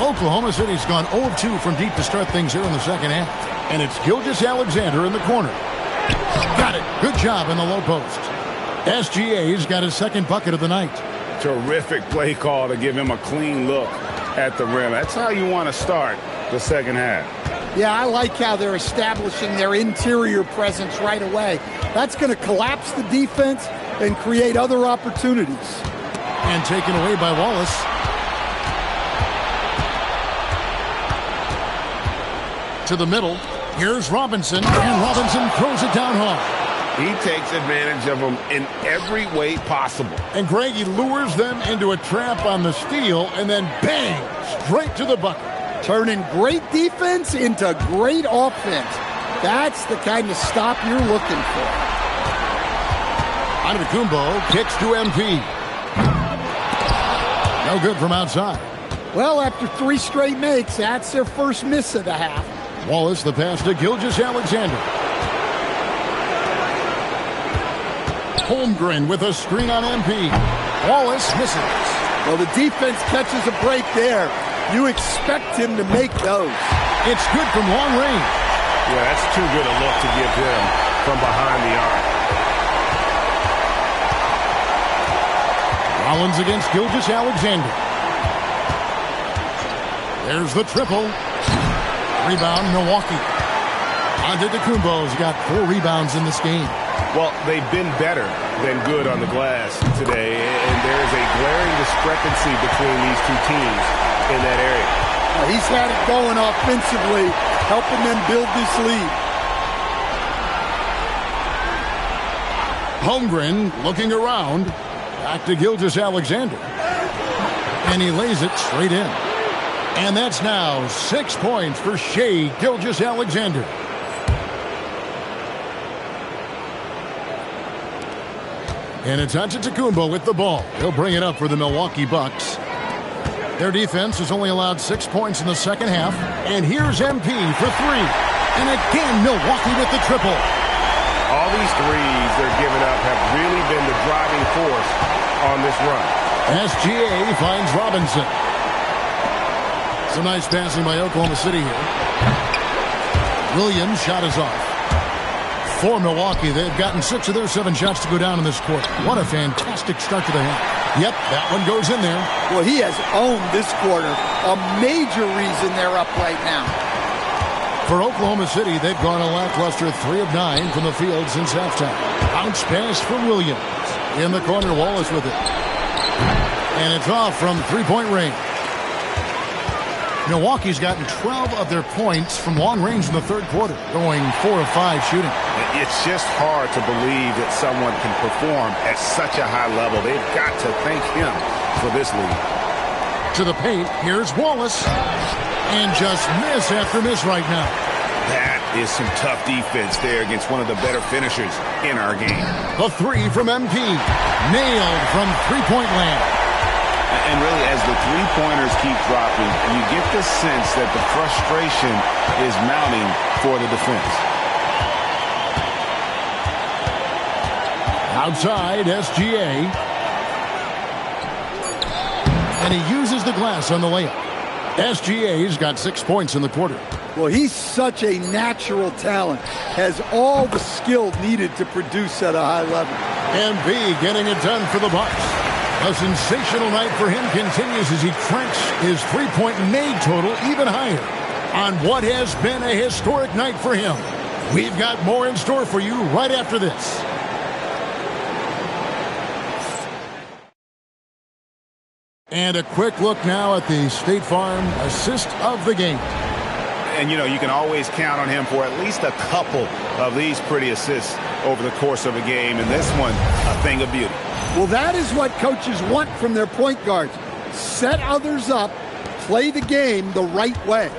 Oklahoma City's gone 0-2 from deep to start things here in the second half. And it's Gilgeous-Alexander in the corner. Got it. Good job in the low post. SGA's got his second bucket of the night. Terrific play call to give him a clean look at the rim. That's how you want to start the second half. Yeah, I like how they're establishing their interior presence right away. That's going to collapse the defense and create other opportunities. And taken away by Wallace. To the middle. Here's Robinson, and Robinson throws it down hard. He takes advantage of them in every way possible. And Greg, he lures them into a trap on the steal, and then bang, straight to the bucket. Turning great defense into great offense. That's the kind of stop you're looking for. Antetokounmpo kicks to MP. No good from outside. Well, after 3 straight makes, that's their first miss of the half. Wallace, the pass to Gilgeous-Alexander. Holmgren with a screen on MP. Wallace misses. Well, the defense catches a break there. You expect him to make those. It's good from long range. Yeah, that's too good a look to give him from behind the arc. Rollins against Gilgeous-Alexander. There's the triple. Rebound, Milwaukee. Antetokounmpo's got 4 rebounds in this game. Well, they've been better than good on the glass today, and there is a glaring discrepancy between these two teams in that area. He's had it going offensively, helping them build this lead. Holmgren looking around. Back to Gilgeous-Alexander. And he lays it straight in. And that's now 6 points for Shai Gilgeous-Alexander. And it's Antetokounmpo with the ball. He'll bring it up for the Milwaukee Bucks. Their defense has only allowed 6 points in the second half. And here's MP for 3. And again, Milwaukee with the triple. All these threes they're giving up have really been the driving force on this run. SGA finds Robinson. Some nice passing by Oklahoma City here. Williams' shot is off. For Milwaukee, they've gotten 6 of their 7 shots to go down in this quarter. What a fantastic start to the half. Yep, that one goes in there. Well, he has owned this quarter. A major reason they're up right now. For Oklahoma City, they've gone a lackluster 3 of 9 from the field since halftime. Bounce pass from Williams. In the corner, Wallace with it. And it's off from 3-point range. Milwaukee's gotten 12 of their points from long range in the third quarter, going 4 of 5 shooting. It's just hard to believe that someone can perform at such a high level. They've got to thank him for this lead. To the paint, here's Wallace. And just miss after miss right now. That is some tough defense there against one of the better finishers in our game. The three from MP. Nailed from three-point land. And really, as the three-pointers keep dropping, you get the sense that the frustration is mounting for the defense. Outside, SGA. And he uses the glass on the layup. SGA's got 6 points in the quarter. Well, he's such a natural talent. Has all the skill needed to produce at a high level. MP getting it done for the Bucks. A sensational night for him continues as he cranks his three-point made total even higher on what has been a historic night for him. We've got more in store for you right after this. And a quick look now at the State Farm assist of the game. And, you know, you can always count on him for at least a couple of these pretty assists over the course of a game. And this one, a thing of beauty. Well, that is what coaches want from their point guards. Set others up, play the game the right way.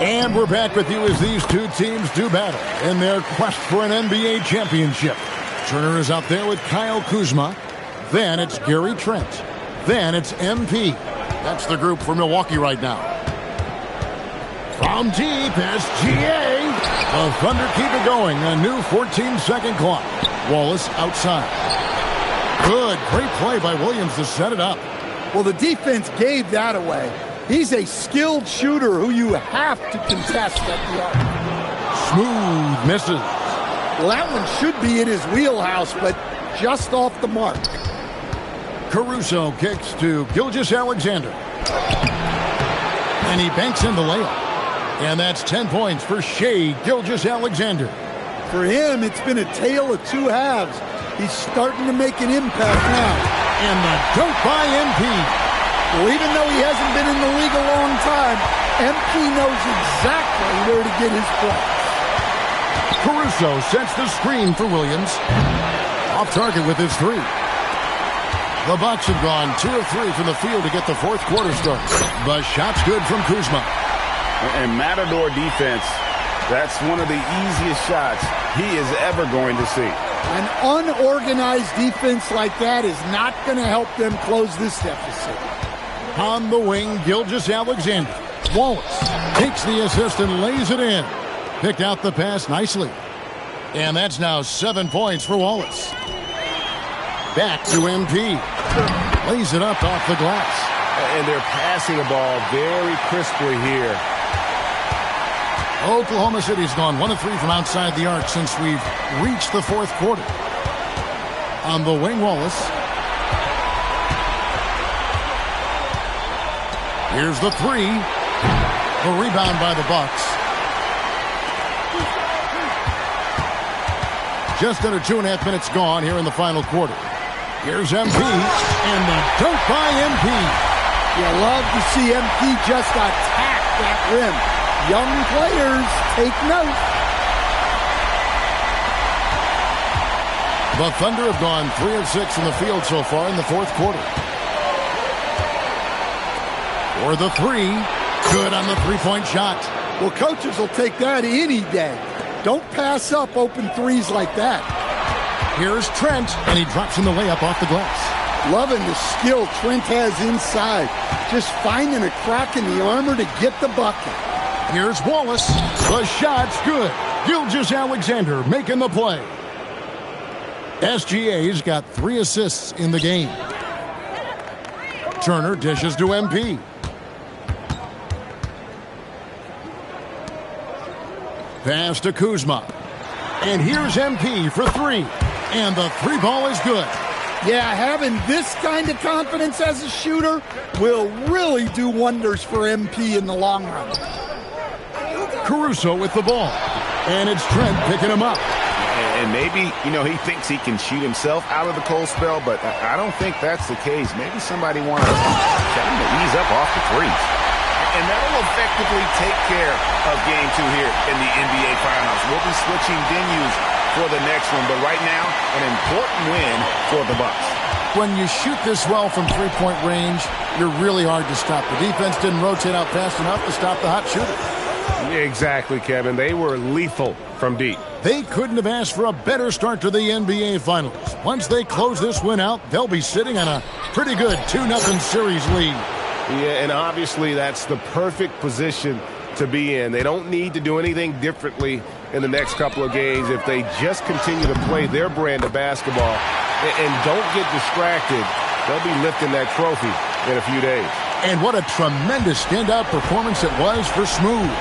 And we're back with you as these two teams do battle in their quest for an NBA championship. Turner is out there with Kyle Kuzma. Then it's Gary Trent. Then it's MP. That's the group for Milwaukee right now. From deep, SGA. The Thunder keep it going. A new 14-second clock. Wallace outside. Good, great play by Williams to set it up. Well, the defense gave that away. He's a skilled shooter who you have to contest at the arc. Smooth misses. Well, that one should be in his wheelhouse, but just off the mark. Caruso kicks to Gilgeous-Alexander. And he banks in the layup. And that's 10 points for Shai Gilgeous-Alexander. For him, it's been a tale of two halves. He's starting to make an impact now. And the dunk by MP. Well, even though he hasn't been in the league a long time, MP knows exactly where to get his points. Caruso sets the screen for Williams. Off target with his three. The Bucks have gone 2 of 3 from the field to get the fourth quarter start. The shot's good from Kuzma. And Matador defense, that's one of the easiest shots he is ever going to see. An unorganized defense like that is not going to help them close this deficit. On the wing, Gilgeous-Alexander. Wallace takes the assist and lays it in. Picked out the pass nicely. And that's now 7 points for Wallace. Back to MP. Lays it up off the glass. And they're passing the ball very crisply here. Oklahoma City's gone 1 of 3 from outside the arc since we've reached the fourth quarter. On the wing, Wallace. Here's the three. The rebound by the Bucks. Just under 2.5 minutes gone here in the final quarter. Here's MP, and the dunk by MP. You love to see MP just attack that rim. Young players, take note. The Thunder have gone 3 of 6 from the field so far in the fourth quarter. For the three, good on the three-point shot. Well, coaches will take that any day. Don't pass up open threes like that. Here's Trent, and he drops in the layup off the glass. Loving the skill Trent has inside. Just finding a crack in the armor to get the bucket. Here's Wallace. The shot's good. Gilgeous-Alexander making the play. SGA's got 3 assists in the game. Turner dishes to MP. Pass to Kuzma. And here's MP for 3. And the 3 ball is good. Yeah, having this kind of confidence as a shooter will really do wonders for MP in the long run. Caruso with the ball. And it's Trent picking him up. And maybe, you know, he thinks he can shoot himself out of the cold spell, but I don't think that's the case. Maybe somebody wanted to tell him stays up off the threes. And that'll effectively take care of Game 2 here in the NBA Finals. We'll be switching venues for the next one, but right now, an important win for the Bucks. When you shoot this well from three-point range, you're really hard to stop. The defense didn't rotate out fast enough to stop the hot shooter. Exactly, Kevin. They were lethal from deep. They couldn't have asked for a better start to the NBA Finals. Once they close this win out, they'll be sitting on a pretty good 2-0 series lead. Yeah, and obviously that's the perfect position to be in. They don't need to do anything differently in the next couple of games if they just continue to play their brand of basketball and don't get distracted. They'll be lifting that trophy in a few days. And what a tremendous standout performance it was for Smooth.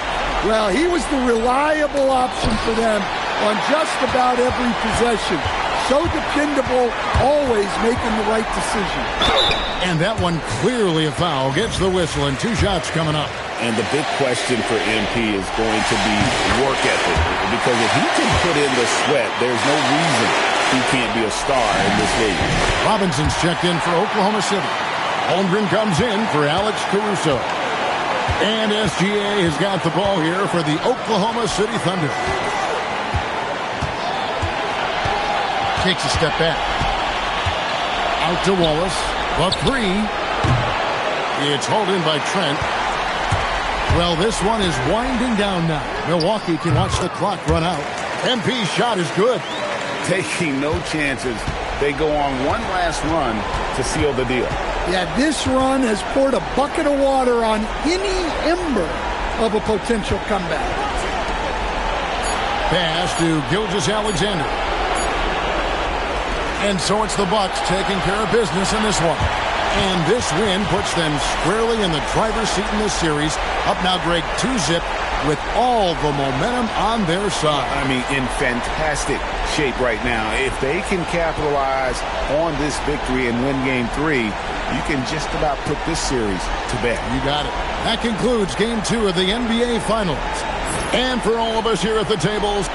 Well, he was the reliable option for them on just about every possession. So dependable, always making the right decision. And that one clearly a foul. Gets the whistle, and 2 shots coming up. And the big question for MP is going to be work ethic. Because if he can put in the sweat, there's no reason he can't be a star in this league. Robinson's checked in for Oklahoma City. Holmgren comes in for Alex Caruso. And SGA has got the ball here for the Oklahoma City Thunder. Takes a step back. Out to Wallace. The 3. It's hauled in by Trent. Well, this one is winding down now. Milwaukee can watch the clock run out. MP's shot is good. Taking no chances. They go on one last run to seal the deal. Yeah, this run has poured a bucket of water on any ember of a potential comeback. Pass to Gilgeous-Alexander. And so it's the Bucks taking care of business in this one. And this win puts them squarely in the driver's seat in this series. Up now, Greg, 2-zip with all the momentum on their side. I mean, in fantastic shape right now. If they can capitalize on this victory and win Game 3, you can just about put this series to bed. You got it. That concludes Game 2 of the NBA Finals. And for all of us here at the tables,